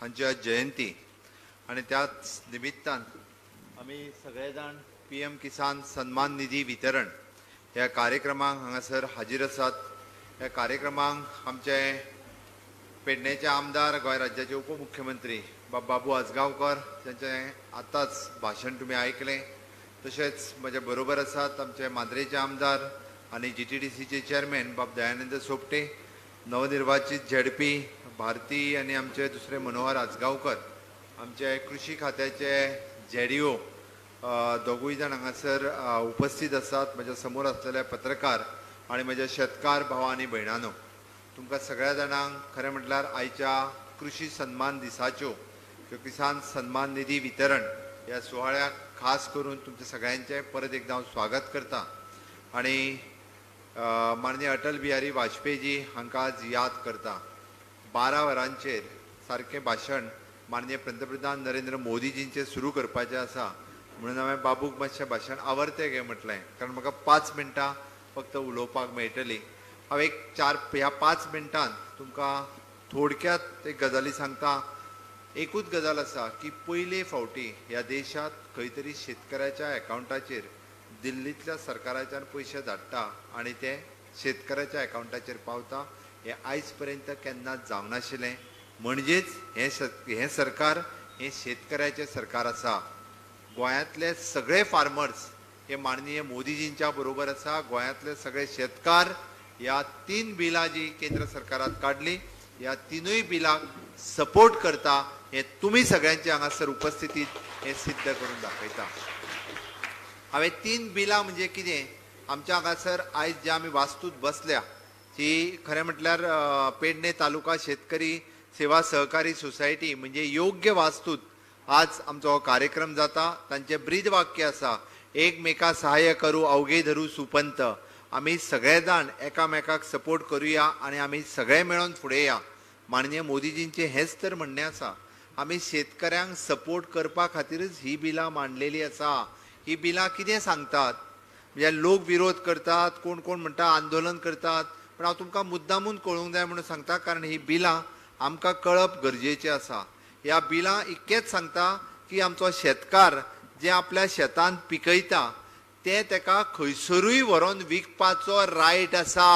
हांची आज जयंती आणि त्याच निमित्तान आमी सगळे जाण PM किसान सन्मान निधी वितरण ह्या कार्यक्रमाक हांगासर हाजीर आसात। ह्या कार्यक्रमाक आमचे पेडणेचे आमदार, गोंय राज्याचे उपमुख्यमंत्री बाबू आजगांवकर त्यांचे आताच भाषण तुम्ही आयकलें। तशेंच म्हजे बरोबर आसात आमचे मांद्रेचे आमदार आणि GTDCचे चेअरमॅन दयानंद सोपटे, नवनिर्वाचित ZP भारती आणि आमचे दुसरे मनोहर आजगांवकर, आमचे कृषी खात्याचे ZDO दोगूय जाण हांगासर उपस्थित आसात। म्हज्या समोर आसलेले पत्रकार आणि म्हज्या शेतकार भाव आणि भयणांनो, तुमकां सगळ्या जाणांक खरें म्हटल्यार आयच्या कृषी सन्मान दिसाच्यो किसान सन्मान निधी वितरण ह्या सुवाळ्याक खास करून तुमच्या सगळ्यांचे परत एकदा हांव स्वागत करता। आणि माननीय अटल बिहारी वाजपेयी हांकां आज याद करता। 12 वरांचेर सारकें भाशण माननीय पंतप्रधान नरेंद्र मोदीजींचे सुरू करपाचें आसा, म्हणून हांवें बाबूक मातशें भाशण आवरते घे म्हटलें, कारण म्हाका 5 मिनटां फक्त उलोवपाक मेळटली। हांव ह्या 5 मिनटांत तुमकां थोडक्यात एक गजाली सांगता। एकूच गजाल आसा की पयले फावटी ह्या देशात खंय तरी शेतकऱ्याच्या अकाउंटाचेर दिल्लीतल्या सरकाराच्यान पयशे धाडटा आणि ते शेतकऱ्याच्या अकाउंटाचेर पावता। हे आयज पर्यंत केन्नाच जावंक नाशिल्लें। म्हणजेच हे सरकार हे शेतकऱ्याचे सरकार आसा। गोंयांतले सगळे फार्मर्स हे माननीय मोदीजींच्या बरोबर आसा। गोंयांतले सगळे शेतकार ह्या 3 बिलां जी केंद्र सरकारान काडली ह्या 3य बिलांक सपोर्ट करता। हे तुम्ही सगळ्यांचे हांगासर उपस्थितीत हे सिद्ध करून दाखयता। हांवें 3 बिलां म्हणजे कितें, आमच्या हांगासर आयज जे आमी वास्तूत बसल्या ती खरें म्हटल्यार पेडणे तालुका शेतकरी सेवा सहकारी सोसायटी म्हणजे योग्य वास्तूत आज आमचो हो कार्यक्रम जाता। तांचे ब्रीद वाक्य आसा, एकमेका सहाय्य करू अवघे धरू सुपंत। आमी सगळे जाण एकामेकाक सपोर्ट करूया आणि आमी सगळे मेळून फुडें या। माननीय मोदीजींचे हेच तर म्हणणें आसा। आमी शेतकऱ्यांक सपोर्ट करपा खातीरच ही बिलां मांडलेली आसा। ही बिलां कितें सांगतात म्हणजे लोक विरोध करतात, कोण कोण म्हणटा आंदोलन करतात, पण हांव तुमकां मुद्दामून कळूंक जाय म्हणून सांगता, कारण ही बिलां आमकां कळप गरजेचें आसा। ह्या बिलां इतकेंच सांगता की आमचो शेतकार जे आपल्या शेतांत पिकयता ते तेका खंयसरूय व्हरोन विकपाचो रायट आसा।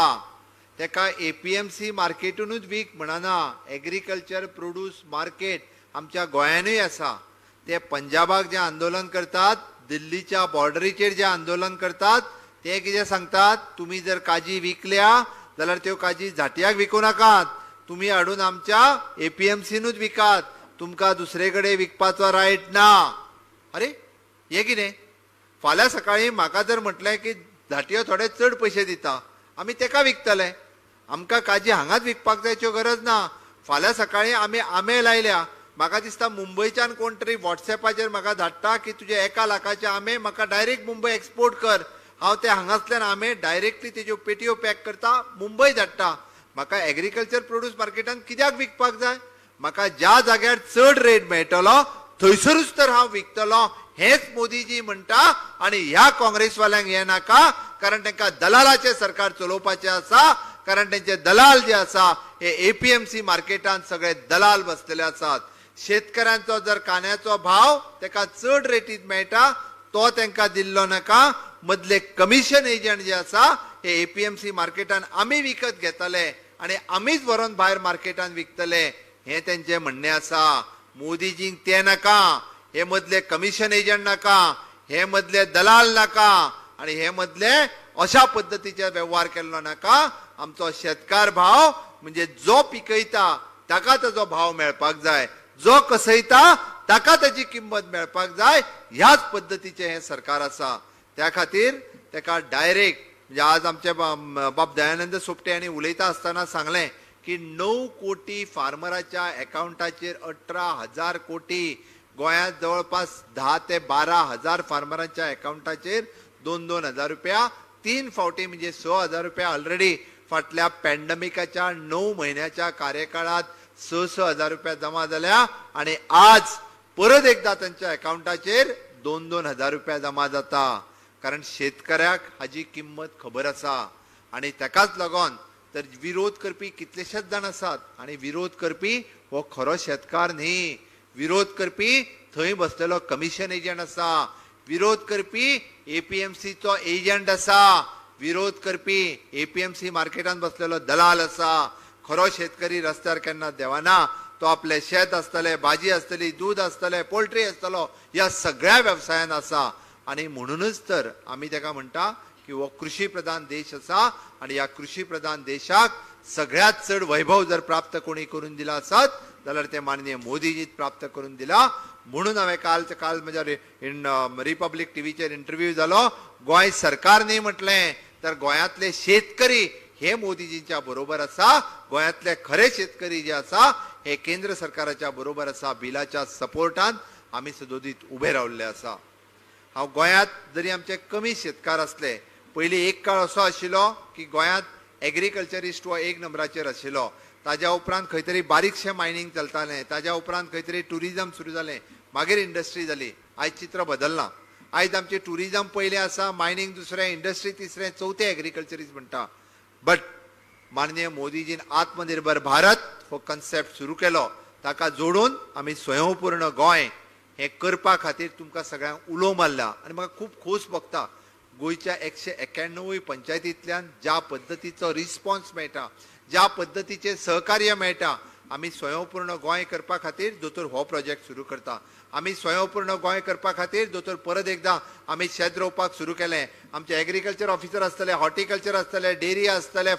तेका APMC मार्केटूनच वीक म्हणना, एग्रीकल्चर प्रोड्यूस मार्केट आमच्या गोंयानूय आसा। ते पंजाबाक जे आंदोलन करतात, दिल्लीच्या बॉर्डरीचेर जे आंदोलन करतात, ते कितें सांगतात, तुम्ही जर काजी विकल्या जाल्यार त्यो काजी झाटयाक विकू नाकात, तुम्ही हाडून आमच्या APMCनूच विकात, तुमकां दुसरे कडेन विकपाचो रायट ना। अरे हे कितें? फाल्यां सकाळीं म्हाका जर म्हटलें की झाटयो थोडे चड पयशे दिता, आमी तेका विकतले, आमकां काजी हांगाच विकपाक जायच्यो गरज ना। फाल्यां सकाळीं आमी आंबे लायल्या, म्हाका दिसता मुंबयच्यान कोण तरी WhatsAppचेर म्हाका धाडटा की तुजे 1 लाखाचे आंबे म्हाका डायरेक्ट मुंबय एक्सपोर्ट कर। हांव ते हांगासल्यान आंबे डायरेक्टली तेज्यो पेटयो पॅक करता, मुंबय धाडटा। म्हाका एग्रीकल्चर प्रोड्यूस मार्केटान कित्याक विकपाक जाय? म्हाका ज्या जाग्यार चड रेट मेळटलो थंयसरूच तर हांव विकतलो, हेच मोदीजी म्हणटा। आणि ह्या काँग्रेसवाल्यांक हे नाका, कारण तांकां दलालाचे सरकार चलोवपाचें आसा, कारण तांचे दलाल जे आसा हे APMC मार्केटान सगळे दलाल बसलेले आसात। शेतकऱ्यांचो जर कांद्याचो भाव ताका चड रेटीत मेळटा तो तांकां दिल्लो नाका, मदले कमिशन एजंट जे आसा हे APMC मार्केटान आमी विकत घेतले आणि आमीच व्हरोन भायर मार्केटान विकतले, हे तेंचें म्हणणें आसा। मोदीजींक ते नाका, हे मदले कमिशन एजंट नाका, हे मदले दलाल नाका आणि हे मदले अशा पद्धतीचे व्यवहार केल्लो नाका। आमचो शेतकार भाव म्हणजे जो पिकयता ताका ताजो भाव मेळपाक जाय, जो कसयता ताका ताची किंमत मेळपाक जाय, ह्याच पद्धतीचे हे सरकार आसा। त्या खातीर ताका डायरेक्ट म्हणजे आज आमचे दयानंद सोपटे यांनी उलयता आसतना सांगलें की 9 कोटी फार्मराच्या अकाउंटाचेर 18,000 कोटी, गोंयांत जवळपास 10 ते 12,000 फार्मरांच्या अकाउंटाचेर 2-2 हजार रुपया, 3 फावटी म्हणजे 6,000 रुपया ऑलरेडी फाटल्या पॅन्डेमिकाच्या 9 महिन्याच्या कार्यकाळात 6-6 हजार रुपया जमा जाल्या आणि आज परत एकदा त्यांच्या अकाउंटाचेर 2-2 हजार रुपया जमा जाता। कारण शेतकऱ्याक हाजी किंमत खबर आसा आणि ताकाच लागून तर विरोध करपी कितलेशेच जाण आसात आणि विरोध करपी हो खरो शेतकार न्ही. विरोध करपी थंय बसलेलो कमिशन एजंट आसा. विरोध करपी एपीएमसीचो एजंट आसा. विरोध करपी एपीएमसी मार्केटान बसलेलो दलाल आसा. खरो शेतकरी रस्त्यार केन्ना देवाना. तो आपले शेत आसतले, भाजी आसतली, दूध आसतले, पोल्ट्री आसतलो, ह्या सगळ्या व्यवसायान आसा. आणि म्हणूनच तर आमी ताका म्हणटा की हो कृषी प्रधान देश आसा आणि ह्या कृषी प्रधान देशाक सगळ्यात चड वैभव जर प्राप्त कोणी करून दिला आसत जाल्यार ते माननीय मोदीजीत प्राप्त करून दिला. म्हणून हांवें काल म्हज्या रिपब्लीक टीव्हीचेर इंटरव्यू जालो. गोंय सरकार न्ही म्हटलें तर गोंयांतले शेतकरी हे मोदीजींच्या बरोबर आसा. गोंयांतले खरे शेतकरी जे आसा हे केंद्र सरकाराच्या बरोबर आसा. बिलाच्या सपोर्टान आमी सदोदीत उबे रावल्ले आसा. हांव गोंयांत जरी आमचे कमी शेतकार असले, पयलीं एक काळ असो आशिल्लो की गोंयांत एग्रीकल्चरिस्ट हो एक नंबराचेर आशिल्लो. ताज्या उपरांत खंय तरी बारीकशें मायनींग चलतालें. ताज्या उपरांत खंय तरी टुरिजम सुरू जालें. मागीर इंडस्ट्री जाली. आयज चित्र बदलना. आयज आमचें टुरिजम पयलें आसा, मायनींग दुसरें, इंडस्ट्री तिसरें, चवथें एग्रीकल्चरिस्ट म्हणटा. बट माननीय मोदीजीन आत्मनिर्भर भारत हो कन्सेप्ट सुरू केलो. ताका जोडून आमी स्वयंपूर्ण गोंय हे करपा खातीर तुमकां सगळ्यांक उलो मारला. आनी म्हाका खूब खोस भोगता गोंयच्या 191 पंचायतींतल्यान ज्या पद्दतीचो रिस्पॉन्स मेळटा, ज्या पद्दतीचें सहकार्य मेळटा. आमी स्वयंपूर्ण गोंय करपा खातीर दोतोर हो प्रोजेक्ट सुरू करता. आमी स्वयंपूर्ण गोंय करपा खातीर दोतोर परत एकदां आमी शेत रोवपाक सुरू केलें. आमचे एग्रीकल्चर ऑफिसर आसतले, हॉर्टिकल्चर आसतले, डेरी आसतले,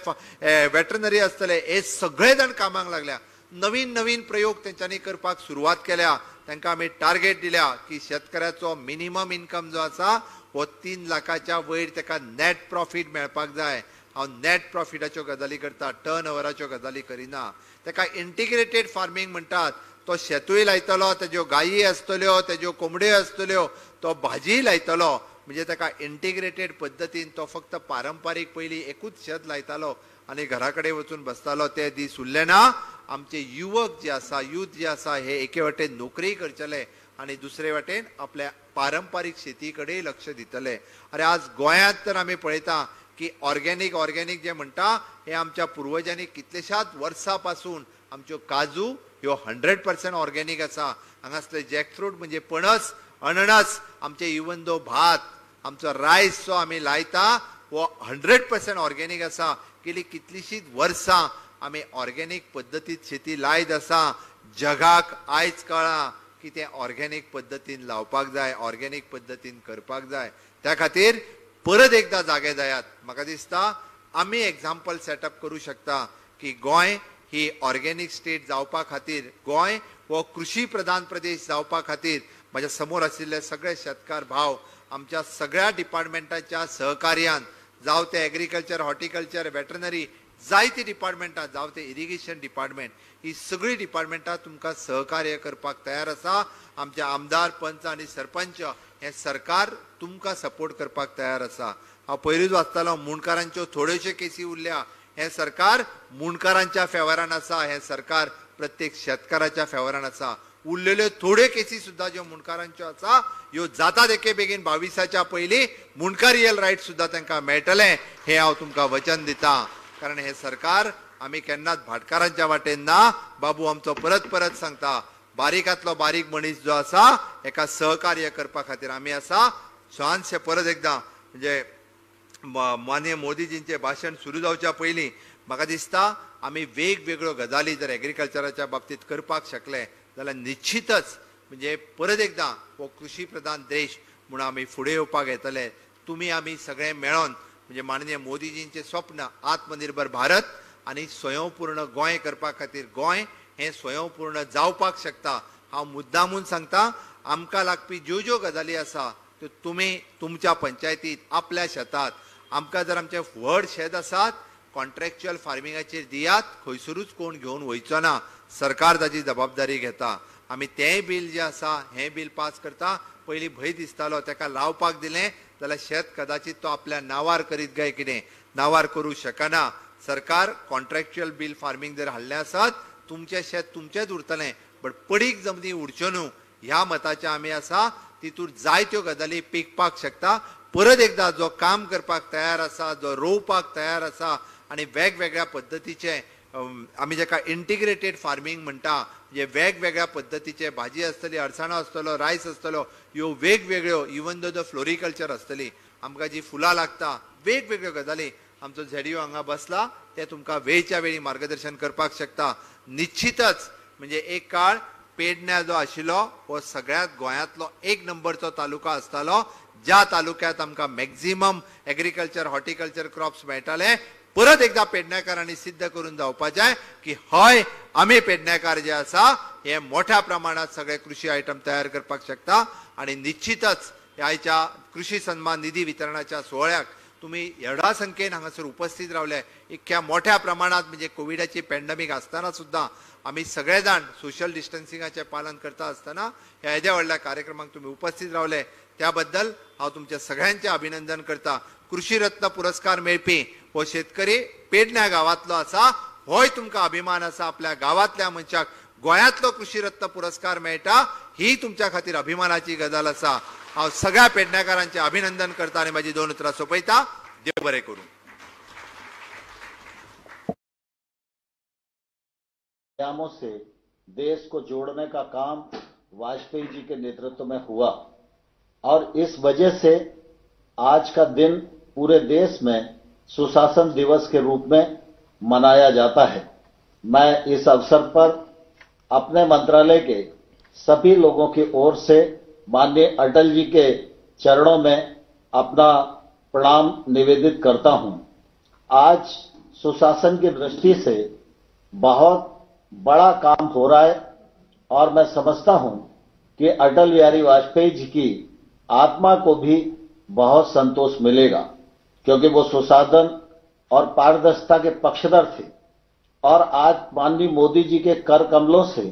वेटरनरी आसतले, हे सगळे जाण कामाक लागल्या. नवीन नवीन प्रयोग तेंच्यांनी करपाक सुरवात केल्या. तांकां आमी टार्गेट दिल्या की शेतकऱ्याचो मिनिमम इन्कम जो आसा हो 3 लाखाच्या वयर ताका नेट प्रॉफिट मेळपाक जाय. हांव नेट प्रॉफिटाच्यो गजाली करता, टर्न ओवराच्यो गजाली करिना. ताका इंटिग्रेटेड फार्मींग म्हणटात. तो शेतूय लायतलो, तेज्यो गायी आसतल्यो, तेज्यो कोंबड्यो आसतल्यो, तो भाजी लायतलो. म्हणजे ताका इंटिग्रेटेड पद्दतीन तो फक्त पारंपारीक पयलीं एकूच शेत लायतालो आनी घरा कडेन वचून बसतालो ते दीस उरले ना. आमचे युवक जे आसा, यूथ जे आसा हे एके वटेन नोकरी करतले आणि दुसरे वटेन आपल्या पारंपारीक शेती कडेन लक्ष दितले. अरे आज गोंयांत तर आमी पळयता की ऑर्गेनीक जे म्हणटा हे आमच्या पुर्वजांनी कितलेशाच वर्सां पासून आमच्यो काजू ह्यो 100% ऑर्गेनीक आसा. हांगासले जॅकफ्रूट म्हणजे पणस, अननस, आमचे इवन दो भात, आमचो रायस जो आमी लायता हो 100% ऑर्गेनीक आसा. गेली कितलीशीच वर्सां आमी ऑर्गेनीक पद्दतीत शेती लायत आसा. जगाक आयज कळ्ळां की ते ऑर्गेनीक पद्दतीन लावपाक जाय, ऑर्गेनीक पद्दतीन करपाक जाय. त्या खातीर परत एकदा जागे जायात. म्हाका दिसता आमी एग्जाम्पल सेटअप करूं शकता की गोंय ही ऑर्गेनीक स्टेट जावपा खातीर, गोंय हो कृषी प्रधान प्रदेश जावपा खातीर म्हज्या समोर आशिल्ले सगळे शेतकार भाव आमच्या सगळ्या डिपार्टमेंटाच्या सहकार्यान, जावं ते एग्रीकल्चर, हॉर्टिकल्चर, वेटरनरी, जायती डिपार्टमेंटां, जावं ते इरिगेशन डिपार्टमेंट, ही सगळी डिपार्टमेंटां तुमकां सहकार्य करपाक तयार आसा. आमचे आमदार, पंच आनी सरपंच हे सरकार तुमकां सपोर्ट करपाक तयार आसा. हांव पयलींच वाचतालो मुणकारांच्यो थोड्योश्यो केसी उरल्या. हे सरकार मुणकारांच्या फेवरान आसा. हे सरकार प्रत्येक शेतकाराच्या फेवरान आसा. उरलेल्यो थोड्यो केसी सुद्दां ज्यो मुणकारांच्यो आसा ह्यो जाता एके बेगीन 22च्या पयलीं मुणकारियल रायट सुद्दां तांकां मेळटले हें हांव तुमकां वचन दितां. कारण हे सरकार आमी केन्नाच भाटकारांच्या वाटेन ना. बाबू आमचो परत परत सांगता, बारीकांतलो बारीक मनीस जो आसा हेका सहकार्य करपा खातीर आमी आसा. छानशे परत एकदां म्हणजे माननीय मोदीजींचे भाशण सुरू जावच्या पयलीं म्हाका दिसता आमी वेगवेगळ्यो गजाली जर एग्रीकल्चराच्या बाबतींत करपाक शकले जाल्यार निश्चितच म्हणजे परत एकदां हो कृषी प्रधान देश म्हूण आमी फुडें येवपाक येतले. तुमी आमी सगळे मेळोन म्हणजे माननीय मोदीजींचे स्वप्न आत्मनिर्भर भारत आणि स्वयंपूर्ण गोंय करपा खातीर गोंय हे स्वयंपूर्ण जावपाक शकता. हांव मुद्दामून सांगता आमकां लागपी ज्यो ज्यो गजाली आसा त्यो तुमी तुमच्या पंचायतींत आपल्या शेतात, आमकां जर आमचे व्हड शेत आसात कॉन्ट्रॅक्च्युअल फार्मिंगाचेर दियात. खंयसरूच कोण घेवन वयचो ना. सरकार ताची जबाबदारी घेता. आमी तेंय बील जे आसा हें बील पास करता. पयलीं भंय दिसतालो ताका लावपाक दिलें जाल्यार शेत कदाचित तो आपल्या नांवार करीत काय कितें, नांवार करूं शकना. सरकार कॉन्ट्रॅक्च्युअल बील फार्मिंग जर हाडलें आसत तुमचें शेत तुमचेंच उरतलें. बट पडीक जमनी उरच्यो न्हू ह्या मताचे आमी आसा. तितूर जायत्यो गजाली पिकपाक शकता. परत एकदा जो काम करपाक तयार आसा, जो रोवपाक तयार आसा आणि वेगवेगळ्या पद्धतीचे आमी जेका इंटिग्रेटेड फार्मिंग म्हणटा, म्हणजे वेगवेगळ्या पद्धतीचे भाजी आसतली, अळसाणो आसतलो, रायस आसतलो, ह्यो वेगवेगळ्यो इवन दो द फ्लोरिकल्चर आसतली, आमकां जी फुलां लागता, वेगवेगळ्यो गजाली आमचो झेडिओ हांगा बसला, ते तुमकां वेळच्या वेळी मार्गदर्शन करपाक शकता. निश्चितच म्हणजे एक काळ पेडण्या जो आशिल्लो हो सगळ्यात गोंयांतलो एक नंबरचो तालुका आसतालो, ज्या तालुक्यांत आमकां मॅक्झिमम एग्रीकल्चर हॉर्टिकल्चर क्रॉप्स मेळटाले. परत एकदा पेडणेकारांनी सिद्ध करून जावपाचें की हय आमी पेडणेकार जे आसा हे मोठ्या प्रमाणात सगळे कृषी आयटम तयार करपाक शकता. आणि निश्चितच ह्याच्या कृषी सन्मान निधी वितरणाच्या सोहळ्याक तुम्ही एवढा संख्येन हांगासर उपस्थित रावले. इतक्या मोठ्या प्रमाणात म्हणजे कोविडाची पॅन्डेमिक आसतना सुद्धा आम्ही सगळे जाण सोशल डिस्टन्सिंगाचे पालन करता आसतना ह्या येद्या व्हडल्या कार्यक्रमाक तुम्ही उपस्थित रावले त्याबद्दल हांव तुमच्या सगळ्यांचे अभिनंदन करता. कृषी रत्न पुरस्कार मेळपी हो शेतकरी पेडण्या गावातलो आसा, होय तुमकां अभिमान आसा आपल्या गावातल्या मनशाक गोंयांतलो कृषी रत्न पुरस्कार मेळटा, ही तुमच्या खातीर अभिमानाची गजाल आसा. हांव सगळ्या पेडणेकारांचे अभिनंदन करता आणि माझी 2 उतरां सोंपयता. देव बरें करूं. आयामों से देश को जोड़ने का काम वाजपेयी जी के नेतृत्व में हुआ और इस वजह से आज का दिन पूरे देश में सुशासन दिवस के रूप में मनाया जाता है. मैं इस अवसर पर अपने मंत्रालय के सभी लोगों की ओर से माननीय अटल जी के चरणों में अपना प्रणाम निवेदित करता हूं. आज सुशासन की दृष्टि से बहुत बड़ा काम हो रहा है और मैं समझता हूं कि अटल बिहारी वाजपेयी जी की आत्मा को भी बहुत संतोष मिलेगा, क्योंकि वो सुशासन और पारदर्शिता के पक्षधर थे. और आज माननीय मोदी जी के कर कमलों से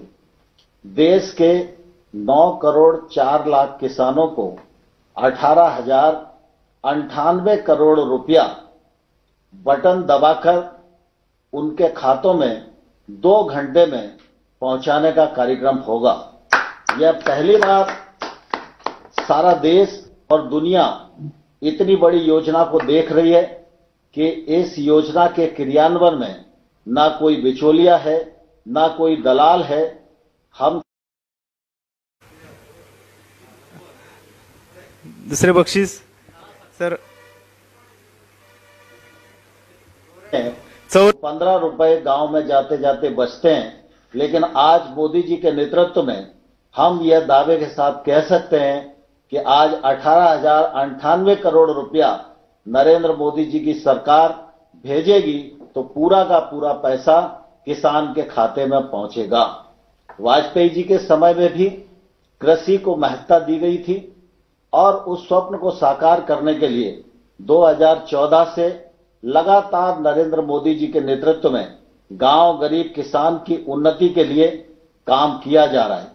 देश के 9 करोड़ 4 लाख किसानों को 18,098 करोड़ रुपया बटन दबाकर उनके खातों में 2 घंटे में पहुंचाने का कार्यक्रम होगा. यह पहली बार सारा देश और दुनिया इतनी बड़ी योजना को देख रही है कि इस योजना के क्रियान्वयन में ना कोई बिचौलिया है, ना कोई दलाल है. हम दुसरे बक्षीस सर 15 रुपए गांव में जाते जाते बचते हैं, लेकिन आज मोदी जी के नेतृत्व में हम यह दावे के साथ कह सकते हैं कि आज 18,098 करोड़ रुपया नरेंद्र मोदी जी की सरकार भेजेगी तो पूरा का पूरा पैसा किसान के खाते में पहुंचेगा. वाजपेयी जी के समय में भी कृषि को महत्ता दी गई थी और उस स्वप्न को साकार करने के लिए 2014 से लगातार नरेंद्र मोदी जी के नेतृत्व में गांव गरीब किसान की उन्नति के लिए काम किया जा रहा है.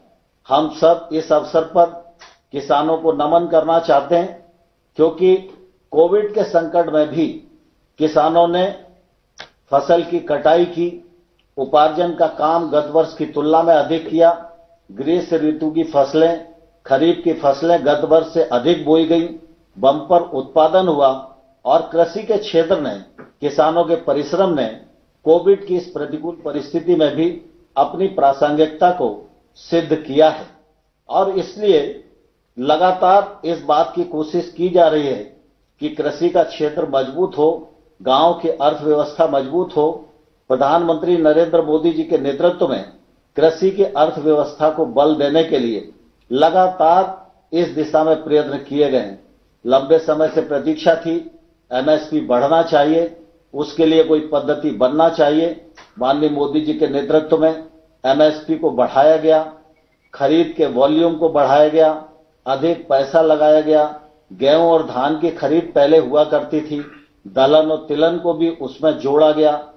हम सब इस अवसर पर किसानों को नमन करना चाहते हैं, क्योंकि कोविड के संकट में भी किसानों ने फसल की कटाई की, उपार्जन का काम गत वर्ष की तुलना में अधिक किया. ग्रीष्म ऋतु की फसलें, खरीफ की फसलें गत वर्ष से अधिक बोई गई, बम्पर उत्पादन हुआ और कृषि के क्षेत्र ने, किसानों के परिश्रम ने कोविड की इस प्रतिकूल परिस्थिति में भी अपनी प्रासंगिकता को सिद्ध किया है. और इसलिए लगातार इस बात की कोशिश की जा रही है कि कृषि का क्षेत्र मजबूत हो, गांव की अर्थव्यवस्था मजबूत हो. प्रधानमंत्री नरेंद्र मोदी जी के नेतृत्व में कृषि की अर्थव्यवस्था को बल देने के लिए लगातार इस दिशा में प्रयत्न किए गए हैं. लंबे समय से प्रतीक्षा थी, एमएसपी बढ़ना चाहिए, उसके लिए कोई पद्धति बनना चाहिए. माननीय मोदी जी के नेतृत्व में एमएसपी को बढ़ाया गया, खरीद के वॉल्यूम को बढ़ाया गया, अधिक पैसा लगाया गया. गेहूं और धान की खरीद पहले हुआ करती थी, दलहन और तिलहन को भी उसमें जोड़ा गया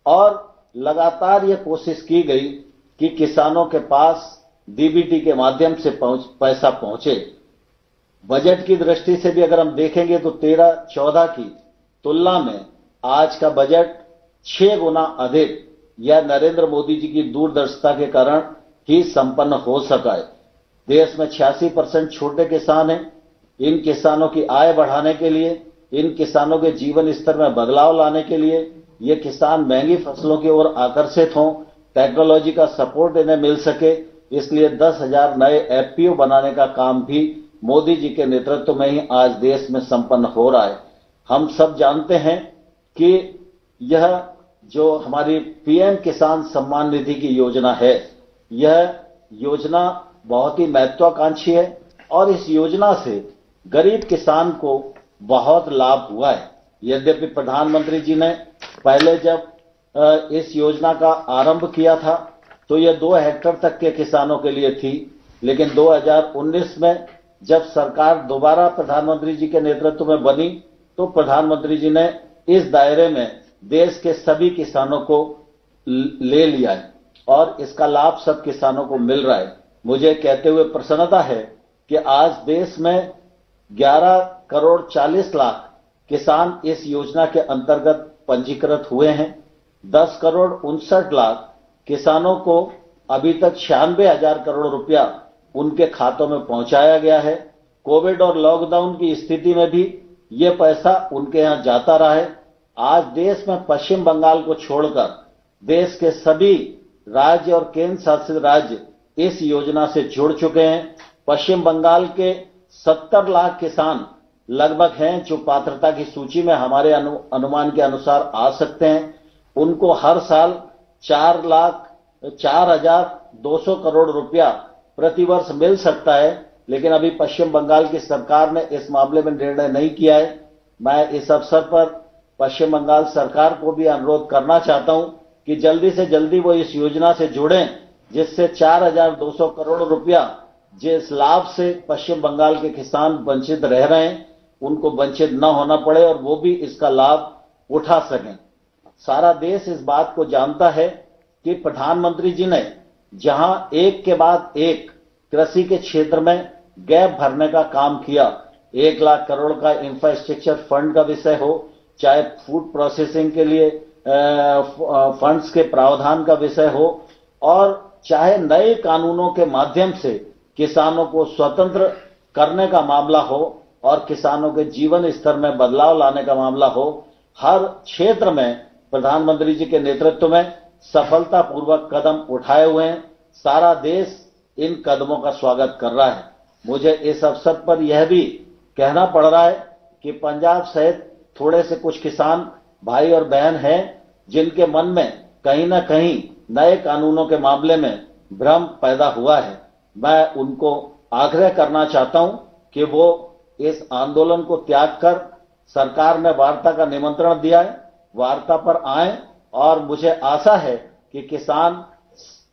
और लगातार ये कोशिश की गई कि किसानों के पास डीबीटी के माध्यम से पैसा पहुंचे. बजट की दृष्टि से भी अगर हम देखेंगे तो 13-14 की तुलना में आज का बजट 6 गुना अधिक यह नरेंद्र मोदी जी की दूरदर्शिता के कारण ही संपन्न हो सका है. देश में 86% छोटे किसान हैं. इन किसानों की आय बढ़ाने के लिए, इन किसानों के जीवन स्तर में बदलाव लाने के लिए ये किसान महंगी फसलों की ओर आकर्षित हों, टेक्नोलॉजी का सपोर्ट इन्हें मिल सके, इसलिए 10,000 नए एफपीओ बनाने का काम भी मोदी जी के नेतृत्व में ही आज देश में संपन्न हो रहा है। हम सब जानते हैं कि यह जो हमारी पीएम किसान सम्मान निधि की योजना है, यह योजना बहुत ही महत्वाकांक्षी है और इस योजना से गरीब किसान को बहुत लाभ हुआ है। यद्यपि प्रधानमंत्री जी ने पहले जब इस योजना का आरंभ किया था तो यह 2 हेक्टेयर तक के किसानों के लिए थी, लेकिन 2019 में जब सरकार दोबारा प्रधानमंत्री जी के नेतृत्व में बनी तो प्रधानमंत्री जी ने इस दायरे में देश के सभी किसानों को ले लिया है और इसका लाभ सब किसानों को मिल रहा है। मुझे कहते हुए प्रसन्नता है कि आज देश में 11 करोड़ 40 लाख किसान इस योजना के अंतर्गत पंजीकृत हुए हैं। 10 करोड़ 59 लाख किसानों को अभी तक 96,000 करोड़ रुपया उनके खातों में पहुंचाया गया है। कोविड और लॉकडाउन की स्थिति में भी ये पैसा उनके यहां जाता रहा है। आज देश में पश्चिम बंगाल को छोड़कर देश के सभी राज्य और केंद्र शासित राज्य इस योजना से जुड़ चुके हैं। पश्चिम बंगाल के 70 लाख किसान लगभग हैं जो पात्रता की सूची में हमारे अनुमान के अनुसार आ सकते हैं। उनको हर साल 4,0200 करोड़ रुपया प्रतिवर्ष मिल सकता है, लेकिन अभी पश्चिम बंगाल की सरकार ने इस मामले में निर्णय नहीं किया है। मैं इस अवसर पर पश्चिम बंगाल सरकार को भी अनुरोध करना चाहता हूं कि जल्दी से जल्दी वो इस योजना से जुड़ें, जिससे 4,200 करोड़ रुपया जिस लाभ से पश्चिम बंगाल के किसान वंचित रह रहे हैं उनको वंचित न होना पड़े और वो भी इसका लाभ उठा सकें। सारा देश इस बात को जानता है कि प्रधानमंत्री जी ने जहां एक के बाद एक कृषि के क्षेत्र में गैप भरने का काम किया, 1 लाख करोड़ का इंफ्रास्ट्रक्चर फंड का विषय हो, चाहे फूड प्रोसेसिंग के लिए फंड्स के प्रावधान का विषय हो, और चाहे नए कानूनों के माध्यम से किसानों को स्वतंत्र करने का मामला हो और किसानों के जीवन स्तर में बदलाव लाने का मामला हो, हर क्षेत्र में प्रधानमंत्री जी के नेतृत्व में सफलतापूर्वक कदम उठाए हुए हैं। सारा देश इन कदमों का स्वागत कर रहा है। मुझे इस अवसर पर यह भी कहना पड़ रहा है कि पंजाब सहित थोड़े से कुछ किसान भाई और बहन हैं जिनके मन में कहीं ना कहीं नए कानूनों के मामले में भ्रम पैदा हुआ है। मैं उनको आग्रह करना चाहता हूं कि वो इस आंदोलन को त्याग कर, सरकार ने वार्ता का निमंत्रण दिया है, वार्ता पर आए और मुझे आशा है कि किसान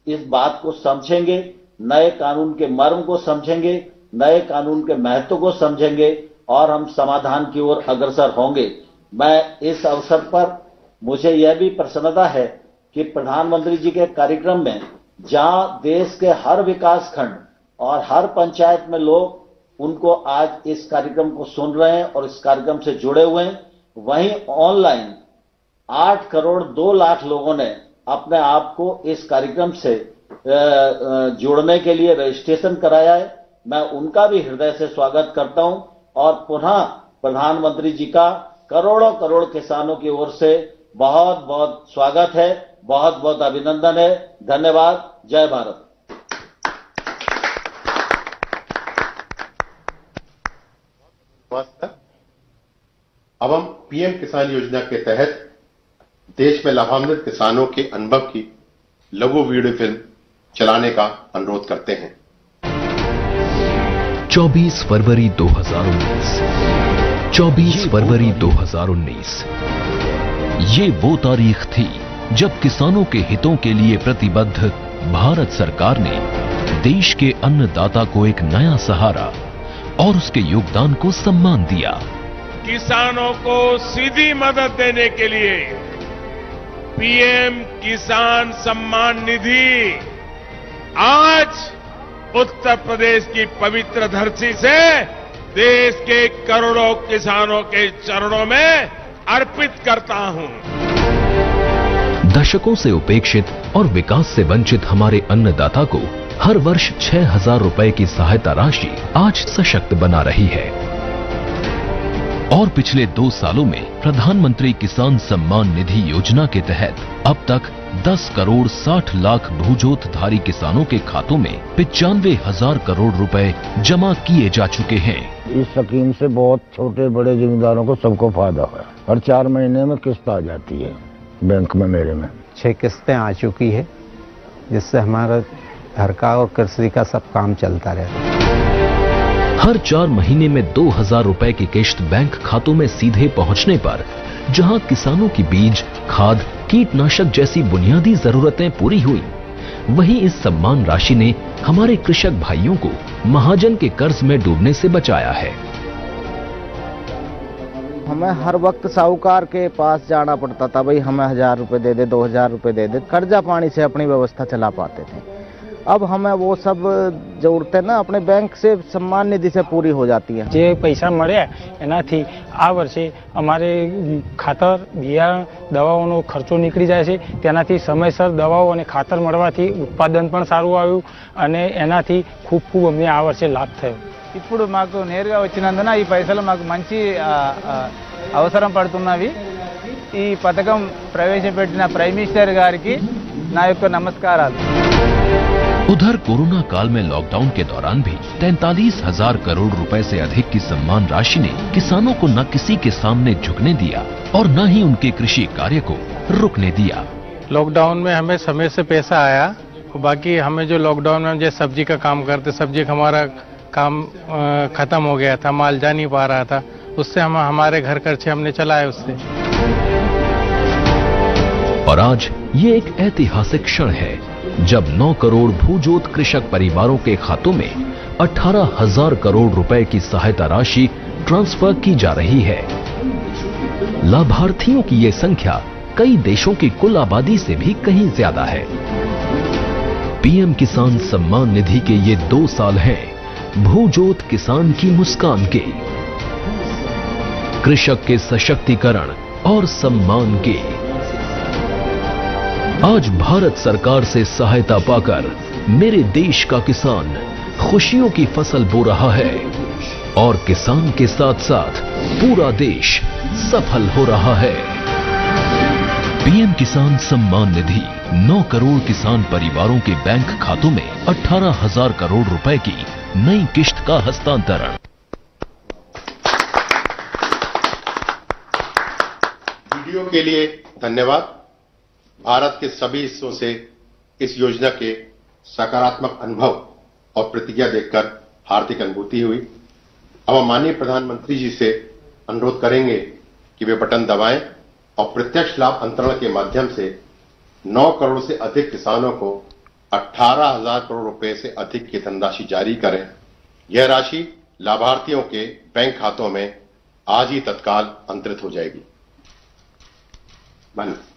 इस बात को समझेंगे, नए कानून के मर्म को समझेंगे, नए कानून के महत्व को समझेंगे और हम समाधान की ओर अग्रसर होंगे। मैं इस अवसर पर मुझे यह भी प्रसन्नता है कि प्रधानमंत्री जी के कार्यक्रम में जहां देश के हर विकास खंड और हर पंचायत में लोग उनको आज इस कार्यक्रम को सुन रहे हैं और इस कार्यक्रम से जुड़े हुए हैं, वहीं ऑनलाइन 8 करोड़ 2 लाख लोगों ने अपने आप को इस कार्यक्रम से जुड़ने के लिए रजिस्ट्रेशन कराया है। मैं उनका भी हृदय से स्वागत करता हूं और पुनः प्रधानमंत्री जी का करोड़ों करोड़ किसानों की ओर से बहुत बहुत स्वागत है, बहुत बहुत अभिनंदन है। धन्यवाद। जय भारत। अब हम पीएम किसान योजना के तहत देश में लाभान्वित किसानों के अनुभव की लघु वीडियो फिल्म चलाने का अनुरोध करते हैं। 24 फरवरी 2019 24 फरवरी 2019 ये वो तारीख थी जब किसानों के हितों के लिए प्रतिबद्ध भारत सरकार ने देश के अन्नदाता को एक नया सहारा और उसके योगदान को सम्मान दिया। किसानों को सीधी मदद देने के लिए पीएम किसान सम्मान निधि आज उत्तर प्रदेश की पवित्र धरती से देश के करोड़ों किसानों के चरणों में अर्पित करता हूं। दशकों से उपेक्षित और विकास से वंचित हमारे अन्नदाता को हर वर्ष 6,000 रुपए की सहायता राशि आज सशक्त बना रही है। और पिछले 2 सालों में प्रधानमंत्री किसान सम्मान निधि योजना के तहत अब तक 10 करोड़ 60 लाख भूजोतधारी किसानों के खातों में 95,000 करोड़ रुपए जमा किए जा चुके हैं। इस स्कीम से बहुत छोटे बड़े जिम्मेदारों को सबको फायदा है। हर 4 महीने में किस्त आ जाती है बैंक में। मेरे में 6 किस्तें आ चुकी है, जिससे हमारा घर का और कृषि का सब काम चलता रहता है। हर 4 महीने में 2,000 रुपए की किश्त बैंक खातों में सीधे पहुंचने पर जहां किसानों की बीज, खाद, कीटनाशक जैसी बुनियादी जरूरतें पूरी हुई, वहीं इस सम्मान राशि ने हमारे कृषक भाइयों को महाजन के कर्ज में डूबने से बचाया है। हमें हर वक्त साहूकार के पास जाना पड़ता था, भाई हमें 1,000 रुपए दे दे, 2,000 रुपए दे दे, कर्जा पानी से अपनी व्यवस्था चला पाते थे। अब हमें वो सब जरूरतें ना अपने बैंक से सम्मान निधि से पूरी हो जाती है। જે પૈસા મળ્યા એનાથી આ વર્ષે અમારે ખાતર, બિયારણ, દવાઓનો ખર્ચો નીકળી જાય છે। તેનાથી સમયસર દવાઓ અને ખાતર મળવાથી ઉત્પાદન પણ સારું આવ્યું અને એનાથી ખૂબ અમને આ વર્ષે લાભ થયો। ఇప్పుడు మాకు నేరుగా వచ్చినందున ఈ పైసలు మాకు మంచి అవసరం పడుతున్నవి। ఈ పథకం ప్రవేశపెట్టిన ప్రైమ్ మినిస్టర్ గారికి నా యొక్క నమస్కారాలు। उधर कोरोना काल में लॉकडाउन के दौरान भी 43,000 करोड़ रुपए से अधिक की सम्मान राशि ने किसानों को न किसी के सामने झुकने दिया और न ही उनके कृषि कार्य को रुकने दिया। लॉकडाउन में हमें समय से पैसा आया, बाकी हमें जो लॉकडाउन में जो सब्जी का काम करते, सब्जी का हमारा काम खत्म हो गया था, माल जा नहीं पा रहा था, उससे हम हमारे घर खर्चे हमने चलाए उससे। और आज ये एक ऐतिहासिक क्षण है जब 9 करोड़ भूजोत कृषक परिवारों के खातों में 18,000 करोड़ रुपए की सहायता राशि ट्रांसफर की जा रही है। लाभार्थियों की ये संख्या कई देशों की कुल आबादी से भी कहीं ज्यादा है। पीएम किसान सम्मान निधि के ये 2 साल हैं भूजोत किसान की मुस्कान के, कृषक के सशक्तिकरण और सम्मान के। आज भारत सरकार से सहायता पाकर मेरे देश का किसान खुशियों की फसल बो रहा है और किसान के साथ साथ पूरा देश सफल हो रहा है। पीएम किसान सम्मान निधि 9 करोड़ किसान परिवारों के बैंक खातों में 18,000 करोड़ रुपए की नई किश्त का हस्तांतरण। वीडियो के लिए धन्यवाद। भारत के सभी हिस्सों से इस योजना के सकारात्मक अनुभव और प्रतिक्रिया देखकर हार्दिक अनुभूति हुई। अब हम माननीय प्रधानमंत्री जी से अनुरोध करेंगे कि वे बटन दबाएं और प्रत्यक्ष लाभ अंतरण के माध्यम से 9 करोड़ से अधिक किसानों को 18,000 करोड़ रुपए से अधिक की धनराशि जारी करें। यह राशि लाभार्थियों के बैंक खातों में आज ही तत्काल अंतरित हो जाएगी। धन्यवाद।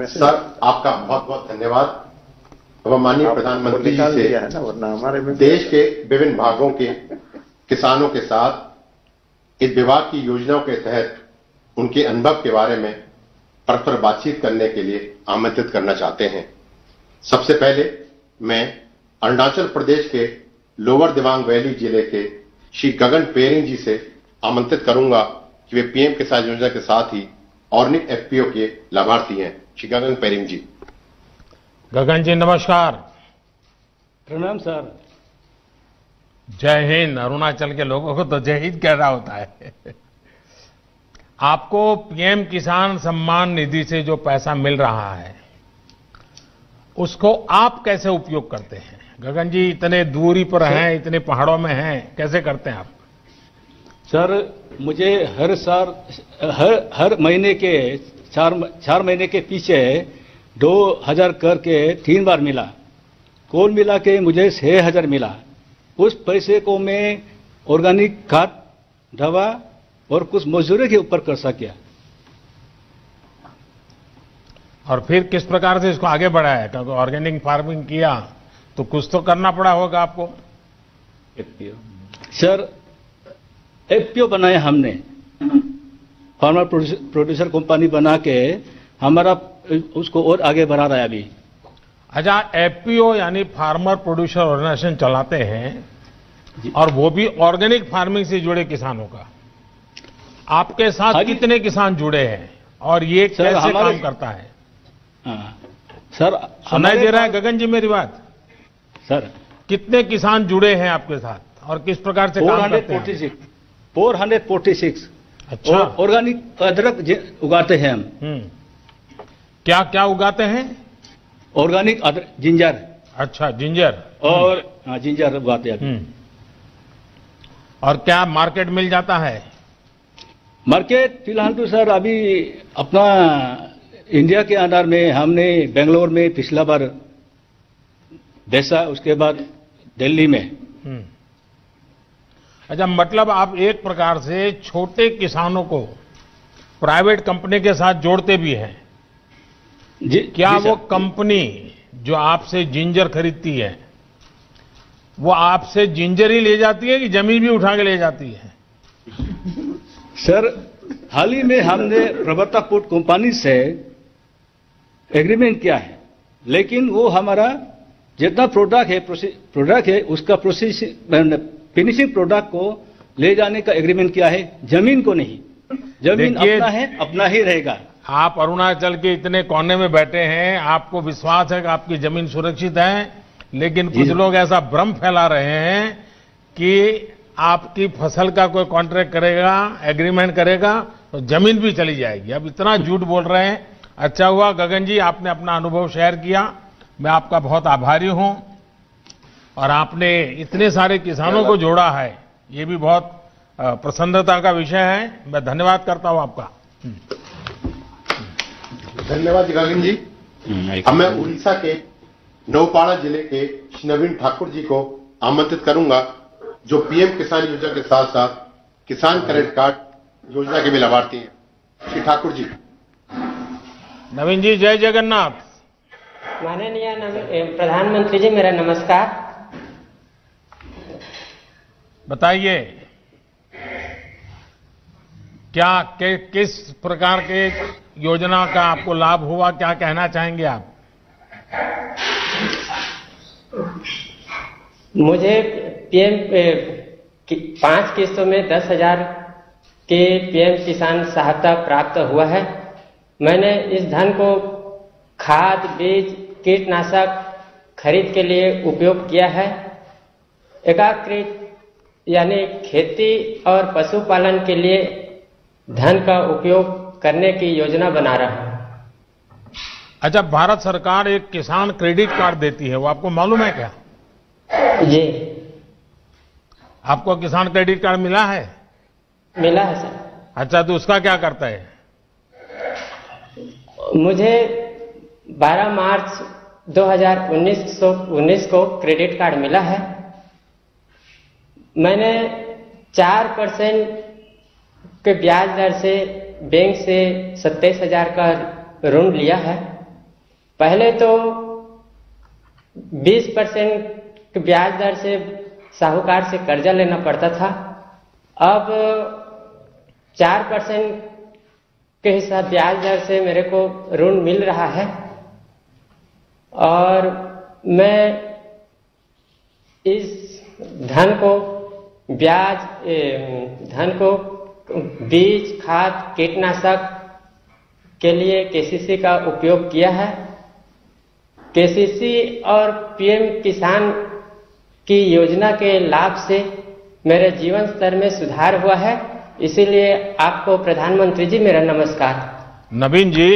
सर, आपका बहुत बहुत धन्यवाद। अब माननीय प्रधानमंत्री जी से देश के विभिन्न भागों के किसानों के साथ इस विभाग की योजनाओं के तहत उनके अनुभव के बारे में परस्पर बातचीत करने के लिए आमंत्रित करना चाहते हैं। सबसे पहले मैं अरुणाचल प्रदेश के लोअर दिबांग वैली जिले के श्री गगन पेरिंग जी से आमंत्रित करूंगा कि वे पीएम किसान योजना के साथ ही ऑर्गेनिक एफपीओ के लाभार्थी हैं। श्री गगन पेरिंग जी। गगन जी नमस्कार। प्रणाम सर। जय हिंद। अरुणाचल के लोगों को तो जय हिंद कह रहा होता है। आपको पीएम किसान सम्मान निधि से जो पैसा मिल रहा है उसको आप कैसे उपयोग करते हैं? गगन जी इतने दूरी पर हैं, इतने पहाड़ों में हैं, कैसे करते हैं आप? सर, मुझे हर महीने के 4 महीने के पीछे 2,000 करके 3 बार मिला कुल मिला के मुझे 6,000 मिला। उस पैसे को मैं ऑर्गेनिक खाद, दवा और कुछ मजदूरी के ऊपर खर्चा किया। और फिर किस प्रकार से इसको आगे बढ़ाया? क्योंकि ऑर्गेनिक फार्मिंग किया तो कुछ तो करना पड़ा होगा आपको। सर, एफपीओ बनाया हमने, फार्मर प्रोड्यूसर कंपनी बना के हमारा उसको और आगे बढ़ा रहा है अभी। अच्छा, एफपीओ यानी फार्मर प्रोड्यूसर ऑर्गेनाइजेशन चलाते हैं और वो भी ऑर्गेनिक फार्मिंग से जुड़े किसानों का। आपके साथ कितने किसान जुड़े हैं और ये कैसे काम करता है? सर, सुनाई दे रहा है गगन जी मेरी बात? सर, कितने किसान जुड़े हैं आपके साथ और किस प्रकार से काम करते हैं? 446। अच्छा, ऑर्गेनिक अदरक उगाते हैं हम। क्या क्या उगाते हैं? ऑर्गेनिक अदरक, जिंजर। अच्छा, जिंजर। और जिंजर उगाते हैं। और क्या मार्केट मिल जाता है? मार्केट फिलहाल तो सर अभी अपना इंडिया के अंदर में हमने बेंगलोर में पिछला बार बेचा, उसके बाद दिल्ली में। अच्छा, मतलब आप एक प्रकार से छोटे किसानों को प्राइवेट कंपनी के साथ जोड़ते भी हैं। जी, क्या जी वो कंपनी जो आपसे जिंजर खरीदती है वो आपसे जिंजर ही ले जाती है कि जमीन भी उठा के ले जाती है? सर, हाल ही में हमने प्रवर्ता फूड कंपनी से एग्रीमेंट किया है, लेकिन वो हमारा जितना प्रोडक्ट है उसका फिनिशिंग प्रोडक्ट को ले जाने का एग्रीमेंट किया है, जमीन को नहीं। जमीन अपना है, अपना ही रहेगा। आप अरुणाचल के इतने कोने में बैठे हैं, आपको विश्वास है कि आपकी जमीन सुरक्षित है, लेकिन कुछ लोग ऐसा भ्रम फैला रहे हैं कि आपकी फसल का कोई कॉन्ट्रैक्ट करेगा, एग्रीमेंट करेगा तो जमीन भी चली जाएगी। अब इतना झूठ बोल रहे हैं। अच्छा हुआ गगन जी आपने अपना अनुभव शेयर किया, मैं आपका बहुत आभारी हूं। और आपने इतने सारे किसानों को जोड़ा है, ये भी बहुत प्रसन्नता का विषय है। मैं धन्यवाद करता हूं आपका। धन्यवाद गगन जी। अब मैं उड़ीसा के नौपाड़ा जिले के श्री नवीन ठाकुर जी को आमंत्रित करूंगा, जो पीएम किसान योजना के साथ साथ किसान क्रेडिट कार्ड योजना के भी लाभार्थी हैं। श्री ठाकुर जी। नवीन जी, जय जगन्नाथ। माननीय प्रधानमंत्री जी, मेरा नमस्कार। बताइए क्या किस प्रकार के योजना का आपको लाभ हुआ, क्या कहना चाहेंगे आप? मुझे पीएम 5 किस्तों में 10,000 के पीएम किसान सहायता प्राप्त हुआ है। मैंने इस धन को खाद, बीज, कीटनाशक खरीद के लिए उपयोग किया है। एकीकृत यानी खेती और पशुपालन के लिए धन का उपयोग करने की योजना बना रहा हूं। अच्छा, भारत सरकार एक किसान क्रेडिट कार्ड देती है, वो आपको मालूम है क्या? जी। आपको किसान क्रेडिट कार्ड मिला है? मिला है सर। अच्छा, तो उसका क्या करता है? मुझे 12 मार्च 2019 को क्रेडिट कार्ड मिला है। मैंने 4% के ब्याज दर से बैंक से 27,000 का ऋण लिया है। पहले तो 20% के ब्याज दर से साहूकार से कर्जा लेना पड़ता था, अब 4% के हिसाब ब्याज दर से मेरे को ऋण मिल रहा है। और मैं इस धन को बीज, खाद, कीटनाशक के लिए केसीसी का उपयोग किया है। केसीसी और पीएम किसान की योजना के लाभ से मेरे जीवन स्तर में सुधार हुआ है। इसीलिए आपको प्रधानमंत्री जी मेरा नमस्कार। नवीन जी,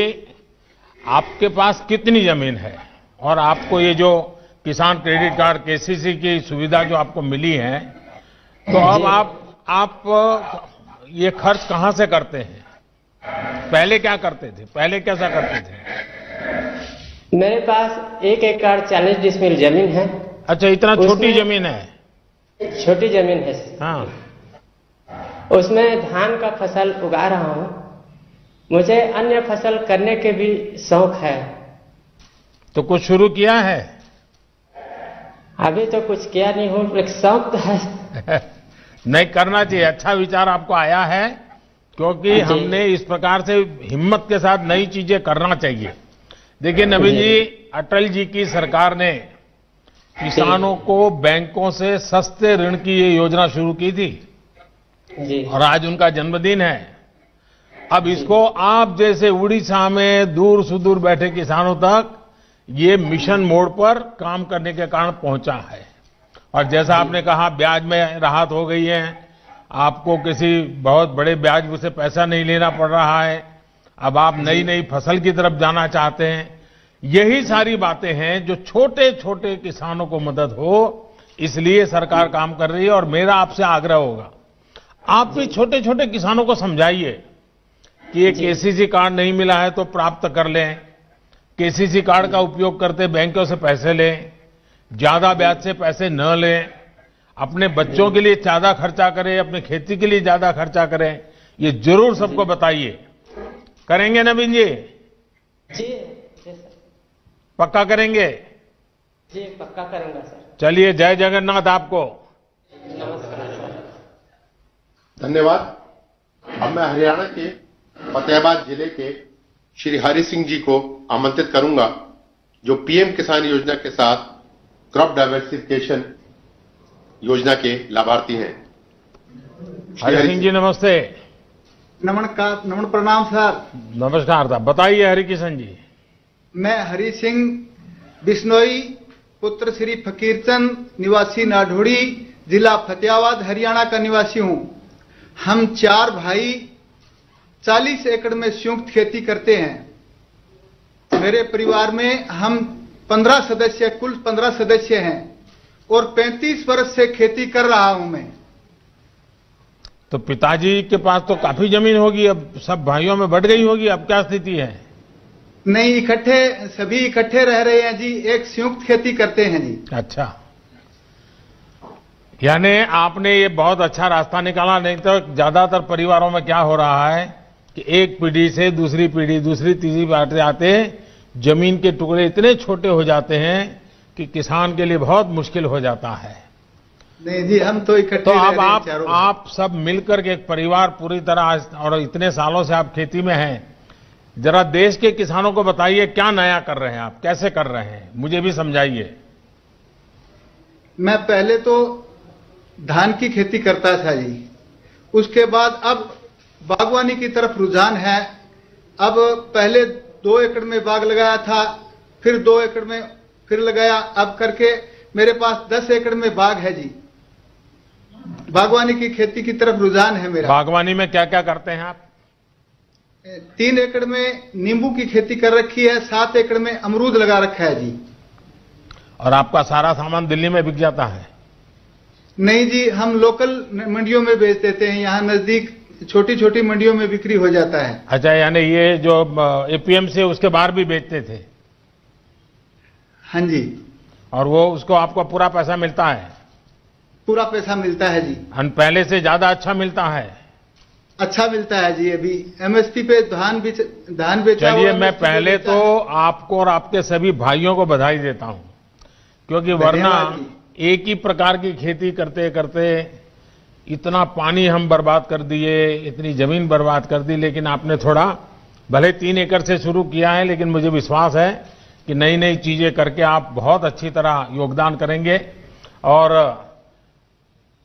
आपके पास कितनी जमीन है और आपको ये जो किसान क्रेडिट कार्ड केसीसी की सुविधा जो आपको मिली है, तो अब आप ये खर्च कहां से करते हैं? पहले क्या करते थे? पहले कैसा करते थे? मेरे पास 1 एकड़ 40 डिसमिल जमीन है। अच्छा, इतना छोटी उसमें- जमीन है? छोटी जमीन है। हाँ। उसमें धान का फसल उगा रहा हूँ। मुझे अन्य फसल करने के भी शौक है। तो कुछ शुरू किया है? अभी तो कुछ किया नहीं हूँ, लेकिन शौक तो है। नहीं, करना चाहिए। अच्छा विचार आपको आया है, क्योंकि हमने इस प्रकार से हिम्मत के साथ नई चीजें करना चाहिए। देखिए नवीन जी, अटल जी की सरकार ने किसानों को बैंकों से सस्ते ऋण की ये योजना शुरू की थी जी। और आज उनका जन्मदिन है। अब इसको आप जैसे उड़ीसा में दूर सुदूर बैठे किसानों तक ये मिशन मोड पर काम करने के कारण पहुंचा है। और जैसा आपने कहा, ब्याज में राहत हो गई है, आपको किसी बहुत बड़े ब्याज से पैसा नहीं लेना पड़ रहा है, अब आप नई नई फसल की तरफ जाना चाहते हैं। यही सारी बातें हैं जो छोटे छोटे किसानों को मदद हो, इसलिए सरकार काम कर रही है। और मेरा आपसे आग्रह होगा, आप भी छोटे छोटे किसानों को समझाइए कि ये केसीसी कार्ड नहीं मिला है तो प्राप्त कर लें, केसीसी कार्ड का उपयोग करते बैंकों से पैसे लें, ज्यादा ब्याज से पैसे न लें, अपने बच्चों के लिए ज्यादा खर्चा करें, अपनी खेती के लिए ज्यादा खर्चा करें। ये जरूर सबको बताइए। करेंगे नवीन जी? जी सर। पक्का करेंगे? जी पक्का करूंगा सर। चलिए, जय जगन्नाथ आपको। नमस्कार सर। धन्यवाद। अब मैं हरियाणा के फतेहाबाद जिले के श्री हरि सिंह जी को आमंत्रित करूंगा, जो पीएम किसान योजना के साथ क्रॉप डाइवर्सिफिकेशन योजना के लाभार्थी हैं। हरि सिंह जी नमस्ते। नमन प्रणाम सर। नमस्कार साहब, बताइए हरि किशन जी। मैं हरि सिंह बिश्नोई, पुत्र श्री फकीरचंद, निवासी नाढोड़ी, जिला फतेहाबाद, हरियाणा का निवासी हूं। हम 4 भाई 40 एकड़ में संयुक्त खेती करते हैं। मेरे परिवार में हम 15 सदस्य, कुल 15 सदस्य हैं और 35 वर्ष से खेती कर रहा हूं मैं। तो पिताजी के पास तो काफी जमीन होगी, अब सब भाइयों में बढ़ गई होगी, अब क्या स्थिति है? नहीं, इकट्ठे, सभी इकट्ठे रह रहे हैं जी, एक संयुक्त खेती करते हैं जी। अच्छा, यानी आपने ये बहुत अच्छा रास्ता निकाला। नहीं तो ज्यादातर परिवारों में क्या हो रहा है कि एक पीढ़ी से दूसरी पीढ़ी, दूसरी तीसरी बातें आते, जमीन के टुकड़े इतने छोटे हो जाते हैं कि किसान के लिए बहुत मुश्किल हो जाता है। नहीं जी, हम तो इकट्ठे तो रह अब रहे हैं चारों। आप सब मिलकर के एक परिवार पूरी तरह, और इतने सालों से आप खेती में हैं, जरा देश के किसानों को बताइए क्या नया कर रहे हैं आप, कैसे कर रहे हैं, मुझे भी समझाइए। मैं पहले तो धान की खेती करता था जी, उसके बाद अब बागवानी की तरफ रुझान है। अब पहले 2 एकड़ में बाग लगाया था, फिर 2 एकड़ में फिर लगाया, अब करके मेरे पास 10 एकड़ में बाग है जी। बागवानी की खेती की तरफ रुझान है मेरा। बागवानी में क्या क्या करते हैं आप? 3 एकड़ में नींबू की खेती कर रखी है, 7 एकड़ में अमरूद लगा रखा है जी। और आपका सारा सामान दिल्ली में बिक जाता है? नहीं जी, हम लोकल मंडियों में बेच देते हैं, यहाँ नजदीक छोटी छोटी मंडियों में बिक्री हो जाता है। अच्छा, यानी ये जो एपीएमसी है उसके बाहर भी बेचते थे? हाँ जी। और वो उसको आपको पूरा पैसा मिलता है? पूरा पैसा मिलता है जी। पहले से ज्यादा अच्छा मिलता है? अच्छा मिलता है जी। अभी एमएसपी पे धान बेचा। चलिए, मैं पहले तो आपको और आपके सभी भाइयों को बधाई देता हूं, क्योंकि वरना एक ही प्रकार की खेती करते करते इतना पानी हम बर्बाद कर दिए, इतनी जमीन बर्बाद कर दी। लेकिन आपने थोड़ा, भले 3 एकड़ से शुरू किया है, लेकिन मुझे विश्वास है कि नई नई चीजें करके आप बहुत अच्छी तरह योगदान करेंगे। और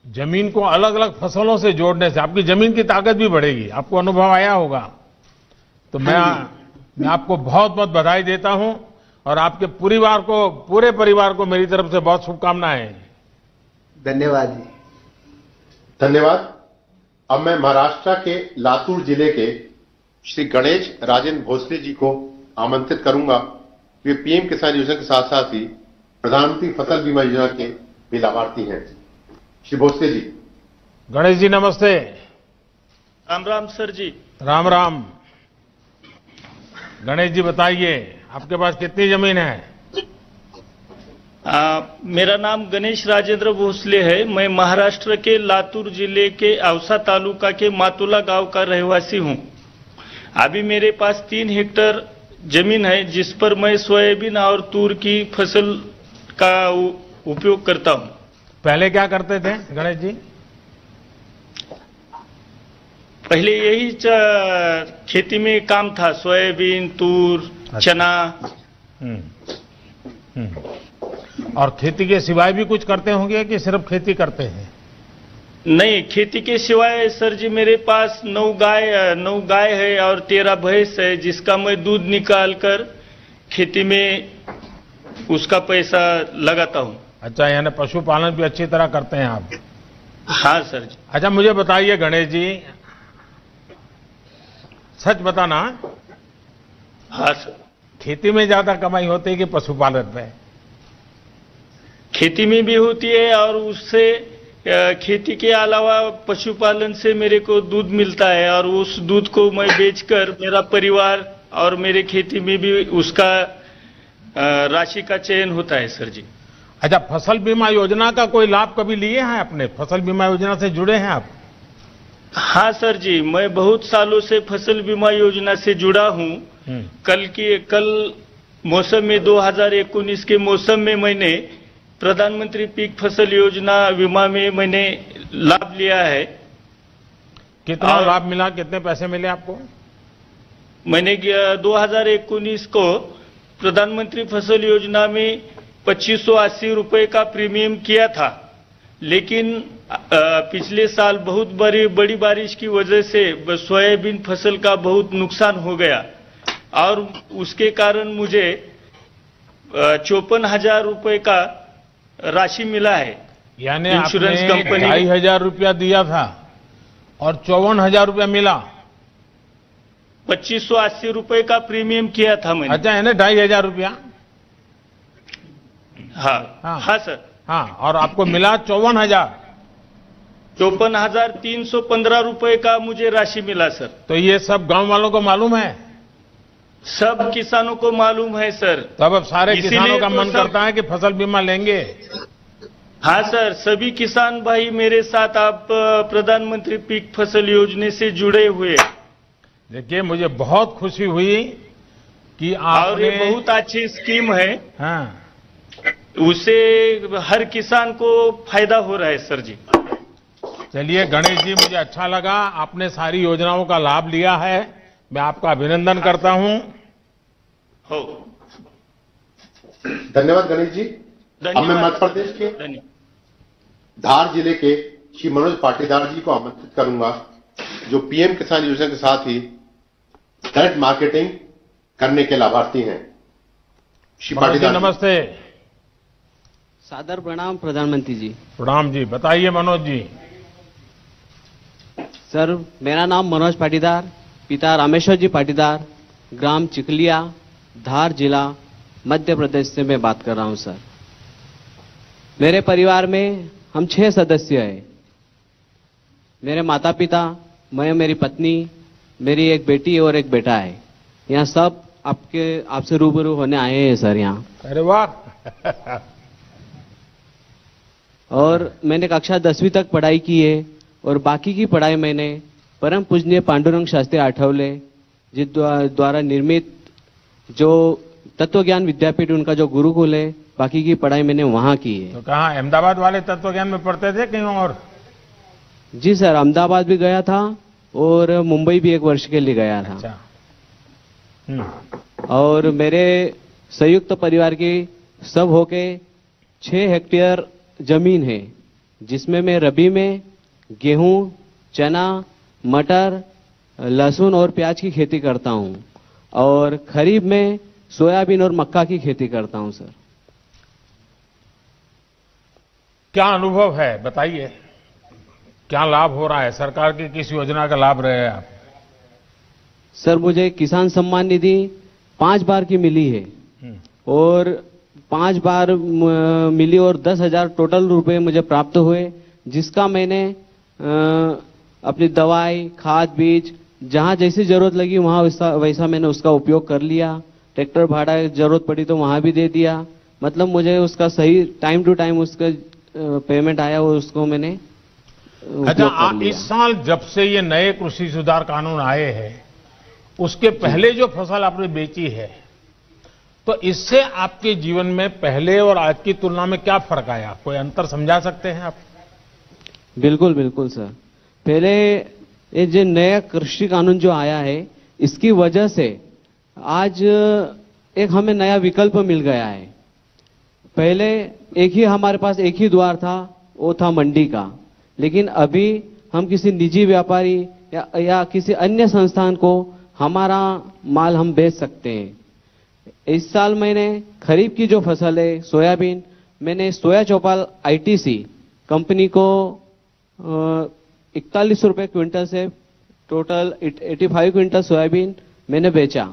जमीन को अलग अलग फसलों से जोड़ने से आपकी जमीन की ताकत भी बढ़ेगी, आपको अनुभव आया होगा। तो मैं आपको बहुत बहुत बधाई देता हूं और आपके पूरे परिवार को मेरी तरफ से बहुत शुभकामनाएं। धन्यवाद जी। धन्यवाद। अब मैं महाराष्ट्र के लातूर जिले के श्री गणेश राजेंद्र भोसले जी को आमंत्रित करूंगा। वे पीएम किसान योजना के साथ साथ ही प्रधानमंत्री फसल बीमा योजना के भी लाभार्थी हैं। श्री भोसले जी। गणेश जी नमस्ते। राम राम सर जी। राम राम। गणेश जी बताइए, आपके पास कितनी जमीन है? मेरा नाम गणेश राजेंद्र भोसले है। मैं महाराष्ट्र के लातूर जिले के औसा तालुका के मातुला गांव का रहवासी हूं। अभी मेरे पास 3 हेक्टेयर जमीन है जिस पर मैं सोयाबीन और तूर की फसल का उपयोग करता हूं। पहले क्या करते थे गणेश जी? पहले यही खेती में काम था, सोयाबीन, तूर, चना। और खेती के सिवाय भी कुछ करते होंगे कि सिर्फ खेती करते हैं? नहीं, खेती के सिवाय सर जी मेरे पास 9 गाय है और 13 भैंस है, जिसका मैं दूध निकाल कर खेती में उसका पैसा लगाता हूं। अच्छा, यानी पशुपालन भी अच्छी तरह करते हैं आप? हाँ सर जी। अच्छा, मुझे बताइए गणेश जी, सच बताना। हाँ सर। खेती में ज्यादा कमाई होती है कि पशुपालन में? खेती में भी होती है और उससे खेती के अलावा पशुपालन से मेरे को दूध मिलता है और उस दूध को मैं बेचकर मेरा परिवार और मेरे खेती में भी उसका राशि का चयन होता है सर जी। अच्छा, फसल बीमा योजना का कोई लाभ कभी लिए हैं आपने? फसल बीमा योजना से जुड़े हैं आप? हाँ सर जी, मैं बहुत सालों से फसल बीमा योजना से जुड़ा हूं। कल मौसम में 2019 के मौसम में मैंने प्रधानमंत्री पीक फसल योजना बीमा में मैंने लाभ लिया है। कितना लाभ मिला? कितने पैसे मिले आपको? मैंने 2019 को प्रधानमंत्री फसल योजना में 2580 रुपए का प्रीमियम किया था, लेकिन पिछले साल बहुत बड़ी बारिश की वजह से सोयाबीन फसल का बहुत नुकसान हो गया और उसके कारण मुझे 54,000 रुपए का राशि मिला है। यानी इंश्योरेंस आपने कंपनी 2,500 रुपया दिया था और 54,000 रुपया मिला? 2580 रुपए का प्रीमियम किया था मैंने। अच्छा, यानी 2,500 रुपया? हाँ सर। हाँ, और आपको मिला 54,000? 54,315 रुपए का मुझे राशि मिला सर। तो ये सब गांव वालों को मालूम है? सब किसानों को मालूम है सर। तब अब सारे किसानों का मन करता है कि फसल बीमा लेंगे। हाँ सर, सभी किसान भाई मेरे साथ आप प्रधानमंत्री पीक फसल योजना से जुड़े हुए। देखिए, मुझे बहुत खुशी हुई कि आपने, और ये बहुत अच्छी स्कीम है। हाँ, उससे हर किसान को फायदा हो रहा है सर जी। चलिए गणेश जी, मुझे अच्छा लगा आपने सारी योजनाओं का लाभ लिया है। मैं आपका अभिनंदन करता हूं। धन्यवाद गणेश जी। अब मैं मध्य प्रदेश के धार जिले के श्री मनोज पाटीदार जी को आमंत्रित करूंगा, जो पीएम किसान योजना के साथ ही डायरेक्ट मार्केटिंग करने के लाभार्थी हैं। श्री पाटीदार, नमस्ते। सादर प्रणाम प्रधानमंत्री जी। प्रणाम जी, बताइए मनोज जी। सर, मेरा नाम मनोज पाटीदार, पिता रामेश्वर जी पाटीदार, ग्राम चिखलिया, धार जिला, मध्य प्रदेश से मैं बात कर रहा हूं सर। मेरे परिवार में हम 6 सदस्य हैं। मेरे माता पिता, मैं, मेरी पत्नी, मेरी एक बेटी और एक बेटा है। यहाँ सब आपसे रूबरू होने आए हैं सर यहाँ। अरे वाह। और मैंने कक्षा 10वीं तक पढ़ाई की है और बाकी की पढ़ाई मैंने परम पूजनीय पांडुरंग शास्त्री आठवले जी द्वारा निर्मित जो तत्व ज्ञान विद्यापीठ, उनका जो गुरुकुल है, बाकी की पढ़ाई मैंने वहां की है। तो कहाँ, अहमदाबाद वाले तत्व ज्ञान में पढ़ते थे कहीं और? जी सर, अहमदाबाद भी गया था और मुंबई भी 1 वर्ष के लिए गया था। अच्छा। और मेरे संयुक्त परिवार की सब होके 6 हेक्टेयर जमीन है, जिसमें मैं रबी में गेहूं, चना, मटर, लहसुन और प्याज की खेती करता हूं और खरीफ में सोयाबीन और मक्का की खेती करता हूं सर। क्या अनुभव है, बताइए, क्या लाभ हो रहा है? सरकार की किस योजना का लाभ रहे हैं आप? सर, मुझे किसान सम्मान निधि 5 बार की मिली है और 5 बार मिली और 10,000 टोटल रुपए मुझे प्राप्त हुए, जिसका मैंने अपनी दवाई, खाद, बीज जहां जैसी जरूरत लगी वहां वैसा मैंने उसका उपयोग कर लिया ट्रैक्टर भाड़ा जरूरत पड़ी तो वहां भी दे दिया। मतलब मुझे उसका सही टाइम टू टाइम उसका पेमेंट आया और उसको मैंने अच्छा, इस साल जब से ये नए कृषि सुधार कानून आए हैं, उसके पहले जो फसल आपने बेची है, तो इससे आपके जीवन में पहले और आज की तुलना में क्या फर्क आया? कोई अंतर समझा सकते हैं आप? बिल्कुल बिल्कुल सर। पहले ये जो नया कृषि कानून जो आया है, इसकी वजह से आज एक हमें नया विकल्प मिल गया है। पहले एक ही हमारे पास एक ही द्वार था, वो था मंडी का। लेकिन अभी हम किसी निजी व्यापारी या किसी अन्य संस्थान को हमारा माल हम बेच सकते हैं। इस साल मैंने खरीफ की जो फसल है सोयाबीन, मैंने सोया चौपाल आईटीसी कंपनी को 41 रुपए क्विंटल से टोटल 85 क्विंटल सोयाबीन मैंने बेचा।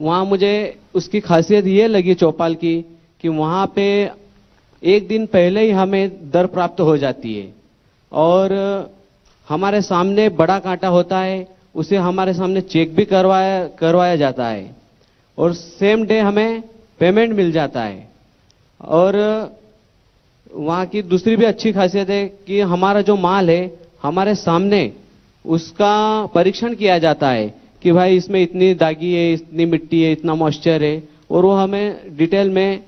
वहां मुझे उसकी खासियत ये लगी चौपाल की कि वहां पे एक दिन पहले ही हमें दर प्राप्त हो जाती है और हमारे सामने बड़ा कांटा होता है, उसे हमारे सामने चेक भी करवाया जाता है और सेम डे हमें पेमेंट मिल जाता है। और वहां की दूसरी भी अच्छी खासियत है कि हमारा जो माल है हमारे सामने उसका परीक्षण किया जाता है कि भाई इसमें इतनी दागी है, इतनी मिट्टी है, इतना मॉइस्चर है, और वो हमें डिटेल में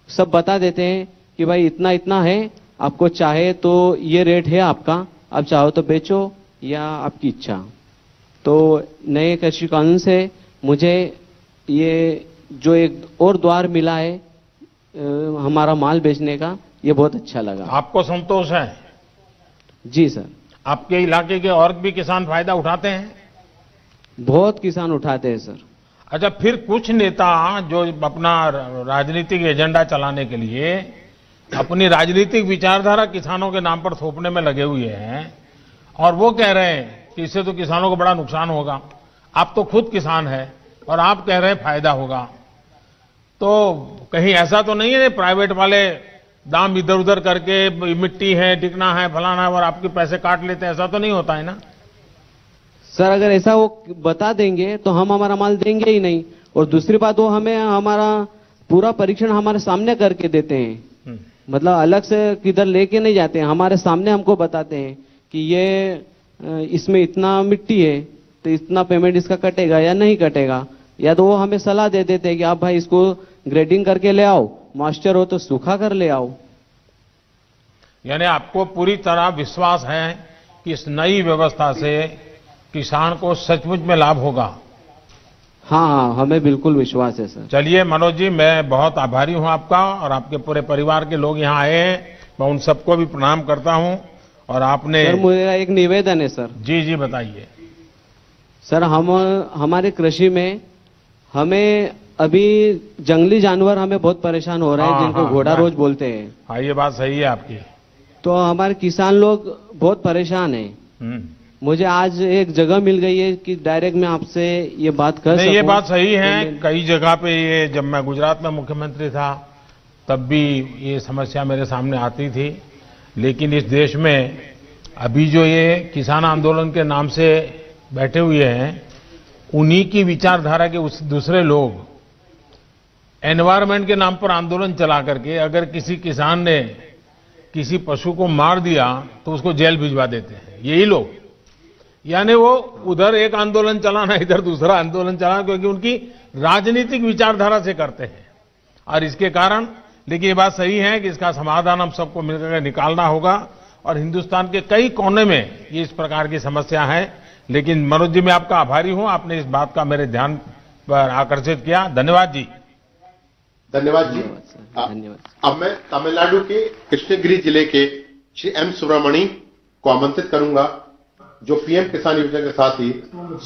सब बता देते हैं कि भाई इतना इतना है, आपको चाहे तो ये रेट है आपका, आप चाहो तो बेचो या आपकी इच्छा। तो नए कृषि कानून से मुझे ये जो एक और द्वार मिला है हमारा माल बेचने का, ये बहुत अच्छा लगा। आपको संतोष है? जी सर। आपके इलाके के और भी किसान फायदा उठाते हैं? बहुत किसान उठाते हैं सर। अच्छा, फिर कुछ नेता जो अपना राजनीतिक एजेंडा चलाने के लिए अपनी राजनीतिक विचारधारा किसानों के नाम पर थोपने में लगे हुए हैं और वो कह रहे हैं कि इससे तो किसानों को बड़ा नुकसान होगा। आप तो खुद किसान हैं और आप कह रहे हैं फायदा होगा, तो कहीं ऐसा तो नहीं है प्राइवेट वाले दाम इधर उधर करके मिट्टी है, टिकना है, फलाना है और आपके पैसे काट लेते हैं? ऐसा तो नहीं होता है ना सर? अगर ऐसा वो बता देंगे तो हम हमारा माल देंगे ही नहीं। और दूसरी बात, वो हमें हमारा पूरा परीक्षण हमारे सामने करके देते हैं। मतलब अलग से किधर लेके नहीं जाते हैं, हमारे सामने हमको बताते हैं कि ये इसमें इतना मिट्टी है तो इतना पेमेंट इसका कटेगा या नहीं कटेगा। या तो वो हमें सलाह दे देते हैं कि आप भाई इसको ग्रेडिंग करके ले आओ, मॉइस्चर हो तो सूखा कर ले आओ। यानी आपको पूरी तरह विश्वास है कि इस नई व्यवस्था से किसान को सचमुच में लाभ होगा? हाँ, हमें बिल्कुल विश्वास है सर। चलिए मनोज जी, मैं बहुत आभारी हूं आपका और आपके पूरे परिवार के लोग यहाँ आए हैं, मैं उन सबको भी प्रणाम करता हूं। और आपने सर, मेरा एक निवेदन है सर। जी जी बताइए सर। हमारे कृषि में हमें अभी जंगली जानवर हमें बहुत परेशान हो रहे हैं, जिनको घोड़ा रोज बोलते हैं। हाँ, ये बात सही है आपकी। तो हमारे किसान लोग बहुत परेशान हैं। मुझे आज एक जगह मिल गई है कि डायरेक्ट मैं आपसे ये बात कर सकूं। ये बात सही है। कई जगह पे ये, जब मैं गुजरात में मुख्यमंत्री था तब भी ये समस्या मेरे सामने आती थी। लेकिन इस देश में अभी जो ये किसान आंदोलन के नाम से बैठे हुए हैं, उन्हीं की विचारधारा के दूसरे लोग एनवायरमेंट के नाम पर आंदोलन चला करके अगर किसी किसान ने किसी पशु को मार दिया तो उसको जेल भिजवा देते हैं यही लोग। यानी वो उधर एक आंदोलन चलाना, इधर दूसरा आंदोलन चलाना, क्योंकि उनकी राजनीतिक विचारधारा से करते हैं। और इसके कारण, लेकिन ये बात सही है कि इसका समाधान हम सबको मिलकर निकालना होगा। और हिंदुस्तान के कई कोने में ये इस प्रकार की समस्या है। लेकिन मनोज जी, मैं आपका आभारी हूं, आपने इस बात का मेरे ध्यान पर आकर्षित किया। धन्यवाद जी। धन्यवाद जी। अब मैं तमिलनाडु के कृष्णगिरी जिले के श्री एम सुब्रमणी को आमंत्रित करूंगा, जो पीएम किसान योजना के साथ ही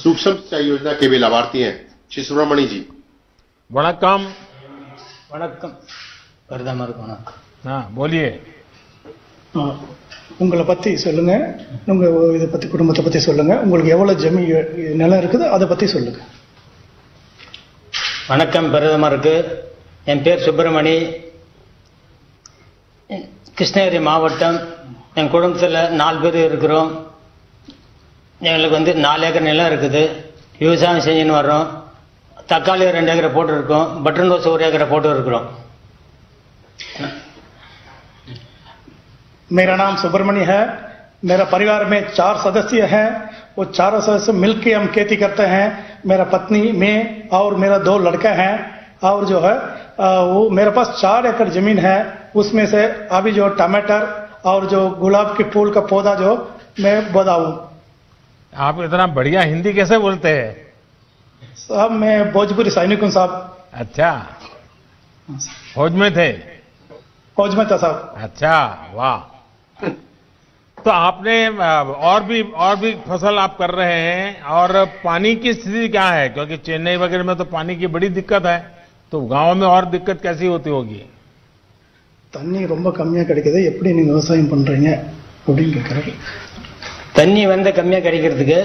सूक्ष्म सिंचाई योजना के भी लाभार्थी हैं। श्री सुब्रमणी जी। वणक्कम। वणक्कम பிரதமர் வணக்கம். हाँ, बोलिए. உங்களை பத்தி சொல்லுங்க, உங்க இதை பத்தி குடும்பத்தை பத்தி சொல்லுங்க, உங்களுக்கு எவ்வளவு ஜமீன் நிலம் இருக்குது அதை பத்தி சொல்லுங்க. வணக்கம் பிரதமருக்கு. என் பேர் சுப்பிரமணி, கிருஷ்ணகிரி மாவட்டம். என் குடும்பத்தில் 4 பேர் இருக்கிறோம். எங்களுக்கு 4 ஏக்கர் நிலம் இருக்குது. விவசாயம் செஞ்சுன்னு வர்றோம். தக்காளி 2 ஏக்கரை போட்டிருக்கோம், பட்டன் ரோஸ் 1 ஏக்கரை போட்டு இருக்கிறோம். मेरा नाम सुब्रमण्य है। मेरा परिवार में 4 सदस्य हैं। वो 4 सदस्य मिलकर हम खेती करते हैं। मेरा पत्नी, मैं और मेरा 2 लड़का हैं। और जो है वो मेरे पास 4 एकड़ जमीन है। उसमें से अभी जो टमाटर और जो गुलाब के फूल का पौधा जो मैं बताऊं। आप इतना बढ़िया हिंदी कैसे बोलते हैं? साहब मैं भोजपुरी सैनिक हूं साहब। अच्छा, फौज में थे? फौज में था साहब। अच्छा, वाह। तो आपने और भी फसल आप कर रहे हैं, और पानी की स्थिति क्या है? क्योंकि चेन्नई वगैरह में तो पानी की बड़ी दिक्कत है, तो गांव में और दिक्कत कैसी होती होगी? தண்ணி ரொம்ப கம்மியா கிடைக்குது, எப்படி நீங்க விவசாயம் பண்றீங்க அப்படின்னு கேக்குறாரு. தண்ணி வந்து கம்மியா கிடைக்கிறதுக்கு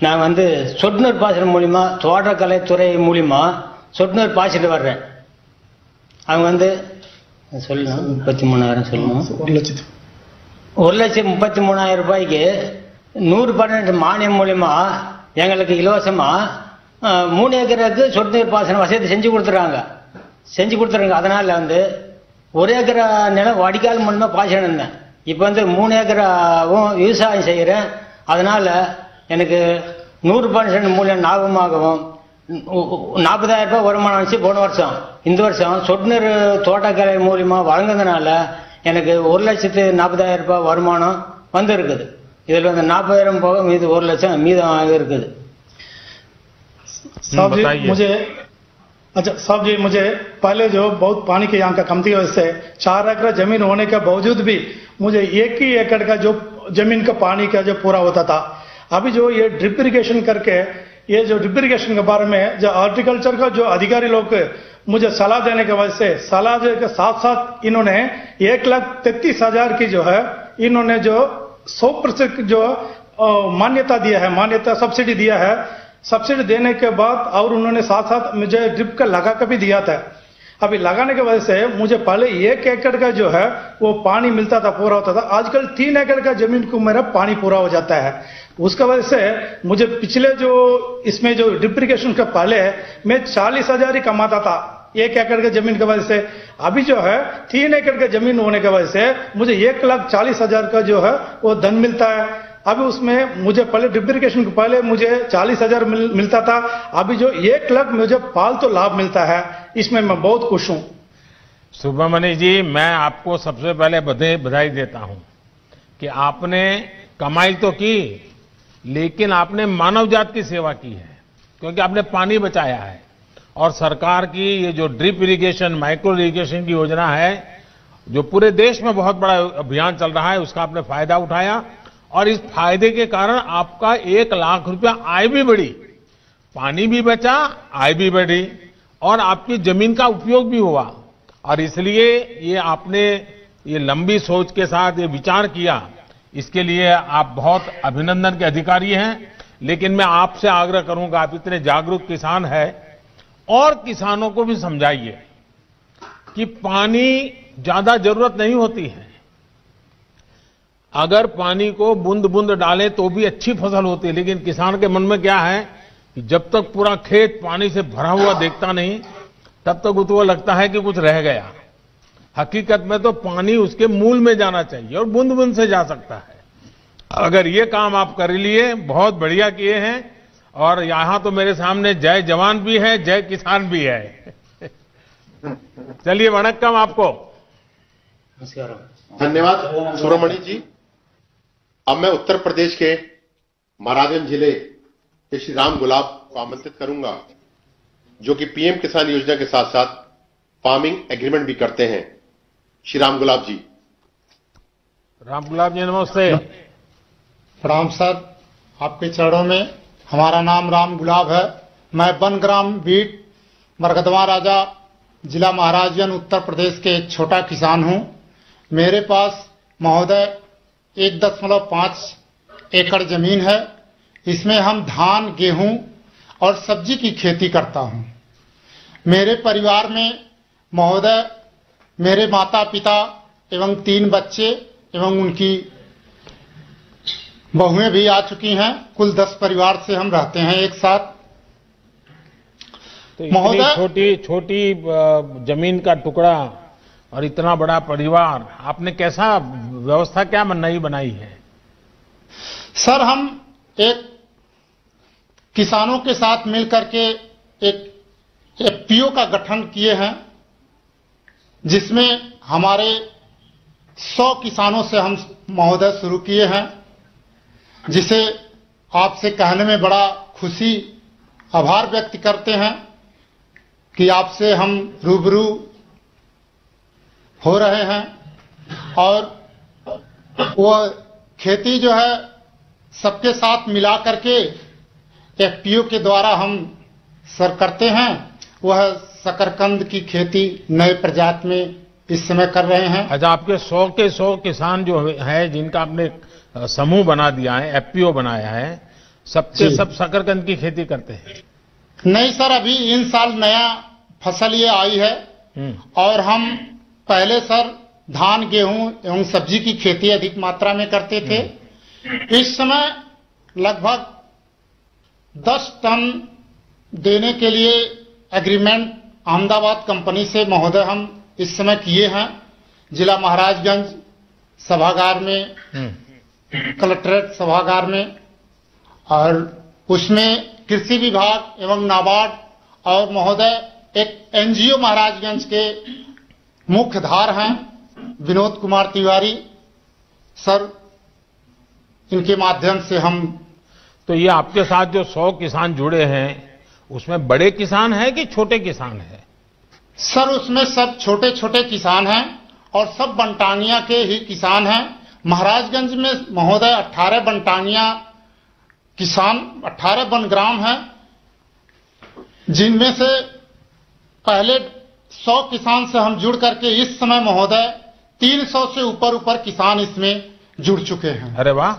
நான் வந்து சொட்டு நீர் பாசனம் மூலியமா, தோட்டக்கலைத்துறை மூலியமா சொட்டு நீர் பாய்ச்சிட்டு வர்றேன். அவங்க வந்து சொல்லணும் 33,000 சொல்லணும். 1,33,000 ரூபாய்க்கு 100% மானியம் மூலியமா எங்களுக்கு இலவசமா 3 ஏக்கருக்கு சொட்டு நீர் பாசன வசதி செஞ்சு கொடுத்துறாங்க. அதனால வந்து 1 ஏக்கரா நிலம் வடிகால் மூலமா பாய்ச்சிட்டு இருந்தேன். இப்போ வந்து 3 ஏக்கராவும் விவசாயம் செய்கிறேன். அதனால எனக்கு 100% மூலியம் லாபமாகவும் 40,000 ரூபாய் வருமானம் வந்துச்சு போன வருஷம். இந்த வருஷம் சொட்டு நீர் தோட்டக்கலை மூலியமா வழங்குறதுனால எனக்கு 1,40,000 ரூபாய் வருமானம் வந்து இருக்குது. இதில் வந்து 40,000 போக மீது 1 லட்சம் மீதம் இருக்குது. साहब जी मुझे पहले जो बहुत पानी के यहाँ का कम थी, वजह से 4 एकड़ जमीन होने के बावजूद भी मुझे 1 ही एकड़ का जो जमीन का पानी का जो पूरा होता था। अभी जो ये ड्रिप इरिगेशन करके, ये जो ड्रिप इरिगेशन के बारे में जो हॉर्टिकल्चर का जो अधिकारी लोग मुझे सलाह देने की वजह से, सलाह के साथ साथ इन्होंने 1,33,000 की जो है इन्होंने जो 100% जो मान्यता दिया है, मान्यता सब्सिडी दिया है। सब्सिडी देने के बाद और उन्होंने साथ साथ मुझे ड्रिप का लगा कर भी दिया था। अभी लगाने की वजह से मुझे पहले 1 एकड़ का जो है वो पानी मिलता था, पूरा होता था। आजकल 3 एकड़ का जमीन को मेरा पानी पूरा हो जाता है। उसका वजह से मुझे पिछले जो इसमें जो ड्रिप इरिगेशन का पहले मैं 40,000 ही कमाता था 1 एकड़ का जमीन की वजह से। अभी जो है 3 एकड़ का जमीन होने की वजह से मुझे 1,40,000 का जो है वो धन मिलता है। अभी उसमें मुझे पहले ड्रिप इरिगेशन के पहले मुझे 40,000 मिलता था, अभी जो 1 लाख मुझे फालतू लाभ मिलता है। इसमें मैं बहुत खुश हूं। सुब्रमण्य जी, मैं आपको सबसे पहले बधाई देता हूं कि आपने कमाई तो की, लेकिन आपने मानव जात की सेवा की है, क्योंकि आपने पानी बचाया है। और सरकार की ये जो ड्रिप इरिगेशन, माइक्रो इरिगेशन की योजना है, जो पूरे देश में बहुत बड़ा अभियान चल रहा है, उसका आपने फायदा उठाया, और इस फायदे के कारण आपका 1 लाख रुपया आय भी बढ़ी, पानी भी बचा, आय भी बढ़ी, और आपकी जमीन का उपयोग भी हुआ। और इसलिए ये आपने ये लंबी सोच के साथ ये विचार किया, इसके लिए आप बहुत अभिनंदन के अधिकारी हैं। लेकिन मैं आपसे आग्रह करूंगा, आप इतने जागरूक किसान हैं, और किसानों को भी समझाइए कि पानी ज्यादा जरूरत नहीं होती है। अगर पानी को बूंद बूंद डालें तो भी अच्छी फसल होती है, लेकिन किसान के मन में क्या है कि जब तक पूरा खेत पानी से भरा हुआ देखता नहीं, तब तक उसको लगता है कि कुछ रह गया। हकीकत में तो पानी उसके मूल में जाना चाहिए और बूंद बूंद से जा सकता है। अगर ये काम आप कर लिए, बहुत बढ़िया किए हैं। और यहां तो मेरे सामने जय जवान भी है, जय किसान भी है। चलिए, वणक्कम आपको। धन्यवाद सुब्रमण्य जी। अब मैं उत्तर प्रदेश के महाराजगंज जिले के श्री राम गुलाब को आमंत्रित करूंगा, जो कि पीएम किसान योजना के साथ साथ फार्मिंग एग्रीमेंट भी करते हैं। श्री राम गुलाब जी। राम गुलाब जी, नमस्ते। प्रणाम सर, आपके चरणों में। हमारा नाम राम गुलाब है। मैं बनग्राम बीट मरकदवा राजा जिला महाराजगंज उत्तर प्रदेश के एक छोटा किसान हूं। मेरे पास महोदय 1.5 एकड़ जमीन है। इसमें हम धान, गेहूं और सब्जी की खेती करता हूं। मेरे परिवार में महोदय मेरे माता पिता एवं 3 बच्चे एवं उनकी बहुएं भी आ चुकी हैं। कुल 10 परिवार से हम रहते हैं एक साथ। तो इतनी छोटी जमीन का टुकड़ा और इतना बड़ा परिवार, आपने कैसा व्यवस्था क्या नई बनाई है? सर, हम एक किसानों के साथ मिलकर के एक एफपीओ का गठन किए हैं, जिसमें हमारे 100 किसानों से हम महोदय शुरू किए हैं, जिसे आपसे कहने में बड़ा खुशी आभार व्यक्त करते हैं कि आपसे हम रूबरू हो रहे हैं। और वो खेती जो है सबके साथ मिला करके एफपीओ के द्वारा हम सर करते हैं। वह शकरकंद की खेती नए प्रजाति में इस समय कर रहे हैं। अच्छा, आपके 100 के 100 किसान जो है, जिनका आपने समूह बना दिया है, एफपीओ बनाया है, सबके सब शकरकंद की खेती करते हैं? नहीं सर, अभी इन साल नया फसल ये आई है। और हम पहले सर धान, गेहूं एवं सब्जी की खेती अधिक मात्रा में करते थे। इस समय लगभग 10 टन देने के लिए एग्रीमेंट अहमदाबाद कंपनी से महोदय हम इस समय किए हैं। जिला महाराजगंज सभागार में, कलेक्ट्रेट सभागार में, और उसमें कृषि विभाग एवं नाबार्ड और महोदय एक एनजीओ महाराजगंज के मुख्यधार हैं विनोद कुमार तिवारी सर, इनके माध्यम से हम। तो ये आपके साथ जो 100 किसान जुड़े हैं, उसमें बड़े किसान हैं कि छोटे किसान हैं? सर, उसमें सब छोटे छोटे किसान हैं और सब बनटानिया के ही किसान हैं। महाराजगंज में महोदय 18 बनटानिया किसान, 18 बनग्राम हैं, जिनमें से पहले 100 किसान से हम जुड़ करके इस समय महोदय 300 से ऊपर किसान इसमें जुड़ चुके हैं। अरे वाह!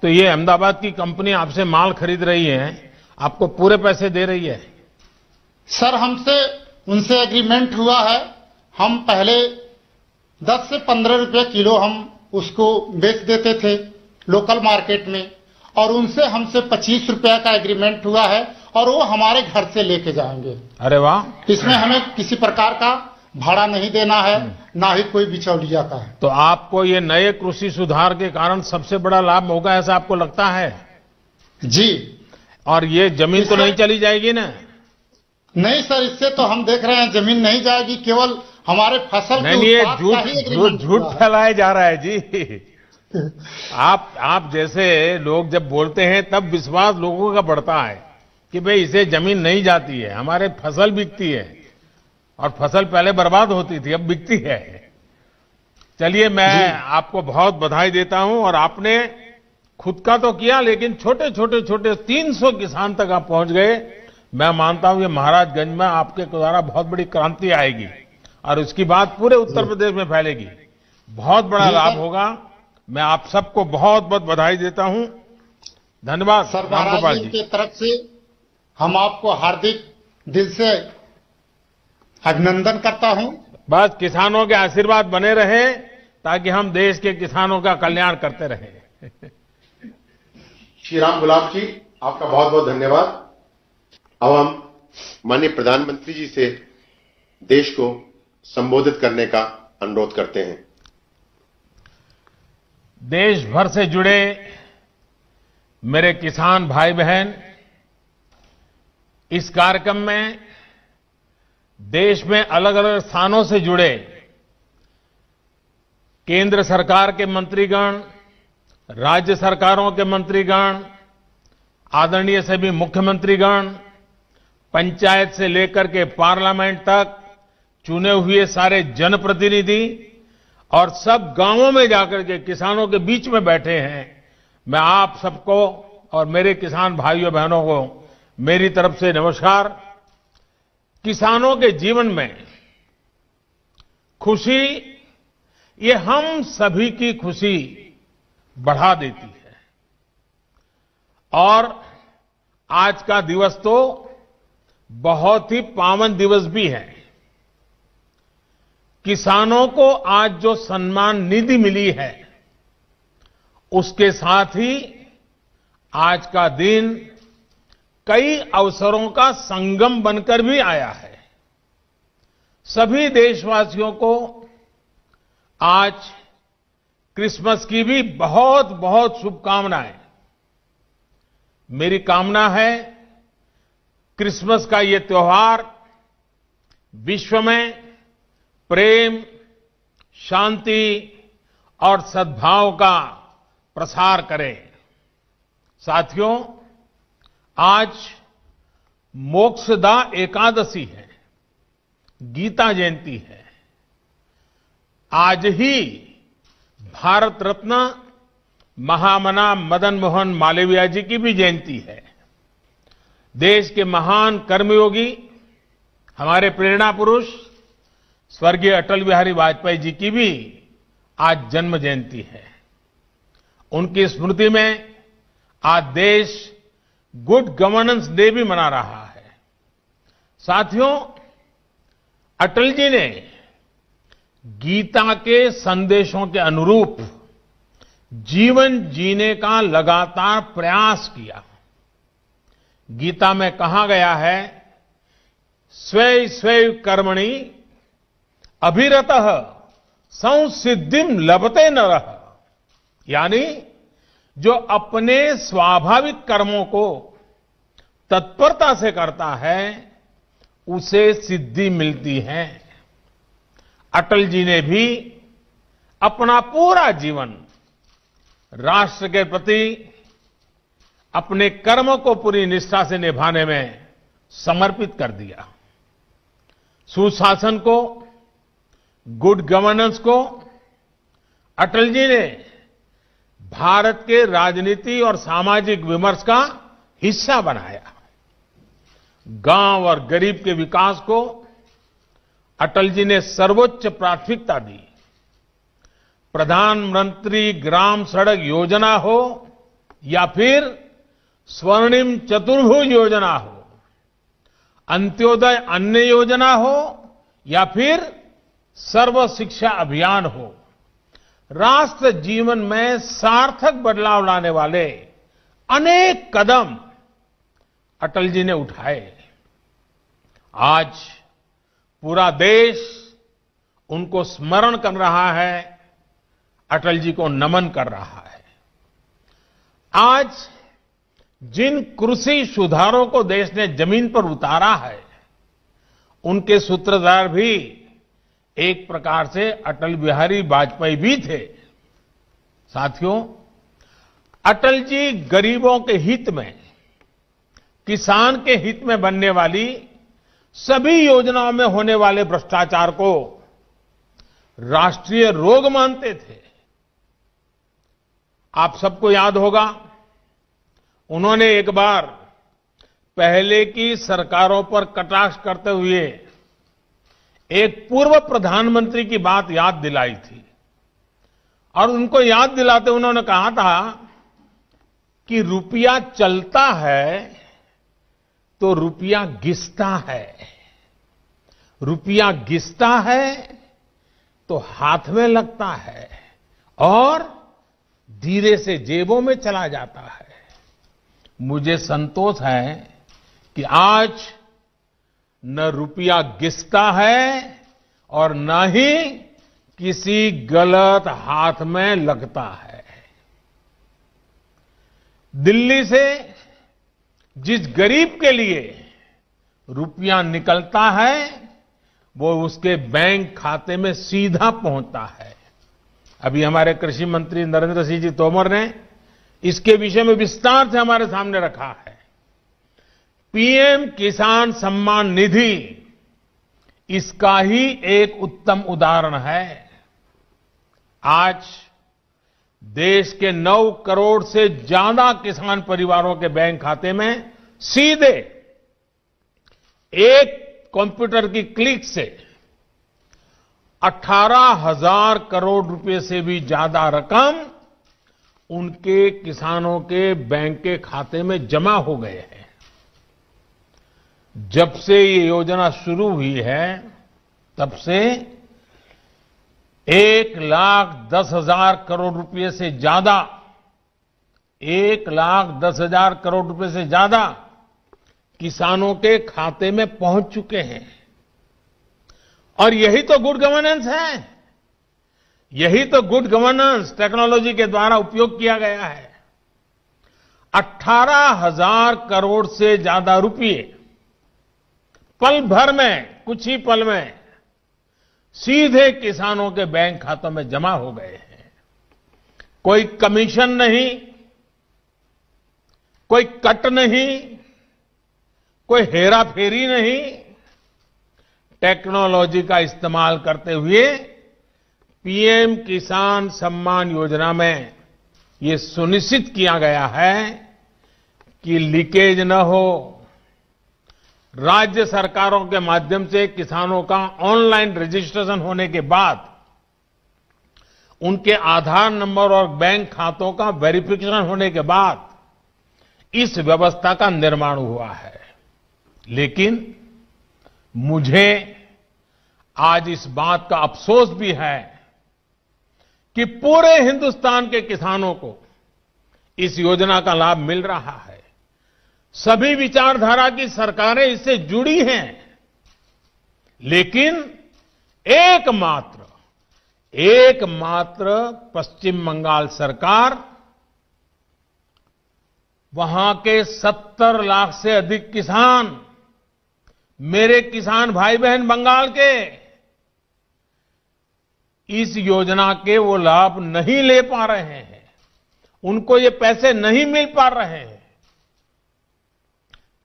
तो ये अहमदाबाद की कंपनी आपसे माल खरीद रही है, आपको पूरे पैसे दे रही है? सर, हमसे उनसे एग्रीमेंट हुआ है। हम पहले 10 से 15 रुपए किलो हम उसको बेच देते थे लोकल मार्केट में, और उनसे हमसे 25 रुपया का एग्रीमेंट हुआ है, और वो हमारे घर से लेके जाएंगे। अरे वाह! इसमें हमें किसी प्रकार का भाड़ा नहीं देना है, ना ही कोई बिचौलिया का है। तो आपको ये नए कृषि सुधार के कारण सबसे बड़ा लाभ होगा, ऐसा आपको लगता है? जी। और ये जमीन तो नहीं चली जाएगी ना? नहीं सर, इससे तो हम देख रहे हैं जमीन नहीं जाएगी, केवल हमारे फसल नहीं, झूठ फैलाया जा रहा है जी। आप जैसे लोग जब बोलते हैं तब विश्वास लोगों का बढ़ता है कि भाई इसे जमीन नहीं जाती है, हमारे फसल बिकती है, और फसल पहले बर्बाद होती थी, अब बिकती है। चलिए, मैं आपको बहुत बधाई देता हूं। और आपने खुद का तो किया, लेकिन छोटे 300 किसान तक आप पहुंच गए। मैं मानता हूं ये महाराजगंज में आपके द्वारा बहुत बड़ी क्रांति आएगी और उसकी बात पूरे उत्तर प्रदेश में फैलेगी, बहुत बड़ा लाभ होगा। मैं आप सबको बहुत बहुत बधाई देता हूं। धन्यवाद रामगोपाल जी। की तरफ से हम आपको हार्दिक दिल से अभिनंदन करता हूं। बस किसानों के आशीर्वाद बने रहे ताकि हम देश के किसानों का कल्याण करते रहें। श्री राम गुलाब जी, आपका बहुत बहुत धन्यवाद। अब हम माननीय प्रधानमंत्री जी से देश को संबोधित करने का अनुरोध करते हैं। देश भर से जुड़े मेरे किसान भाई बहन, इस कार्यक्रम में देश में अलग अलग स्थानों से जुड़े केंद्र सरकार के मंत्रीगण, राज्य सरकारों के मंत्रीगण, आदरणीय सभी मुख्यमंत्रीगण, पंचायत से लेकर के पार्लियामेंट तक चुने हुए सारे जनप्रतिनिधि और सब गांवों में जाकर के किसानों के बीच में बैठे हैं। मैं आप सबको और मेरे किसान भाइयों बहनों को मेरी तरफ से नमस्कार। किसानों के जीवन में खुशी, ये हम सभी की खुशी बढ़ा देती है। और आज का दिवस तो बहुत ही पावन दिवस भी है। किसानों को आज जो सम्मान निधि मिली है, उसके साथ ही आज का दिन कई अवसरों का संगम बनकर भी आया है। सभी देशवासियों को आज क्रिसमस की भी बहुत बहुत शुभकामनाएं। मेरी कामना है क्रिसमस का ये त्योहार विश्व में प्रेम, शांति और सद्भाव का प्रसार करे। साथियों, आज मोक्षदा एकादशी है, गीता जयंती है। आज ही भारत रत्न महामना मदन मोहन मालवीय जी की भी जयंती है। देश के महान कर्मयोगी, हमारे प्रेरणा पुरुष स्वर्गीय अटल बिहारी वाजपेयी जी की भी आज जन्म जयंती है। उनकी स्मृति में आज देश गुड गवर्नेंस डे भी मना रहा है। साथियों, अटल जी ने गीता के संदेशों के अनुरूप जीवन जीने का लगातार प्रयास किया। गीता में कहा गया है, स्वै स्वै कर्मणि अभिरतः संसिद्धिम लभते नरः, यानी जो अपने स्वाभाविक कर्मों को तत्परता से करता है उसे सिद्धि मिलती है। अटल जी ने भी अपना पूरा जीवन राष्ट्र के प्रति अपने कर्म को पूरी निष्ठा से निभाने में समर्पित कर दिया। सुशासन को, गुड गवर्नेंस को अटल जी ने भारत के राजनीति और सामाजिक विमर्श का हिस्सा बनाया। गांव और गरीब के विकास को अटल जी ने सर्वोच्च प्राथमिकता दी। प्रधानमंत्री ग्राम सड़क योजना हो या फिर स्वर्णिम चतुर्भुज योजना हो, अंत्योदय अन्न योजना हो या फिर सर्व शिक्षा अभियान हो, राष्ट्र जीवन में सार्थक बदलाव लाने वाले अनेक कदम अटल जी ने उठाए। आज पूरा देश उनको स्मरण कर रहा है, अटल जी को नमन कर रहा है। आज जिन कृषि सुधारों को देश ने जमीन पर उतारा है, उनके सूत्रधार भी एक प्रकार से अटल बिहारी वाजपेयी भी थे। साथियों, अटल जी गरीबों के हित में, किसान के हित में बनने वाली सभी योजनाओं में होने वाले भ्रष्टाचार को राष्ट्रीय रोग मानते थे। आप सबको याद होगा, उन्होंने एक बार पहले की सरकारों पर कटाक्ष करते हुए एक पूर्व प्रधानमंत्री की बात याद दिलाई थी और उनको याद दिलाते उन्होंने कहा था कि रुपया चलता है तो रुपया घिसता है, रुपया घिसता है तो हाथ में लगता है और धीरे से जेबों में चला जाता है। मुझे संतोष है कि आज न रुपया घिसता है और न ही किसी गलत हाथ में लगता है। दिल्ली से जिस गरीब के लिए रुपया निकलता है वो उसके बैंक खाते में सीधा पहुंचता है। अभी हमारे कृषि मंत्री नरेंद्र सिंह जी तोमर ने इसके विषय में विस्तार से हमारे सामने रखा है। पीएम किसान सम्मान निधि इसका ही एक उत्तम उदाहरण है। आज देश के 9 करोड़ से ज्यादा किसान परिवारों के बैंक खाते में सीधे एक कंप्यूटर की क्लिक से 18,000 करोड़ रुपए से भी ज्यादा रकम उनके किसानों के बैंक के खाते में जमा हो गए हैं। जब से ये योजना शुरू हुई है तब से 1,10,000 करोड़ रुपए से ज्यादा 1,10,000 करोड़ रुपए से ज्यादा किसानों के खाते में पहुंच चुके हैं। और यही तो गुड गवर्नेंस है, यही तो गुड गवर्नेंस टेक्नोलॉजी के द्वारा उपयोग किया गया है। 18,000 करोड़ से ज्यादा रुपए पल भर में, कुछ ही पल में सीधे किसानों के बैंक खातों में जमा हो गए हैं। कोई कमीशन नहीं, कोई कट नहीं, कोई हेराफेरी नहीं। टेक्नोलॉजी का इस्तेमाल करते हुए पीएम किसान सम्मान योजना में ये सुनिश्चित किया गया है कि लीकेज न हो। राज्य सरकारों के माध्यम से किसानों का ऑनलाइन रजिस्ट्रेशन होने के बाद उनके आधार नंबर और बैंक खातों का वेरिफिकेशन होने के बाद इस व्यवस्था का निर्माण हुआ है। लेकिन मुझे आज इस बात का अफसोस भी है कि पूरे हिंदुस्तान के किसानों को इस योजना का लाभ मिल रहा है। सभी विचारधारा की सरकारें इससे जुड़ी हैं, लेकिन एकमात्र पश्चिम बंगाल सरकार, वहां के 70 लाख से अधिक किसान, मेरे किसान भाई बहन बंगाल के, इस योजना के वो लाभ नहीं ले पा रहे हैं, उनको ये पैसे नहीं मिल पा रहे हैं,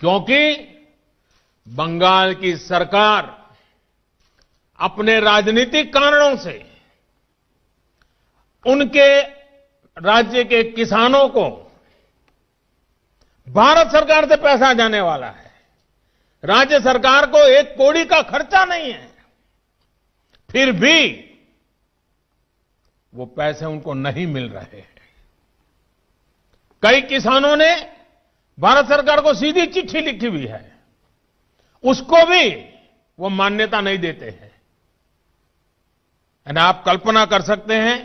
क्योंकि बंगाल की सरकार अपने राजनीतिक कारणों से उनके राज्य के किसानों को भारत सरकार से पैसा जाने वाला है, राज्य सरकार को 1 कौड़ी का खर्चा नहीं है, फिर भी वो पैसे उनको नहीं मिल रहे हैं। कई किसानों ने भारत सरकार को सीधी चिट्ठी लिखी हुई है, उसको भी वो मान्यता नहीं देते हैं। और आप कल्पना कर सकते हैं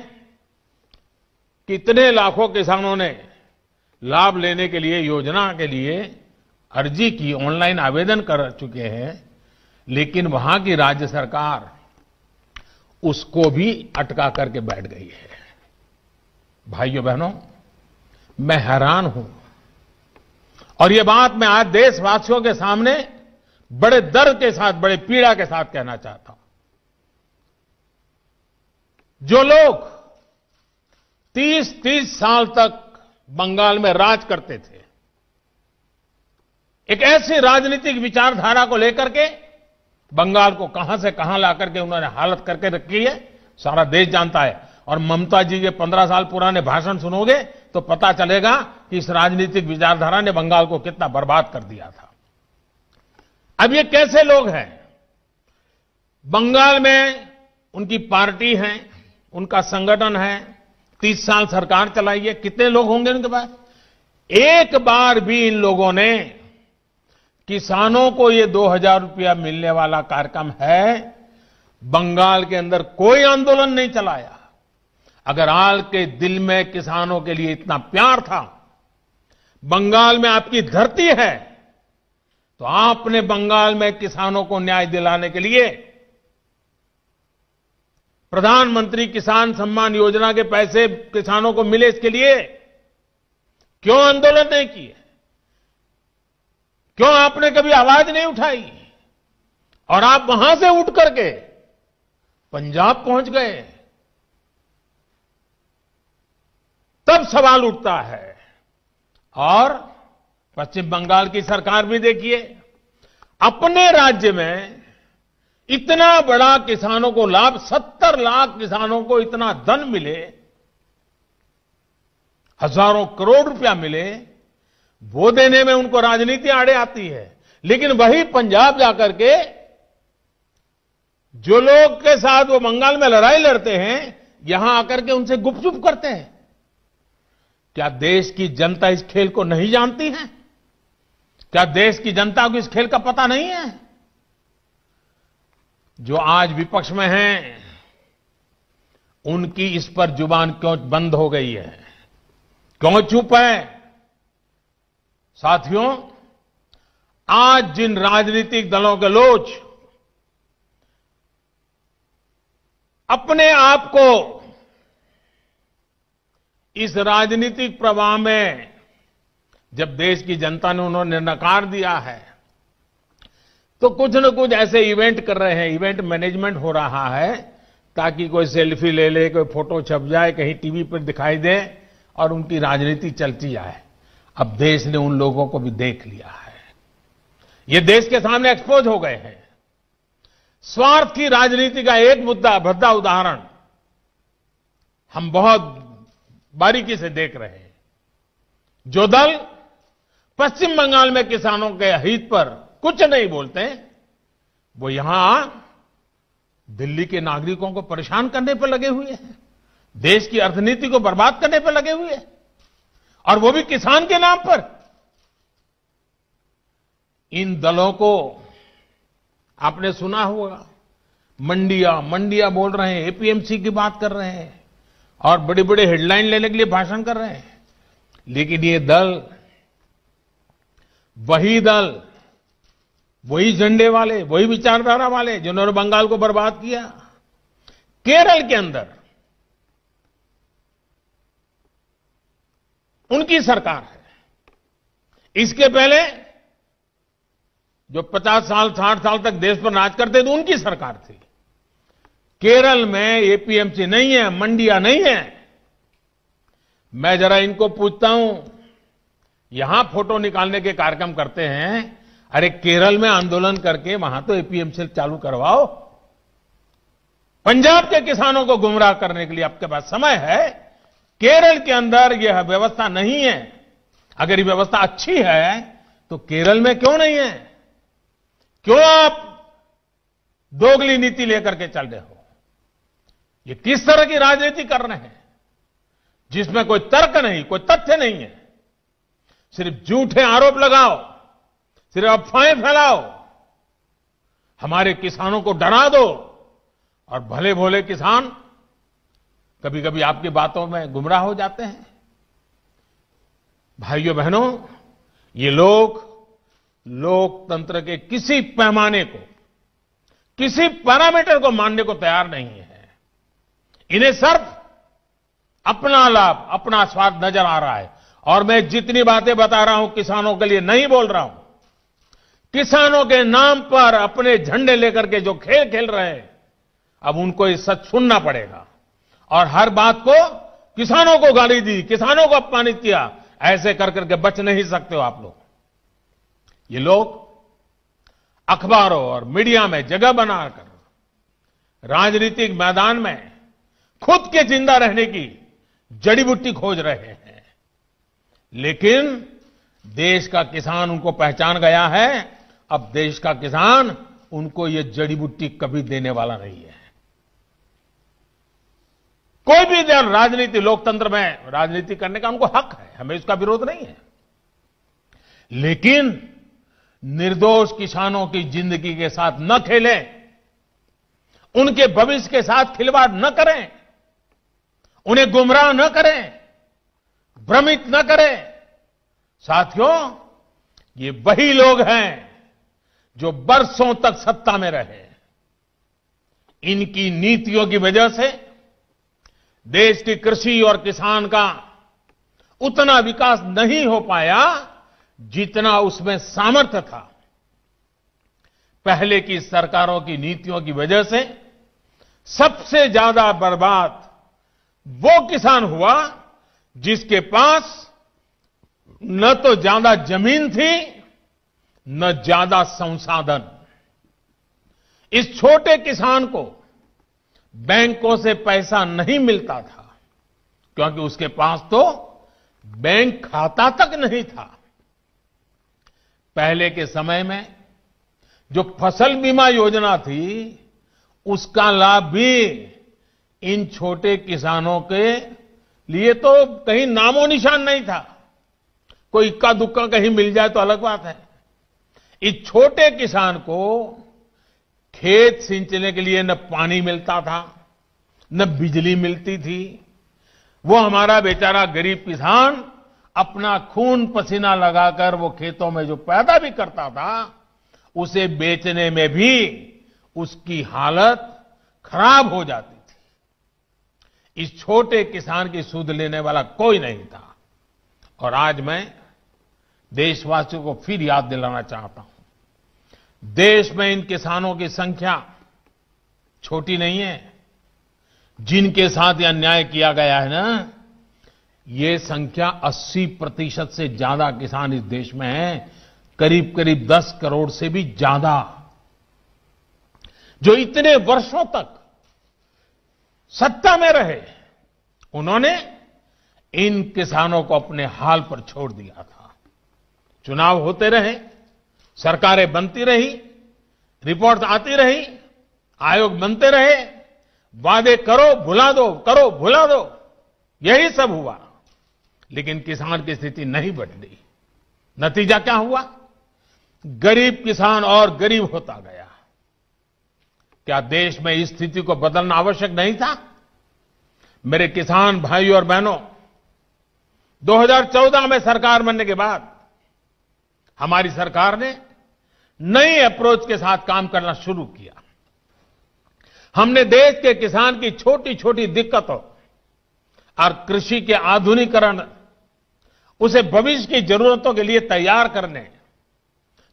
कितने लाखों किसानों ने लाभ लेने के लिए, योजना के लिए अर्जी की, ऑनलाइन आवेदन कर चुके हैं, लेकिन वहां की राज्य सरकार उसको भी अटका करके बैठ गई है। भाइयों बहनों, मैं हैरान हूं और ये बात मैं आज देशवासियों के सामने बड़े दर्द के साथ, बड़े पीड़ा के साथ कहना चाहता हूं। जो लोग 30-30 साल तक बंगाल में राज करते थे, एक ऐसी राजनीतिक विचारधारा को लेकर के बंगाल को कहां से कहां लाकर के उन्होंने हालत करके रखी है, सारा देश जानता है। और ममता जी के 15 साल पुराने भाषण सुनोगे तो पता चलेगा कि इस राजनीतिक विचारधारा ने बंगाल को कितना बर्बाद कर दिया था। अब ये कैसे लोग हैं? बंगाल में उनकी पार्टी है, उनका संगठन है, 30 साल सरकार चलाई है, कितने लोग होंगे उनके पास? एक बार भी इन लोगों ने किसानों को ये 2,000 रुपया मिलने वाला कार्यक्रम है, बंगाल के अंदर कोई आंदोलन नहीं चलाया। अगर हाल के दिल में किसानों के लिए इतना प्यार था, बंगाल में आपकी धरती है, तो आपने बंगाल में किसानों को न्याय दिलाने के लिए प्रधानमंत्री किसान सम्मान योजना के पैसे किसानों को मिले, इसके लिए क्यों आंदोलन नहीं किए? क्यों आपने कभी आवाज नहीं उठाई? और आप वहां से उठ करके पंजाब पहुंच गए, तब सवाल उठता है। और पश्चिम बंगाल की सरकार भी देखिए, अपने राज्य में इतना बड़ा किसानों को लाभ, 70 लाख किसानों को इतना धन मिले, हजारों करोड़ रुपया मिले, वो देने में उनको राजनीति आड़े आती है। लेकिन वही पंजाब जाकर के जो लोग के साथ वो बंगाल में लड़ाई लड़ते हैं, यहां आकर के उनसे गुपचुप करते हैं। क्या देश की जनता इस खेल को नहीं जानती है? क्या देश की जनता को इस खेल का पता नहीं है? जो आज विपक्ष में हैं, उनकी इस पर जुबान क्यों बंद हो गई है, क्यों चुप है? साथियों, आज जिन राजनीतिक दलों के लोग अपने आप को इस राजनीतिक प्रवाह में, जब देश की जनता ने उन्होंने नकार दिया है, तो कुछ न कुछ ऐसे इवेंट कर रहे हैं, इवेंट मैनेजमेंट हो रहा है ताकि कोई सेल्फी ले ले, कोई फोटो छप जाए, कहीं टीवी पर दिखाई दे और उनकी राजनीति चलती जाए। अब देश ने उन लोगों को भी देख लिया है, ये देश के सामने एक्सपोज हो गए हैं। स्वार्थ की राजनीति का एक भद्दा उदाहरण हम बहुत बारीकी से देख रहे हैं। जो दल पश्चिम बंगाल में किसानों के हित पर कुछ नहीं बोलते, वो यहां दिल्ली के नागरिकों को परेशान करने पर लगे हुए हैं, देश की अर्थनीति को बर्बाद करने पर लगे हुए हैं, और वो भी किसान के नाम पर। इन दलों को आपने सुना होगा, मंडिया बोल रहे हैं, एपीएमसी की बात कर रहे हैं और बड़े बड़े हेडलाइन लेने के लिए भाषण कर रहे हैं। लेकिन ये दल, वही झंडे वाले, वही विचारधारा वाले जिन्होंने बंगाल को बर्बाद किया। केरल के अंदर उनकी सरकार है। इसके पहले जो 50 साल 60 साल तक देश पर राज करते थे, उनकी सरकार थी। केरल में एपीएमसी नहीं है, मंडियां नहीं है। मैं जरा इनको पूछता हूं, यहां फोटो निकालने के कार्यक्रम करते हैं, अरे केरल में आंदोलन करके वहां तो एपीएमसी चालू करवाओ। पंजाब के किसानों को गुमराह करने के लिए आपके पास समय है। केरल के अंदर यह व्यवस्था नहीं है। अगर ये व्यवस्था अच्छी है तो केरल में क्यों नहीं है? क्यों आप दोगली नीति लेकर के चल रहे हो? ये किस तरह की राजनीति कर रहे हैं जिसमें कोई तर्क नहीं, कोई तथ्य नहीं है। सिर्फ झूठे आरोप लगाओ, सिर्फ अफवाहें फैलाओ, हमारे किसानों को डरा दो और भले भोले किसान कभी कभी आपकी बातों में गुमराह हो जाते हैं। भाइयों बहनों, ये लोग लोकतंत्र के किसी पैमाने को, किसी पैरामीटर को मानने को तैयार नहीं है। इन्हें सिर्फ अपना लाभ, अपना स्वार्थ नजर आ रहा है। और मैं जितनी बातें बता रहा हूं किसानों के लिए नहीं बोल रहा हूं। किसानों के नाम पर अपने झंडे लेकर के जो खेल खेल रहे हैं, अब उनको ये सच सुनना पड़ेगा। और हर बात को किसानों को गाली दी, किसानों को अपमानित किया, ऐसे कर करके बच नहीं सकते हो आप लोग। ये लोग अखबारों और मीडिया में जगह बनाकर राजनीतिक मैदान में खुद के जिंदा रहने की जड़ी बूटी खोज रहे हैं। लेकिन देश का किसान उनको पहचान गया है। अब देश का किसान उनको ये जड़ी बूटी कभी देने वाला नहीं है। कोई भी राजनीति, लोकतंत्र में राजनीति करने का उनको हक है, हमें इसका विरोध नहीं है। लेकिन निर्दोष किसानों की जिंदगी के साथ न खेलें, उनके भविष्य के साथ खिलवाड़ न करें, उन्हें गुमराह न करें, भ्रमित न करें। साथियों, ये वही लोग हैं जो बरसों तक सत्ता में रहे। इनकी नीतियों की वजह से देश की कृषि और किसान का उतना विकास नहीं हो पाया जितना उसमें सामर्थ्य था। पहले की सरकारों की नीतियों की वजह से सबसे ज्यादा बर्बाद वो किसान हुआ जिसके पास न तो ज्यादा जमीन थी, न ज्यादा संसाधन। इस छोटे किसान को बैंकों से पैसा नहीं मिलता था क्योंकि उसके पास तो बैंक खाता तक नहीं था। पहले के समय में जो फसल बीमा योजना थी, उसका लाभ भी इन छोटे किसानों के लिए तो कहीं नामो निशान नहीं था। कोई इक्का दुक्का कहीं मिल जाए तो अलग बात है। इस छोटे किसान को खेत सिंचने के लिए न पानी मिलता था, न बिजली मिलती थी। वो हमारा बेचारा गरीब किसान अपना खून पसीना लगाकर वो खेतों में जो पैदा भी करता था, उसे बेचने में भी उसकी हालत खराब हो जाती थी। इस छोटे किसान की सूद लेने वाला कोई नहीं था। और आज मैं देशवासियों को फिर याद दिलाना चाहता हूं, देश में इन किसानों की संख्या छोटी नहीं है। जिनके साथ यह अन्याय किया गया है ना, ये संख्या 80% से ज्यादा किसान इस देश में हैं, करीब करीब 10 करोड़ से भी ज्यादा, जो इतने वर्षों तक सत्ता में रहे। उन्होंने इन किसानों को अपने हाल पर छोड़ दिया था। चुनाव होते रहे, सरकारें बनती रही, रिपोर्ट आती रही, आयोग बनते रहे, वादे करो भुला दो, करो भुला दो, यही सब हुआ। लेकिन किसान की स्थिति नहीं बदली। नतीजा क्या हुआ? गरीब किसान और गरीब होता गया। क्या देश में इस स्थिति को बदलना आवश्यक नहीं था? मेरे किसान भाइयों और बहनों, 2014 में सरकार बनने के बाद हमारी सरकार ने नई अप्रोच के साथ काम करना शुरू किया। हमने देश के किसान की छोटी छोटी दिक्कतों और कृषि के आधुनिकीकरण, उसे भविष्य की जरूरतों के लिए तैयार करने,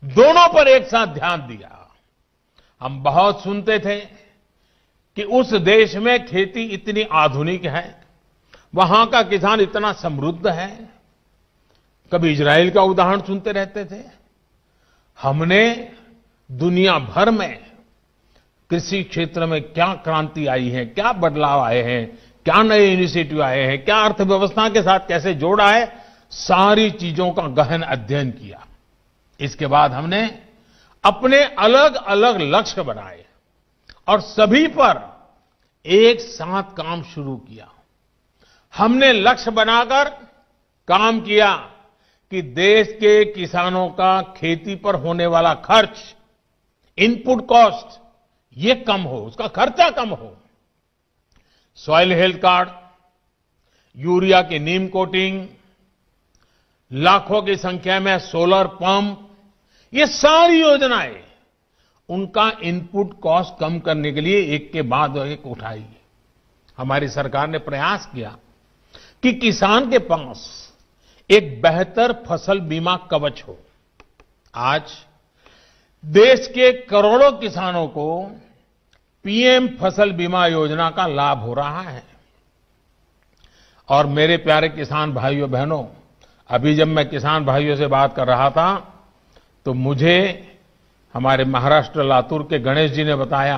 दोनों पर एक साथ ध्यान दिया। हम बहुत सुनते थे कि उस देश में खेती इतनी आधुनिक है, वहां का किसान इतना समृद्ध है। कभी इजराइल का उदाहरण सुनते रहते थे। हमने दुनिया भर में कृषि क्षेत्र में क्या क्रांति आई है, क्या बदलाव आए हैं, क्या नए इनिशिएटिव आए हैं, क्या अर्थव्यवस्था के साथ कैसे जोड़ा है, सारी चीजों का गहन अध्ययन किया। इसके बाद हमने अपने अलग अलग लक्ष्य बनाए और सभी पर एक साथ काम शुरू किया। हमने लक्ष्य बनाकर काम किया कि देश के किसानों का खेती पर होने वाला खर्च, इनपुट कॉस्ट, ये कम हो, उसका खर्चा कम हो। सॉइल हेल्थ कार्ड, यूरिया की नीम कोटिंग, लाखों की संख्या में सोलर पंप, ये सारी योजनाएं उनका इनपुट कॉस्ट कम करने के लिए एक के बाद एक उठाई। हमारी सरकार ने प्रयास किया कि किसान के पास एक बेहतर फसल बीमा कवच हो। आज देश के करोड़ों किसानों को पीएम फसल बीमा योजना का लाभ हो रहा है। और मेरे प्यारे किसान भाइयों बहनों, अभी जब मैं किसान भाइयों से बात कर रहा था तो मुझे हमारे महाराष्ट्र लातूर के गणेश जी ने बताया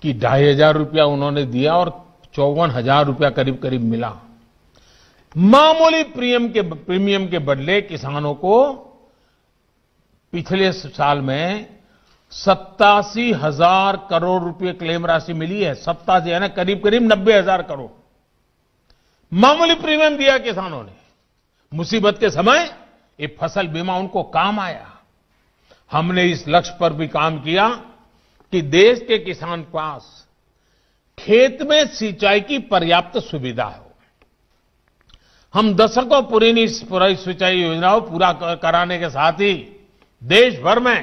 कि 2,500 रुपया उन्होंने दिया और 54,000 रुपया करीब करीब मिला। मामूली प्रीमियम के बदले किसानों को पिछले साल में 87,000 करोड़ रुपए क्लेम राशि मिली है। 87 यानी करीब करीब 90,000 करोड़ मामूली प्रीमियम दिया किसानों ने। मुसीबत के समय ये फसल बीमा उनको काम आया। हमने इस लक्ष्य पर भी काम किया कि देश के किसान पास खेत में सिंचाई की पर्याप्त सुविधा हो। हम दशकों पुरानी सिंचाई योजनाओं पूरा कराने के साथ ही देश भर में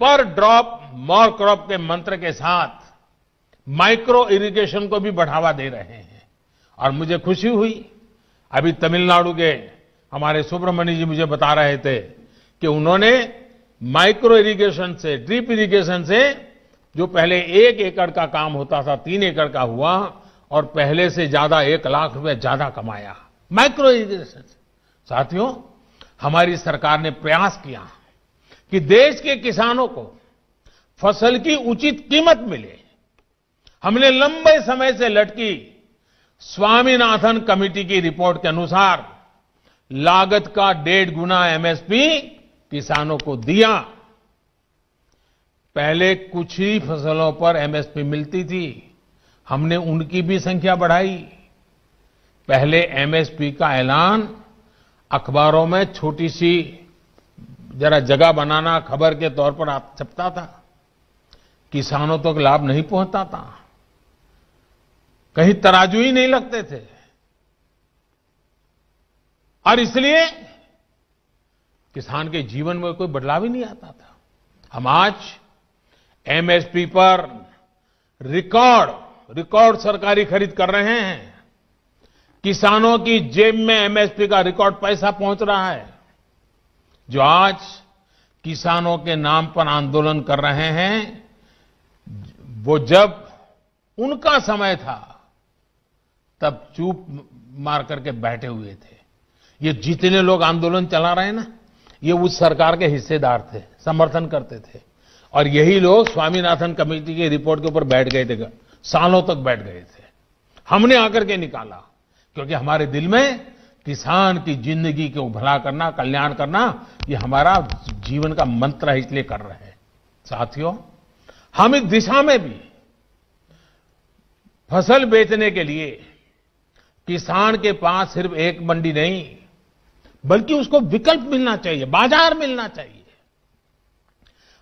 पर ड्रॉप मोर क्रॉप के मंत्र के साथ माइक्रो इरिगेशन को भी बढ़ावा दे रहे हैं। और मुझे खुशी हुई, अभी तमिलनाडु के हमारे सुब्रमण्य जी मुझे बता रहे थे कि उन्होंने माइक्रो इरिगेशन से, ड्रिप इरिगेशन से, जो पहले 1 एकड़ का काम होता था 3 एकड़ का हुआ और पहले से ज्यादा 1 लाख रुपए ज्यादा कमाया माइक्रो इरिगेशन से। साथियों, हमारी सरकार ने प्रयास किया कि देश के किसानों को फसल की उचित कीमत मिले। हमने लंबे समय से लटकी स्वामीनाथन कमेटी की रिपोर्ट के अनुसार लागत का 1.5 गुना एमएसपी किसानों को दिया। पहले कुछ ही फसलों पर एमएसपी मिलती थी, हमने उनकी भी संख्या बढ़ाई। पहले एमएसपी का ऐलान अखबारों में छोटी सी जरा जगह बनाना खबर के तौर पर छपता था, किसानों तक लाभ नहीं पहुंचता था, कहीं तराजू ही नहीं लगते थे। और इसलिए किसान के जीवन में कोई बदलाव ही नहीं आता था। हम आज एमएसपी पर रिकॉर्ड सरकारी खरीद कर रहे हैं। किसानों की जेब में एमएसपी का रिकॉर्ड पैसा पहुंच रहा है। जो आज किसानों के नाम पर आंदोलन कर रहे हैं, वो जब उनका समय था तब चुप मार करके बैठे हुए थे। ये जितने लोग आंदोलन चला रहे हैं ना, ये उस सरकार के हिस्सेदार थे, समर्थन करते थे। और यही लोग स्वामीनाथन कमेटी की रिपोर्ट के ऊपर बैठ गए थे, सालों तक बैठ गए थे। हमने आकर के निकाला, क्योंकि हमारे दिल में किसान की जिंदगी को भला करना, कल्याण करना, ये हमारा जीवन का मंत्र है, इसलिए कर रहे हैं। साथियों, हम इस दिशा में भी फसल बेचने के लिए किसान के पास सिर्फ एक मंडी नहीं, बल्कि उसको विकल्प मिलना चाहिए, बाजार मिलना चाहिए।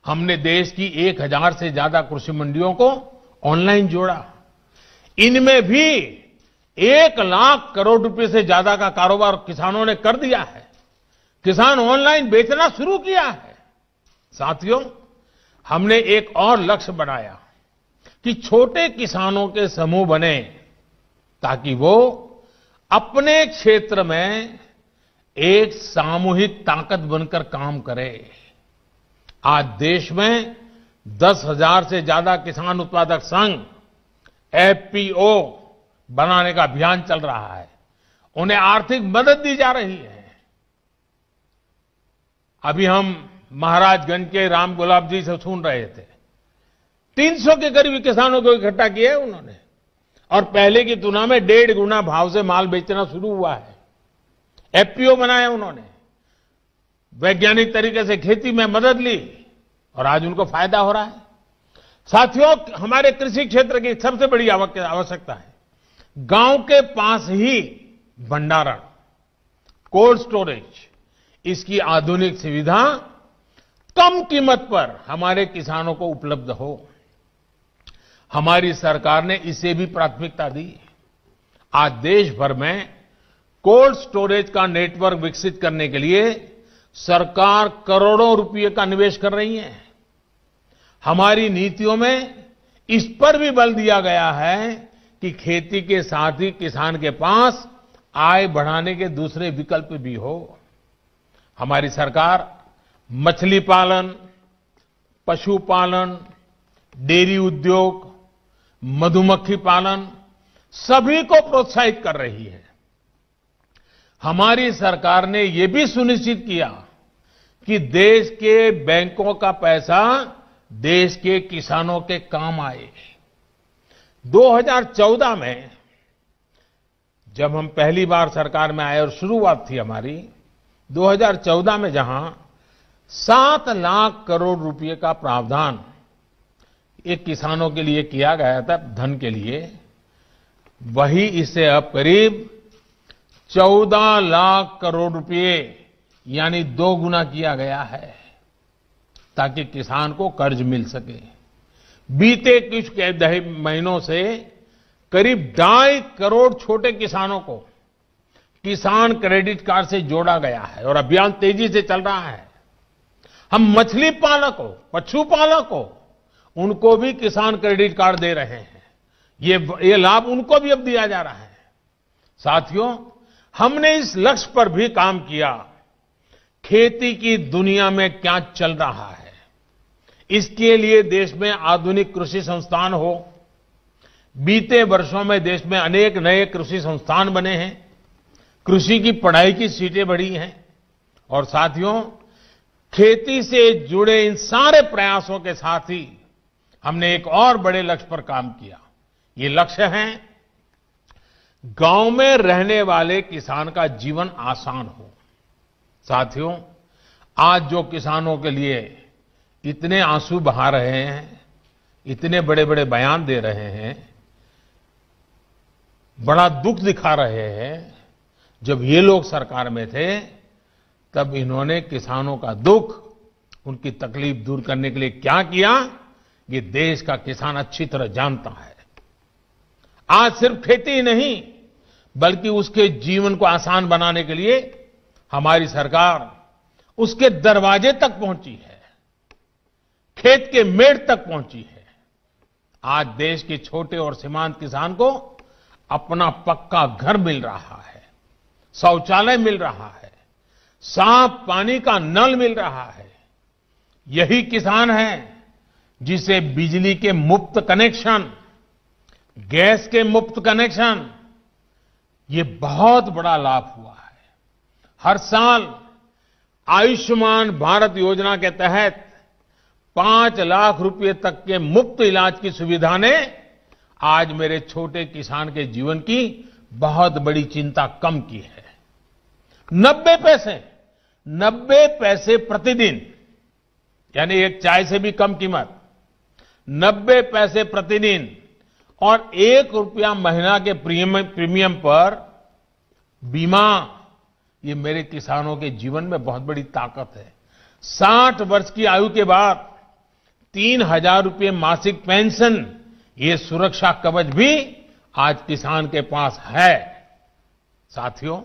हमने देश की 1000 से ज्यादा कृषि मंडियों को ऑनलाइन जोड़ा। इनमें भी 1 लाख करोड़ रुपए से ज्यादा का कारोबार किसानों ने कर दिया है। किसान ऑनलाइन बेचना शुरू किया है। साथियों, हमने एक और लक्ष्य बनाया कि छोटे किसानों के समूह बने, ताकि वो अपने क्षेत्र में एक सामूहिक ताकत बनकर काम करे। आज देश में 10,000 से ज्यादा किसान उत्पादक संघ एफपीओ बनाने का अभियान चल रहा है। उन्हें आर्थिक मदद दी जा रही है। अभी हम महाराजगंज के राम गुलाब जी से सुन रहे थे, 300 के करीब किसानों को इकट्ठा किया है उन्होंने, और पहले की तुलना में 1.5 गुना भाव से माल बेचना शुरू हुआ है। एफपीओ बनाया उन्होंने, वैज्ञानिक तरीके से खेती में मदद ली, और आज उनको फायदा हो रहा है। साथियों, हमारे कृषि क्षेत्र की सबसे बड़ी आवश्यकता है गांव के पास ही भंडारण, कोल्ड स्टोरेज, इसकी आधुनिक सुविधा कम कीमत पर हमारे किसानों को उपलब्ध हो। हमारी सरकार ने इसे भी प्राथमिकता दी। आज देश भर में कोल्ड स्टोरेज का नेटवर्क विकसित करने के लिए सरकार करोड़ों रुपए का निवेश कर रही है। हमारी नीतियों में इस पर भी बल दिया गया है कि खेती के साथ ही किसान के पास आय बढ़ाने के दूसरे विकल्प भी हो। हमारी सरकार मछली पालन, पशुपालन, डेयरी उद्योग, मधुमक्खी पालन सभी को प्रोत्साहित कर रही है। हमारी सरकार ने यह भी सुनिश्चित किया कि देश के बैंकों का पैसा देश के किसानों के काम आए। 2014 में जब हम पहली बार सरकार में आए और शुरुआत थी हमारी, 2014 में जहां 7 लाख करोड़ रुपए का प्रावधान एक किसानों के लिए किया गया था, धन के लिए, वही इसे अब करीब 14 लाख करोड़ रुपए यानी 2 गुना किया गया है, ताकि किसान को कर्ज मिल सके। बीते कुछ महीनों से करीब 2.5 करोड़ छोटे किसानों को किसान क्रेडिट कार्ड से जोड़ा गया है और अभियान तेजी से चल रहा है। हम मछली पालकों, पशुपालकों, उनको भी किसान क्रेडिट कार्ड दे रहे हैं। ये लाभ उनको भी अब दिया जा रहा है। साथियों, हमने इस लक्ष्य पर भी काम किया, खेती की दुनिया में क्या चल रहा है, इसके लिए देश में आधुनिक कृषि संस्थान हो। बीते वर्षों में देश में अनेक नए कृषि संस्थान बने हैं, कृषि की पढ़ाई की सीटें बढ़ी हैं, और साथियों, खेती से जुड़े इन सारे प्रयासों के साथ ही हमने एक और बड़े लक्ष्य पर काम किया। ये लक्ष्य है गांव में रहने वाले किसान का जीवन आसान हो। साथियों, आज जो किसानों के लिए इतने आंसू बहा रहे हैं, इतने बड़े बड़े बयान दे रहे हैं, बड़ा दुख दिखा रहे हैं, जब ये लोग सरकार में थे तब इन्होंने किसानों का दुख, उनकी तकलीफ दूर करने के लिए क्या किया, ये देश का किसान अच्छी तरह जानता है। आज सिर्फ खेती ही नहीं, बल्कि उसके जीवन को आसान बनाने के लिए हमारी सरकार उसके दरवाजे तक पहुंची है, खेत के मेड़ तक पहुंची है। आज देश के छोटे और सीमांत किसान को अपना पक्का घर मिल रहा है, शौचालय मिल रहा है, साफ पानी का नल मिल रहा है। यही किसान है जिसे बिजली के मुफ्त कनेक्शन, गैस के मुफ्त कनेक्शन, ये बहुत बड़ा लाभ हुआ है। हर साल आयुष्मान भारत योजना के तहत 5 लाख रुपए तक के मुफ्त इलाज की सुविधा ने आज मेरे छोटे किसान के जीवन की बहुत बड़ी चिंता कम की है। 90 पैसे प्रतिदिन, यानी एक चाय से भी कम कीमत, 90 पैसे प्रतिदिन और 1 रुपया महीना के प्रीमियम पर बीमा, ये मेरे किसानों के जीवन में बहुत बड़ी ताकत है। 60 वर्ष की आयु के बाद 3,000 रुपये मासिक पेंशन, ये सुरक्षा कवच भी आज किसान के पास है। साथियों,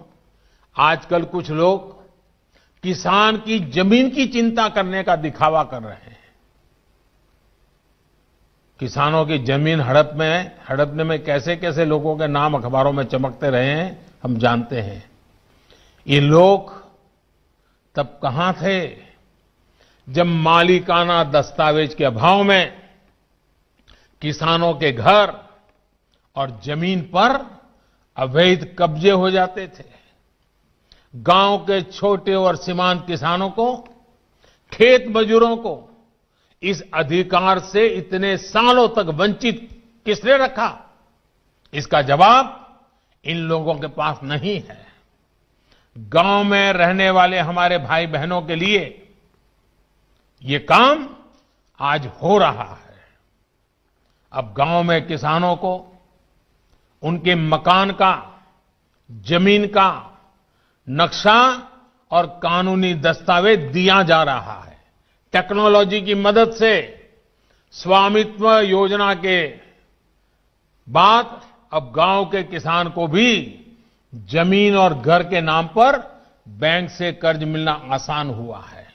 आजकल कुछ लोग किसान की जमीन की चिंता करने का दिखावा कर रहे हैं। किसानों की जमीन हड़पने में कैसे कैसे लोगों के नाम अखबारों में चमकते रहे हैं, हम जानते हैं। ये लोग तब कहां थे जब मालिकाना दस्तावेज के अभाव में किसानों के घर और जमीन पर अवैध कब्जे हो जाते थे। गांव के छोटे और सीमांत किसानों को, खेत मजदूरों को इस अधिकार से इतने सालों तक वंचित किसने रखा? इसका जवाब इन लोगों के पास नहीं है। गांव में रहने वाले हमारे भाई बहनों के लिए ये काम आज हो रहा है। अब गांव में किसानों को उनके मकान का, जमीन का नक्शा और कानूनी दस्तावेज दिया जा रहा है। टेक्नोलॉजी की मदद से स्वामित्व योजना के बाद अब गांव के किसान को भी जमीन और घर के नाम पर बैंक से कर्ज मिलना आसान हुआ है।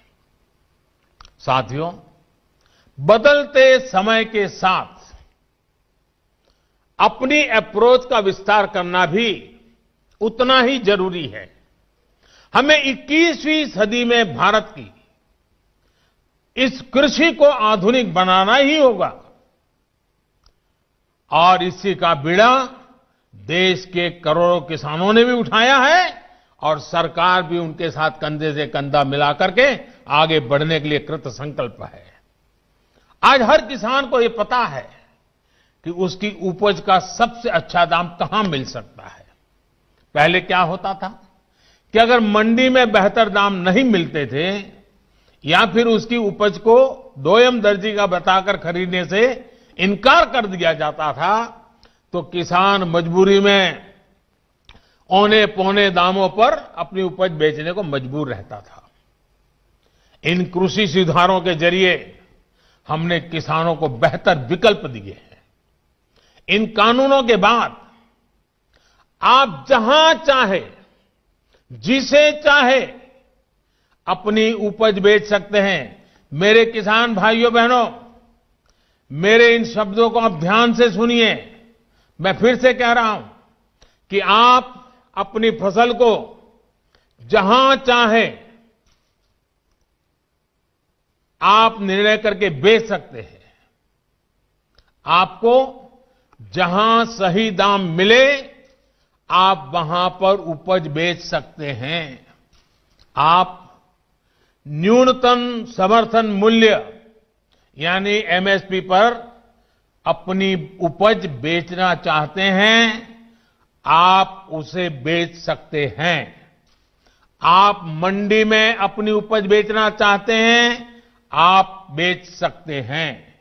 साथियों, बदलते समय के साथ अपनी अप्रोच का विस्तार करना भी उतना ही जरूरी है। हमें 21वीं सदी में भारत की इस कृषि को आधुनिक बनाना ही होगा और इसी का बीड़ा देश के करोड़ों किसानों ने भी उठाया है और सरकार भी उनके साथ कंधे से कंधा मिलाकर के आगे बढ़ने के लिए कृत संकल्प है। आज हर किसान को यह पता है कि उसकी उपज का सबसे अच्छा दाम कहां मिल सकता है। पहले क्या होता था कि अगर मंडी में बेहतर दाम नहीं मिलते थे या फिर उसकी उपज को दोयम दर्जी का बताकर खरीदने से इनकार कर दिया जाता था, तो किसान मजबूरी में औने पौने दामों पर अपनी उपज बेचने को मजबूर रहता था। इन कृषि सुधारों के जरिए हमने किसानों को बेहतर विकल्प दिए हैं। इन कानूनों के बाद आप जहां चाहे, जिसे चाहे अपनी उपज बेच सकते हैं। मेरे किसान भाइयों बहनों, मेरे इन शब्दों को आप ध्यान से सुनिए। मैं फिर से कह रहा हूं कि आप अपनी फसल को जहां चाहे आप निर्णय करके बेच सकते हैं। आपको जहां सही दाम मिले आप वहां पर उपज बेच सकते हैं। आप न्यूनतम समर्थन मूल्य यानी एमएसपी पर अपनी उपज बेचना चाहते हैं, आप उसे बेच सकते हैं। आप मंडी में अपनी उपज बेचना चाहते हैं, आप बेच सकते हैं।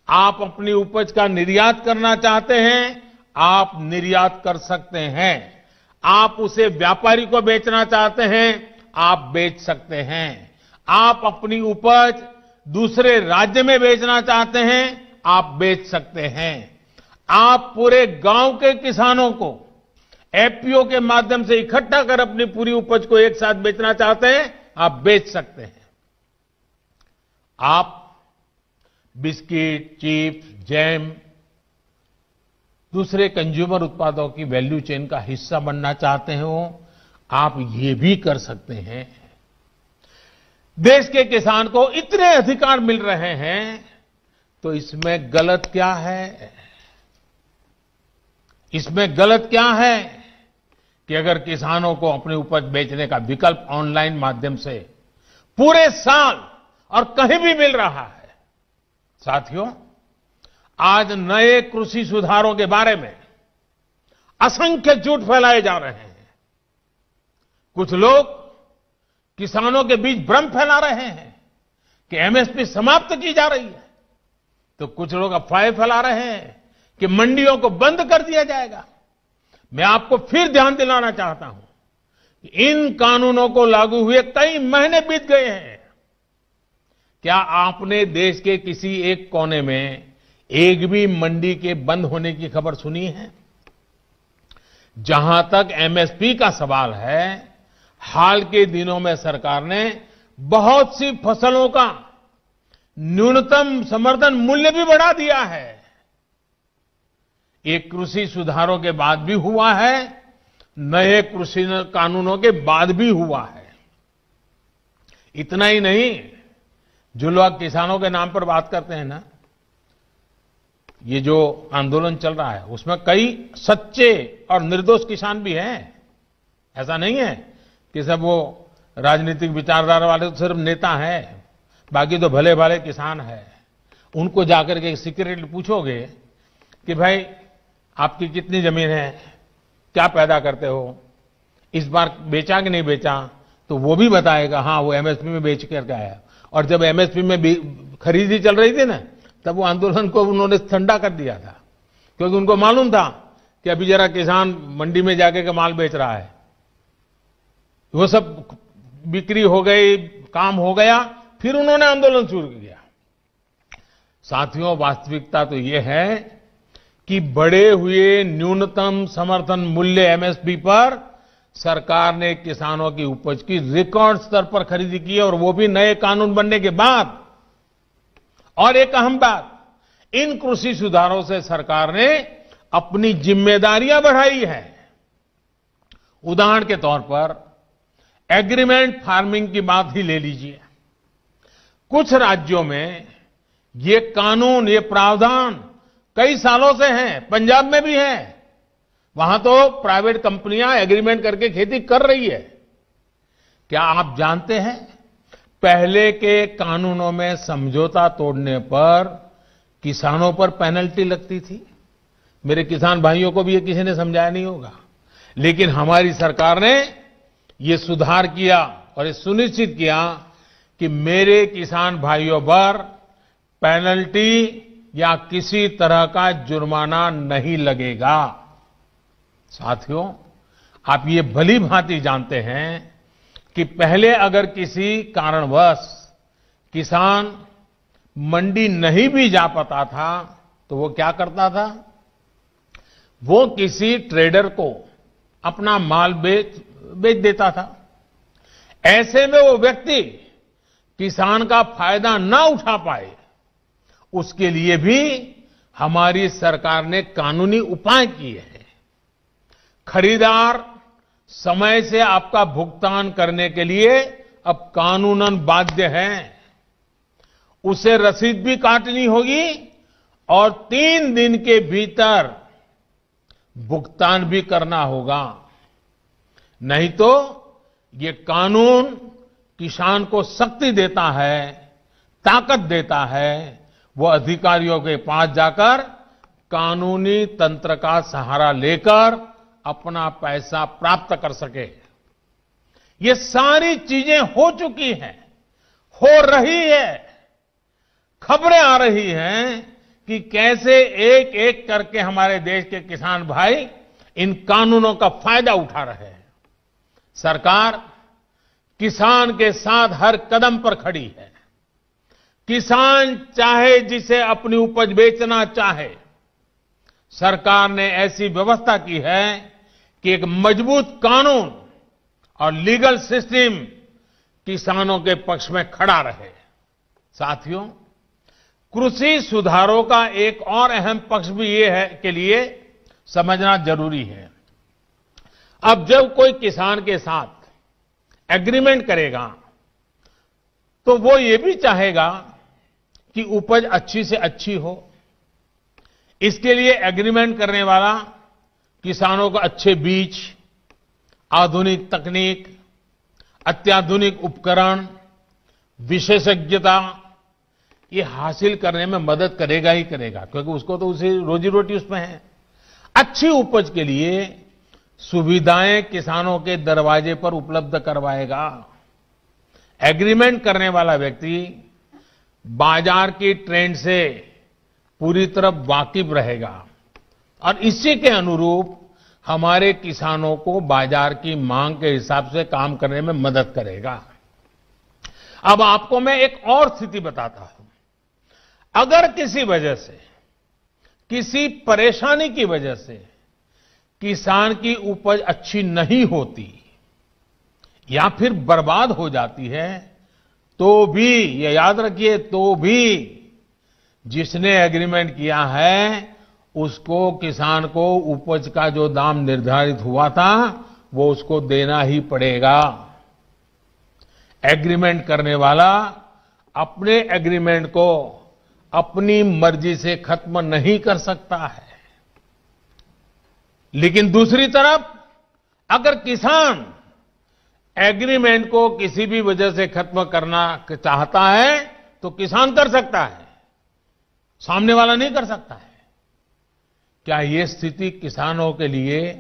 आप अपनी उपज का निर्यात करना चाहते हैं, आप निर्यात कर सकते हैं। आप उसे व्यापारी को बेचना चाहते हैं, आप बेच सकते हैं। आप अपनी उपज दूसरे राज्य में बेचना चाहते हैं, आप बेच सकते हैं। आप पूरे गांव के किसानों को एफपीओ के माध्यम से इकट्ठा कर अपनी पूरी उपज को एक साथ बेचना चाहते हैं, आप बेच सकते हैं। आप बिस्किट, चिप्स, जैम, दूसरे कंज्यूमर उत्पादों की वैल्यू चेन का हिस्सा बनना चाहते हो, आप ये भी कर सकते हैं। देश के किसान को इतने अधिकार मिल रहे हैं, तो इसमें गलत क्या है? इसमें गलत क्या है कि अगर किसानों को अपनी उपज बेचने का विकल्प ऑनलाइन माध्यम से पूरे साल और कहीं भी मिल रहा है। साथियों, आज नए कृषि सुधारों के बारे में असंख्य झूठ फैलाए जा रहे हैं। कुछ लोग किसानों के बीच भ्रम फैला रहे हैं कि एमएसपी समाप्त की जा रही है, तो कुछ लोग अफवाहें फैला रहे हैं कि मंडियों को बंद कर दिया जाएगा। मैं आपको फिर ध्यान दिलाना चाहता हूं कि इन कानूनों को लागू हुए कई महीने बीत गए हैं। क्या आपने देश के किसी एक कोने में एक भी मंडी के बंद होने की खबर सुनी है? जहां तक एमएसपी का सवाल है, हाल के दिनों में सरकार ने बहुत सी फसलों का न्यूनतम समर्थन मूल्य भी बढ़ा दिया है। ये कृषि सुधारों के बाद भी हुआ है, नए कृषि कानूनों के बाद भी हुआ है। इतना ही नहीं, जो लोग किसानों के नाम पर बात करते हैं ना, ये जो आंदोलन चल रहा है उसमें कई सच्चे और निर्दोष किसान भी हैं। ऐसा नहीं है कि सब वो राजनीतिक विचारधारा वाले तो सिर्फ नेता हैं, बाकी तो भले भाले किसान हैं। उनको जाकर के सीक्रेटली पूछोगे कि भाई आपकी कितनी जमीन है, क्या पैदा करते हो, इस बार बेचा कि नहीं बेचा, तो वो भी बताएगा हाँ वो एमएसपी में बेच करके आया। और जब एमएसपी में खरीदी चल रही थी ना, तब वो आंदोलन को उन्होंने ठंडा कर दिया था, क्योंकि उनको मालूम था कि अभी जरा किसान मंडी में जाके के माल बेच रहा है। वो सब बिक्री हो गई, काम हो गया, फिर उन्होंने आंदोलन शुरू किया। साथियों, वास्तविकता तो ये है कि बढ़े हुए न्यूनतम समर्थन मूल्य एमएसपी पर सरकार ने किसानों की उपज की रिकॉर्ड स्तर पर खरीदी की है, और वो भी नए कानून बनने के बाद। और एक अहम बात, इन कृषि सुधारों से सरकार ने अपनी जिम्मेदारियां बढ़ाई है। उदाहरण के तौर पर एग्रीमेंट फार्मिंग की बात ही ले लीजिए। कुछ राज्यों में ये कानून, ये प्रावधान कई सालों से हैं, पंजाब में भी है। वहां तो प्राइवेट कंपनियां एग्रीमेंट करके खेती कर रही है। क्या आप जानते हैं, पहले के कानूनों में समझौता तोड़ने पर किसानों पर पेनल्टी लगती थी। मेरे किसान भाइयों को भी ये किसी ने समझाया नहीं होगा, लेकिन हमारी सरकार ने ये सुधार किया और ये सुनिश्चित किया कि मेरे किसान भाइयों पर पेनल्टी या किसी तरह का जुर्माना नहीं लगेगा। साथियों, आप ये भली भांति जानते हैं कि पहले अगर किसी कारणवश किसान मंडी नहीं भी जा पाता था, तो वो क्या करता था? वो किसी ट्रेडर को अपना माल बेच देता था। ऐसे में वो व्यक्ति किसान का फायदा ना उठा पाए, उसके लिए भी हमारी सरकार ने कानूनी उपाय किए हैं। खरीदार समय से आपका भुगतान करने के लिए अब कानूनन बाध्य है। उसे रसीद भी काटनी होगी और 3 दिन के भीतर भुगतान भी करना होगा। नहीं तो ये कानून किसान को शक्ति देता है, ताकत देता है, वो अधिकारियों के पास जाकर कानूनी तंत्र का सहारा लेकर अपना पैसा प्राप्त कर सके। ये सारी चीजें हो चुकी हैं, हो रही है। खबरें आ रही हैं कि कैसे एक एक करके हमारे देश के किसान भाई इन कानूनों का फायदा उठा रहे हैं। सरकार किसान के साथ हर कदम पर खड़ी है। किसान चाहे जिसे अपनी उपज बेचना चाहे, सरकार ने ऐसी व्यवस्था की है कि एक मजबूत कानून और लीगल सिस्टम किसानों के पक्ष में खड़ा रहे। साथियों, कृषि सुधारों का एक और अहम पक्ष भी ये है के लिए समझना जरूरी है। अब जब कोई किसान के साथ एग्रीमेंट करेगा तो वो ये भी चाहेगा कि उपज अच्छी से अच्छी हो। इसके लिए एग्रीमेंट करने वाला किसानों को अच्छे बीज, आधुनिक तकनीक, अत्याधुनिक उपकरण, विशेषज्ञता ये हासिल करने में मदद करेगा ही करेगा, क्योंकि उसको तो उसे रोजी रोटी उसमें है। अच्छी उपज के लिए सुविधाएं किसानों के दरवाजे पर उपलब्ध करवाएगा। एग्रीमेंट करने वाला व्यक्ति बाजार की ट्रेंड से पूरी तरह वाकिफ रहेगा और इसी के अनुरूप हमारे किसानों को बाजार की मांग के हिसाब से काम करने में मदद करेगा। अब आपको मैं एक और स्थिति बताता हूं। अगर किसी वजह से, किसी परेशानी की वजह से किसान की उपज अच्छी नहीं होती या फिर बर्बाद हो जाती है, तो भी ये याद रखिए, तो भी जिसने एग्रीमेंट किया है उसको, किसान को उपज का जो दाम निर्धारित हुआ था वो उसको देना ही पड़ेगा। एग्रीमेंट करने वाला अपने एग्रीमेंट को अपनी मर्जी से खत्म नहीं कर सकता है। लेकिन दूसरी तरफ अगर किसान एग्रीमेंट को किसी भी वजह से खत्म करना चाहता है तो किसान कर सकता है, सामने वाला नहीं कर सकता है। क्या ये स्थिति किसानों के लिए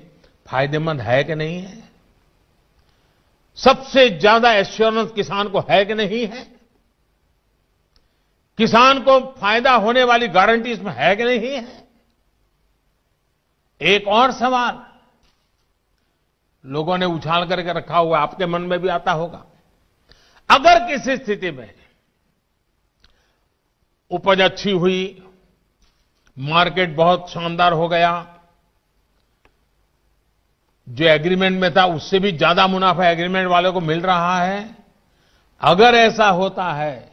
फायदेमंद है कि नहीं है? सबसे ज्यादा एश्योरेंस किसान को है कि नहीं है? किसान को फायदा होने वाली गारंटी इसमें है कि नहीं है? एक और सवाल लोगों ने उछाल करके रखा हुआ, आपके मन में भी आता होगा। अगर किसी स्थिति में उपज अच्छी हुई, मार्केट बहुत शानदार हो गया, जो एग्रीमेंट में था उससे भी ज्यादा मुनाफा एग्रीमेंट वाले को मिल रहा है, अगर ऐसा होता है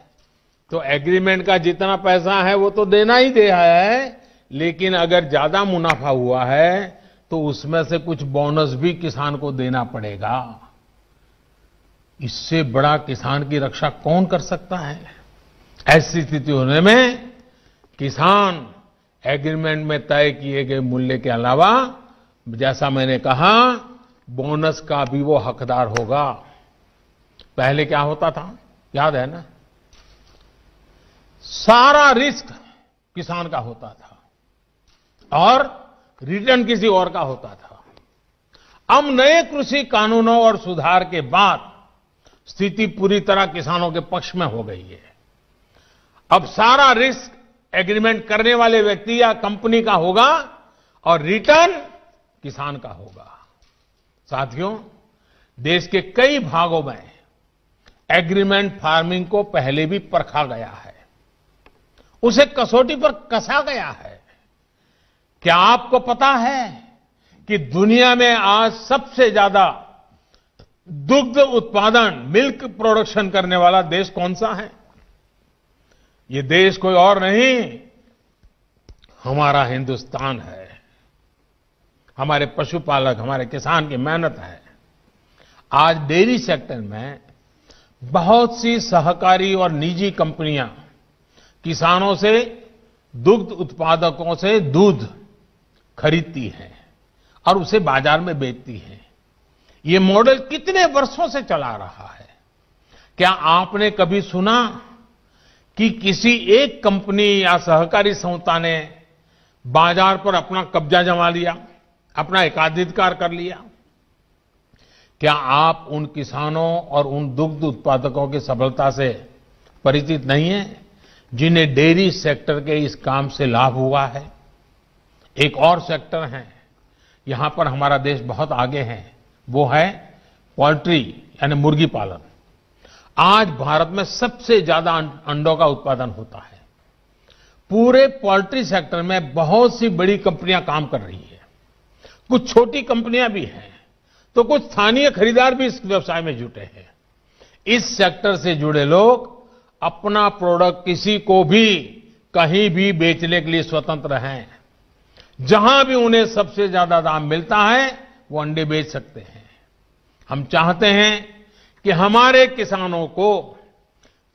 तो एग्रीमेंट का जितना पैसा है वो तो देना ही दे है, लेकिन अगर ज्यादा मुनाफा हुआ है तो उसमें से कुछ बोनस भी किसान को देना पड़ेगा। इससे बड़ा किसान की रक्षा कौन कर सकता है? ऐसी स्थिति होने में किसान एग्रीमेंट में तय किए गए मूल्य के अलावा, जैसा मैंने कहा, बोनस का भी वो हकदार होगा। पहले क्या होता था, याद है ना? सारा रिस्क किसान का होता था और रिटर्न किसी और का होता था। अब नए कृषि कानूनों और सुधार के बाद स्थिति पूरी तरह किसानों के पक्ष में हो गई है। अब सारा रिस्क एग्रीमेंट करने वाले व्यक्ति या कंपनी का होगा और रिटर्न किसान का होगा। साथियों, देश के कई भागों में एग्रीमेंट फार्मिंग को पहले भी परखा गया है, उसे कसौटी पर कसा गया है। क्या आपको पता है कि दुनिया में आज सबसे ज्यादा दुग्ध उत्पादन, मिल्क प्रोडक्शन करने वाला देश कौन सा है? ये देश कोई और नहीं, हमारा हिंदुस्तान है। हमारे पशुपालक, हमारे किसान की मेहनत है। आज डेयरी सेक्टर में बहुत सी सहकारी और निजी कंपनियां किसानों से, दुग्ध उत्पादकों से दूध खरीदती हैं और उसे बाजार में बेचती हैं। ये मॉडल कितने वर्षों से चला रहा है? क्या आपने कभी सुना कि किसी एक कंपनी या सहकारी संस्था ने बाजार पर अपना कब्जा जमा लिया, अपना एकाधिकार कर लिया? क्या आप उन किसानों और उन दुग्ध उत्पादकों की सफलता से परिचित नहीं हैं जिन्हें डेयरी सेक्टर के इस काम से लाभ हुआ है? एक और सेक्टर है, यहां पर हमारा देश बहुत आगे है, वो है पोल्ट्री यानी मुर्गी पालन। आज भारत में सबसे ज्यादा अंडों का उत्पादन होता है। पूरे पोल्ट्री सेक्टर में बहुत सी बड़ी कंपनियां काम कर रही है। कुछ छोटी कंपनियां भी हैं, तो कुछ स्थानीय खरीदार भी इस व्यवसाय में जुटे हैं। इस सेक्टर से जुड़े लोग अपना प्रोडक्ट किसी को भी कहीं भी बेचने के लिए स्वतंत्र हैं। जहां भी उन्हें सबसे ज्यादा दाम मिलता है वो अंडे बेच सकते हैं। हम चाहते हैं कि हमारे किसानों को,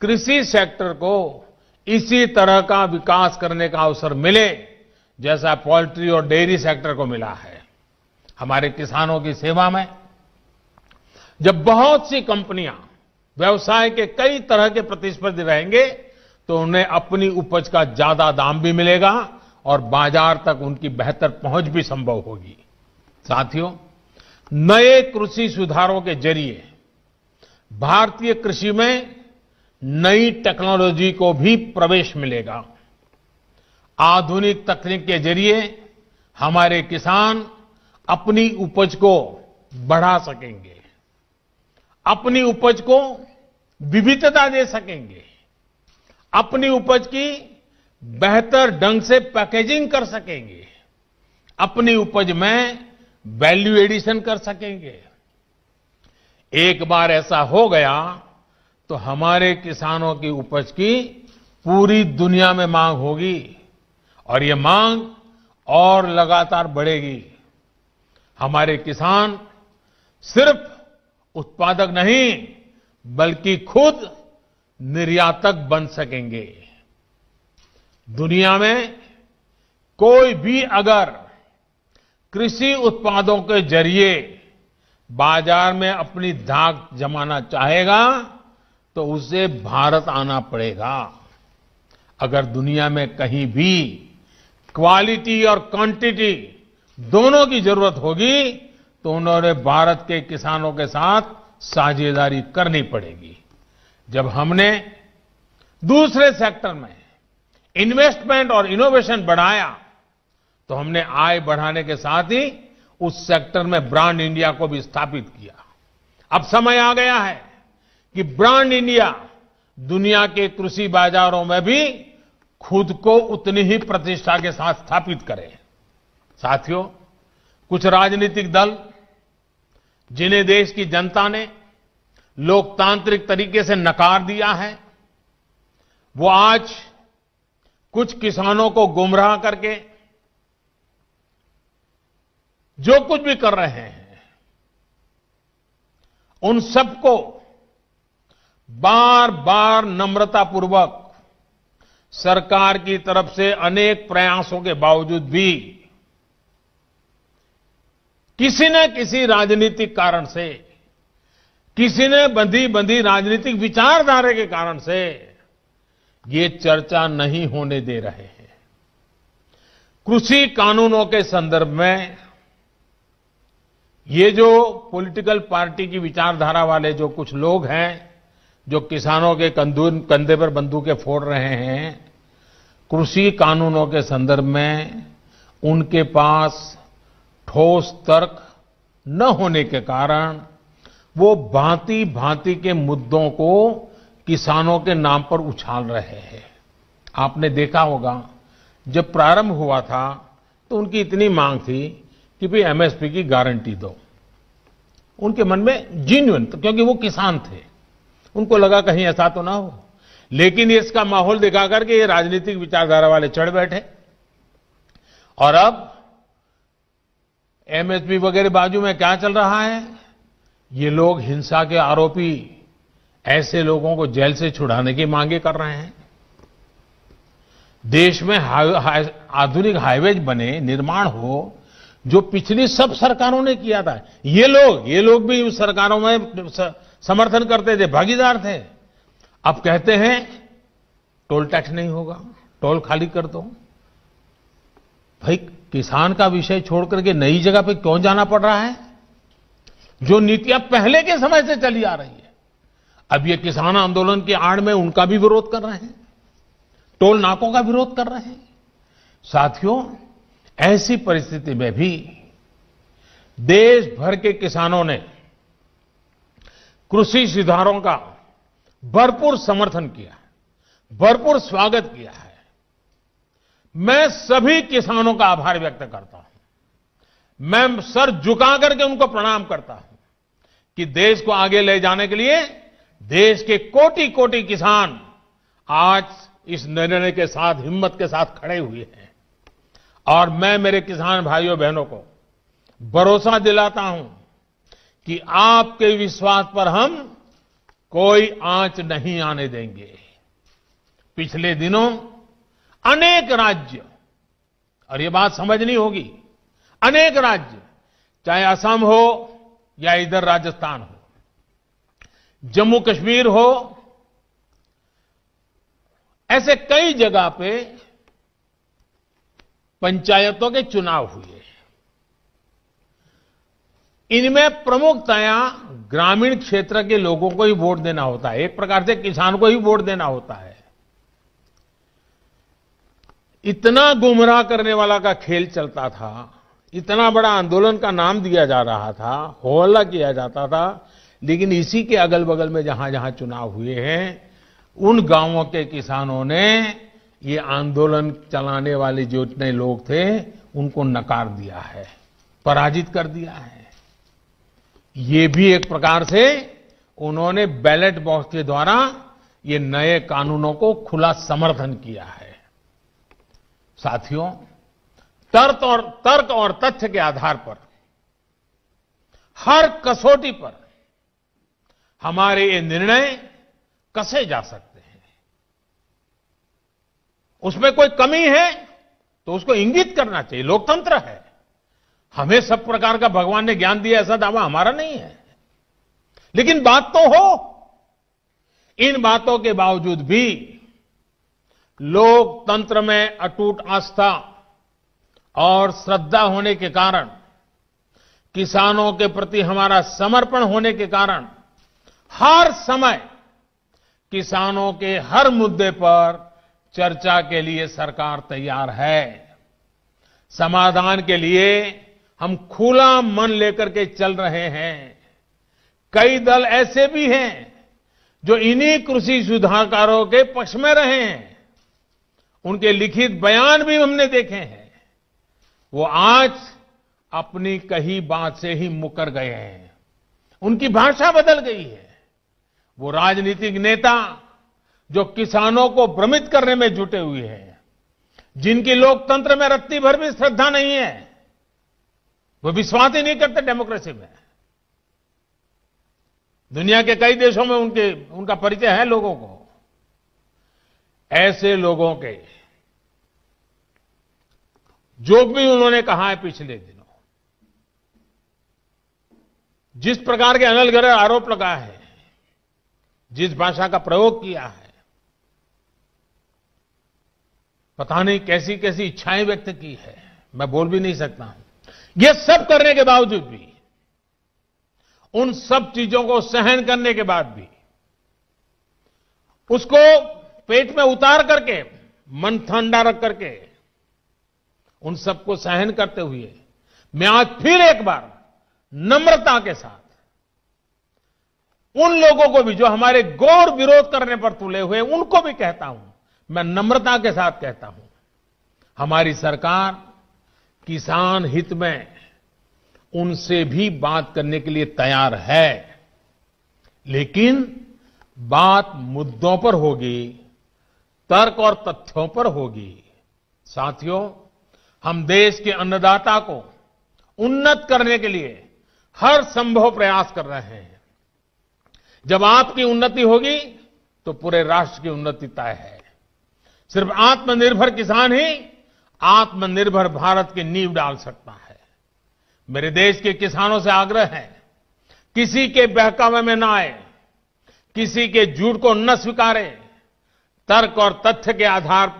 कृषि सेक्टर को इसी तरह का विकास करने का अवसर मिले जैसा पोल्ट्री और डेयरी सेक्टर को मिला है। हमारे किसानों की सेवा में जब बहुत सी कंपनियां व्यवसाय के कई तरह के प्रतिस्पर्धी रहेंगे तो उन्हें अपनी उपज का ज्यादा दाम भी मिलेगा और बाजार तक उनकी बेहतर पहुंच भी संभव होगी। साथियों, नए कृषि सुधारों के जरिए भारतीय कृषि में नई टेक्नोलॉजी को भी प्रवेश मिलेगा। आधुनिक तकनीक के जरिए हमारे किसान अपनी उपज को बढ़ा सकेंगे, अपनी उपज को विविधता दे सकेंगे, अपनी उपज की बेहतर ढंग से पैकेजिंग कर सकेंगे, अपनी उपज में वैल्यू एडिशन कर सकेंगे। एक बार ऐसा हो गया तो हमारे किसानों की उपज की पूरी दुनिया में मांग होगी और ये मांग और लगातार बढ़ेगी। हमारे किसान सिर्फ उत्पादक नहीं बल्कि खुद निर्यातक बन सकेंगे। दुनिया में कोई भी अगर कृषि उत्पादों के जरिए बाजार में अपनी धाक जमाना चाहेगा तो उसे भारत आना पड़ेगा। अगर दुनिया में कहीं भी क्वालिटी और क्वांटिटी दोनों की जरूरत होगी तो उन्होंने भारत के किसानों के साथ साझेदारी करनी पड़ेगी। जब हमने दूसरे सेक्टर में इन्वेस्टमेंट और इनोवेशन बढ़ाया तो हमने आय बढ़ाने के साथ ही उस सेक्टर में ब्रांड इंडिया को भी स्थापित किया। अब समय आ गया है कि ब्रांड इंडिया दुनिया के कृषि बाजारों में भी खुद को उतनी ही प्रतिष्ठा के साथ स्थापित करे। साथियों, कुछ राजनीतिक दल जिन्हें देश की जनता ने लोकतांत्रिक तरीके से नकार दिया है, वो आज कुछ किसानों को गुमराह करके जो कुछ भी कर रहे हैं, उन सबको बार बार नम्रतापूर्वक सरकार की तरफ से अनेक प्रयासों के बावजूद भी किसी न किसी राजनीतिक कारण से, किसी ने बंधी राजनीतिक विचारधारा के कारण से ये चर्चा नहीं होने दे रहे हैं। कृषि कानूनों के संदर्भ में ये जो पॉलिटिकल पार्टी की विचारधारा वाले जो कुछ लोग हैं जो किसानों के कंधे पर बंदूकें फोड़ रहे हैं, कृषि कानूनों के संदर्भ में उनके पास ठोस तर्क न होने के कारण वो भांति भांति के मुद्दों को किसानों के नाम पर उछाल रहे हैं। आपने देखा होगा जब प्रारंभ हुआ था तो उनकी इतनी मांग थी कि भाई एमएसपी की गारंटी दो। उनके मन में जेन्युइन, क्योंकि वो किसान थे, उनको लगा कहीं ऐसा तो ना हो। लेकिन इसका माहौल दिखा करके ये राजनीतिक विचारधारा वाले चढ़ बैठे और अब एमएसपी वगैरह बाजू में क्या चल रहा है, ये लोग हिंसा के आरोपी ऐसे लोगों को जेल से छुड़ाने की मांगे कर रहे हैं। देश में आधुनिक हाईवेज बने, निर्माण हो, जो पिछली सब सरकारों ने किया था। ये लोग भी उस सरकारों में समर्थन करते थे, भागीदार थे। अब कहते हैं टोल टैक्स नहीं होगा, टोल खाली कर दो। भाई, किसान का विषय छोड़ करके नई जगह पे क्यों जाना पड़ रहा है? जो नीतियां पहले के समय से चली आ रही है, अब ये किसान आंदोलन की आड़ में उनका भी विरोध कर रहे हैं, टोल नाकों का विरोध कर रहे हैं। साथियों, ऐसी परिस्थिति में भी देश भर के किसानों ने कृषि सुधारों का भरपूर समर्थन किया है, भरपूर स्वागत किया है। मैं सभी किसानों का आभार व्यक्त करता हूं। मैं सर झुका करके उनको प्रणाम करता हूं कि देश को आगे ले जाने के लिए देश के कोटि कोटि किसान आज इस निर्णय के साथ हिम्मत के साथ खड़े हुए हैं। और मैं मेरे किसान भाइयों बहनों को भरोसा दिलाता हूं कि आपके विश्वास पर हम कोई आंच नहीं आने देंगे। पिछले दिनों अनेक राज्य, और ये बात समझनी होगी, अनेक राज्य, चाहे असम हो या इधर राजस्थान हो, जम्मू कश्मीर हो, ऐसे कई जगह पे पंचायतों के चुनाव हुए। इनमें प्रमुखतया ग्रामीण क्षेत्र के लोगों को ही वोट देना होता है, एक प्रकार से किसान को ही वोट देना होता है। इतना गुमराह करने वाला का खेल चलता था, इतना बड़ा आंदोलन का नाम दिया जा रहा था, हो हल्ला किया जाता था, लेकिन इसी के अगल बगल में जहां जहां चुनाव हुए हैं उन गांवों के किसानों ने ये आंदोलन चलाने वाले जो इतने लोग थे उनको नकार दिया है, पराजित कर दिया है। ये भी एक प्रकार से उन्होंने बैलेट बॉक्स के द्वारा ये नए कानूनों को खुला समर्थन किया है। साथियों, तर्क और तथ्य के आधार पर हर कसौटी पर हमारे ये निर्णय कसे जा सकते हैं। उसमें कोई कमी है तो उसको इंगित करना चाहिए, लोकतंत्र है। हमें सब प्रकार का भगवान ने ज्ञान दिया ऐसा दावा हमारा नहीं है, लेकिन बात तो हो। इन बातों के बावजूद भी लोकतंत्र में अटूट आस्था और श्रद्धा होने के कारण, किसानों के प्रति हमारा समर्पण होने के कारण हर समय किसानों के हर मुद्दे पर चर्चा के लिए सरकार तैयार है। समाधान के लिए हम खुला मन लेकर के चल रहे हैं। कई दल ऐसे भी हैं जो इन्हीं कृषि सुधारकारों के पक्ष में रहे हैं। उनके लिखित बयान भी हमने देखे हैं। वो आज अपनी कही बात से ही मुकर गए हैं, उनकी भाषा बदल गई है। वो राजनीतिक नेता जो किसानों को भ्रमित करने में जुटे हुए हैं, जिनकी लोकतंत्र में रत्ती भर भी श्रद्धा नहीं है, वो विश्वास ही नहीं करते डेमोक्रेसी में। दुनिया के कई देशों में उनका परिचय है लोगों को। ऐसे लोगों के जो भी उन्होंने कहा है पिछले दिनों, जिस प्रकार के अनलगढ़ आरोप लगाए हैं, जिस भाषा का प्रयोग किया है, पता नहीं कैसी कैसी इच्छाएं व्यक्त की है, मैं बोल भी नहीं सकता हूं। ये सब करने के बावजूद भी, उन सब चीजों को सहन करने के बाद भी, उसको पेट में उतार करके, मन ठंडा रख करके, उन सबको सहन करते हुए मैं आज फिर एक बार नम्रता के साथ उन लोगों को भी जो हमारे घोर विरोध करने पर तुले हुए, उनको भी कहता हूं, मैं नम्रता के साथ कहता हूं, हमारी सरकार किसान हित में उनसे भी बात करने के लिए तैयार है, लेकिन बात मुद्दों पर होगी, तर्क और तथ्यों पर होगी। साथियों, हम देश के अन्नदाता को उन्नत करने के लिए हर संभव प्रयास कर रहे हैं। जब आपकी उन्नति होगी तो पूरे राष्ट्र की उन्नति तय है। सिर्फ आत्मनिर्भर किसान ही आत्मनिर्भर भारत की नींव डाल सकता है। मेरे देश के किसानों से आग्रह है, किसी के बहकावे में ना आए, किसी के झूठ को न स्वीकारे, तर्क और तथ्य के आधार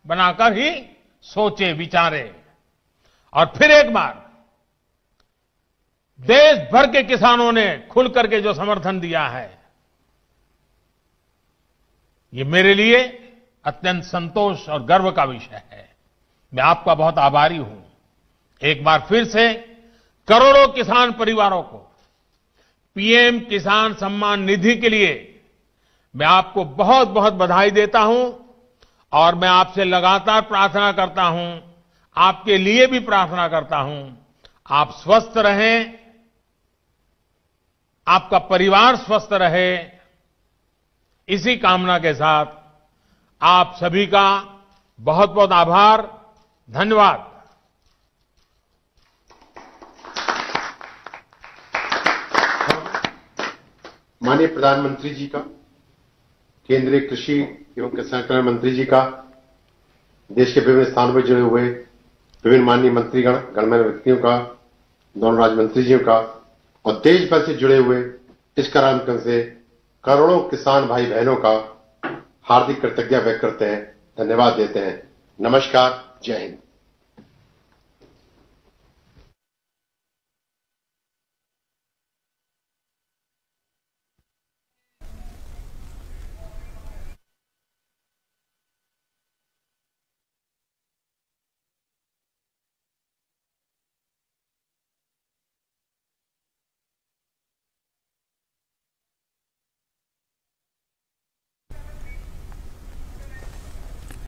बनाकर ही सोचे विचारे। और फिर एक बार देश भर के किसानों ने खुल करके जो समर्थन दिया है, ये मेरे लिए अत्यंत संतोष और गर्व का विषय है। मैं आपका बहुत आभारी हूं। एक बार फिर से करोड़ों किसान परिवारों को पीएम किसान सम्मान निधि के लिए मैं आपको बहुत बहुत बधाई देता हूं और मैं आपसे लगातार प्रार्थना करता हूं, आपके लिए भी प्रार्थना करता हूं, आप स्वस्थ रहें, आपका परिवार स्वस्थ रहे, इसी कामना के साथ आप सभी का बहुत बहुत आभार, धन्यवाद। माननीय प्रधानमंत्री जी का, केंद्रीय कृषि एवं किसान कल्याण मंत्री जी का, देश के विभिन्न स्थानों पर जुड़े हुए विभिन्न माननीय मंत्रीगण, गणमान्य व्यक्तियों का, दोनों राज्य मंत्री जियों का और देश भर से जुड़े हुए इस कार्यक्रम से करोड़ों किसान भाई बहनों का हार्दिक कृतज्ञता व्यक्त करते हैं, धन्यवाद देते हैं। नमस्कार, जय हिंद।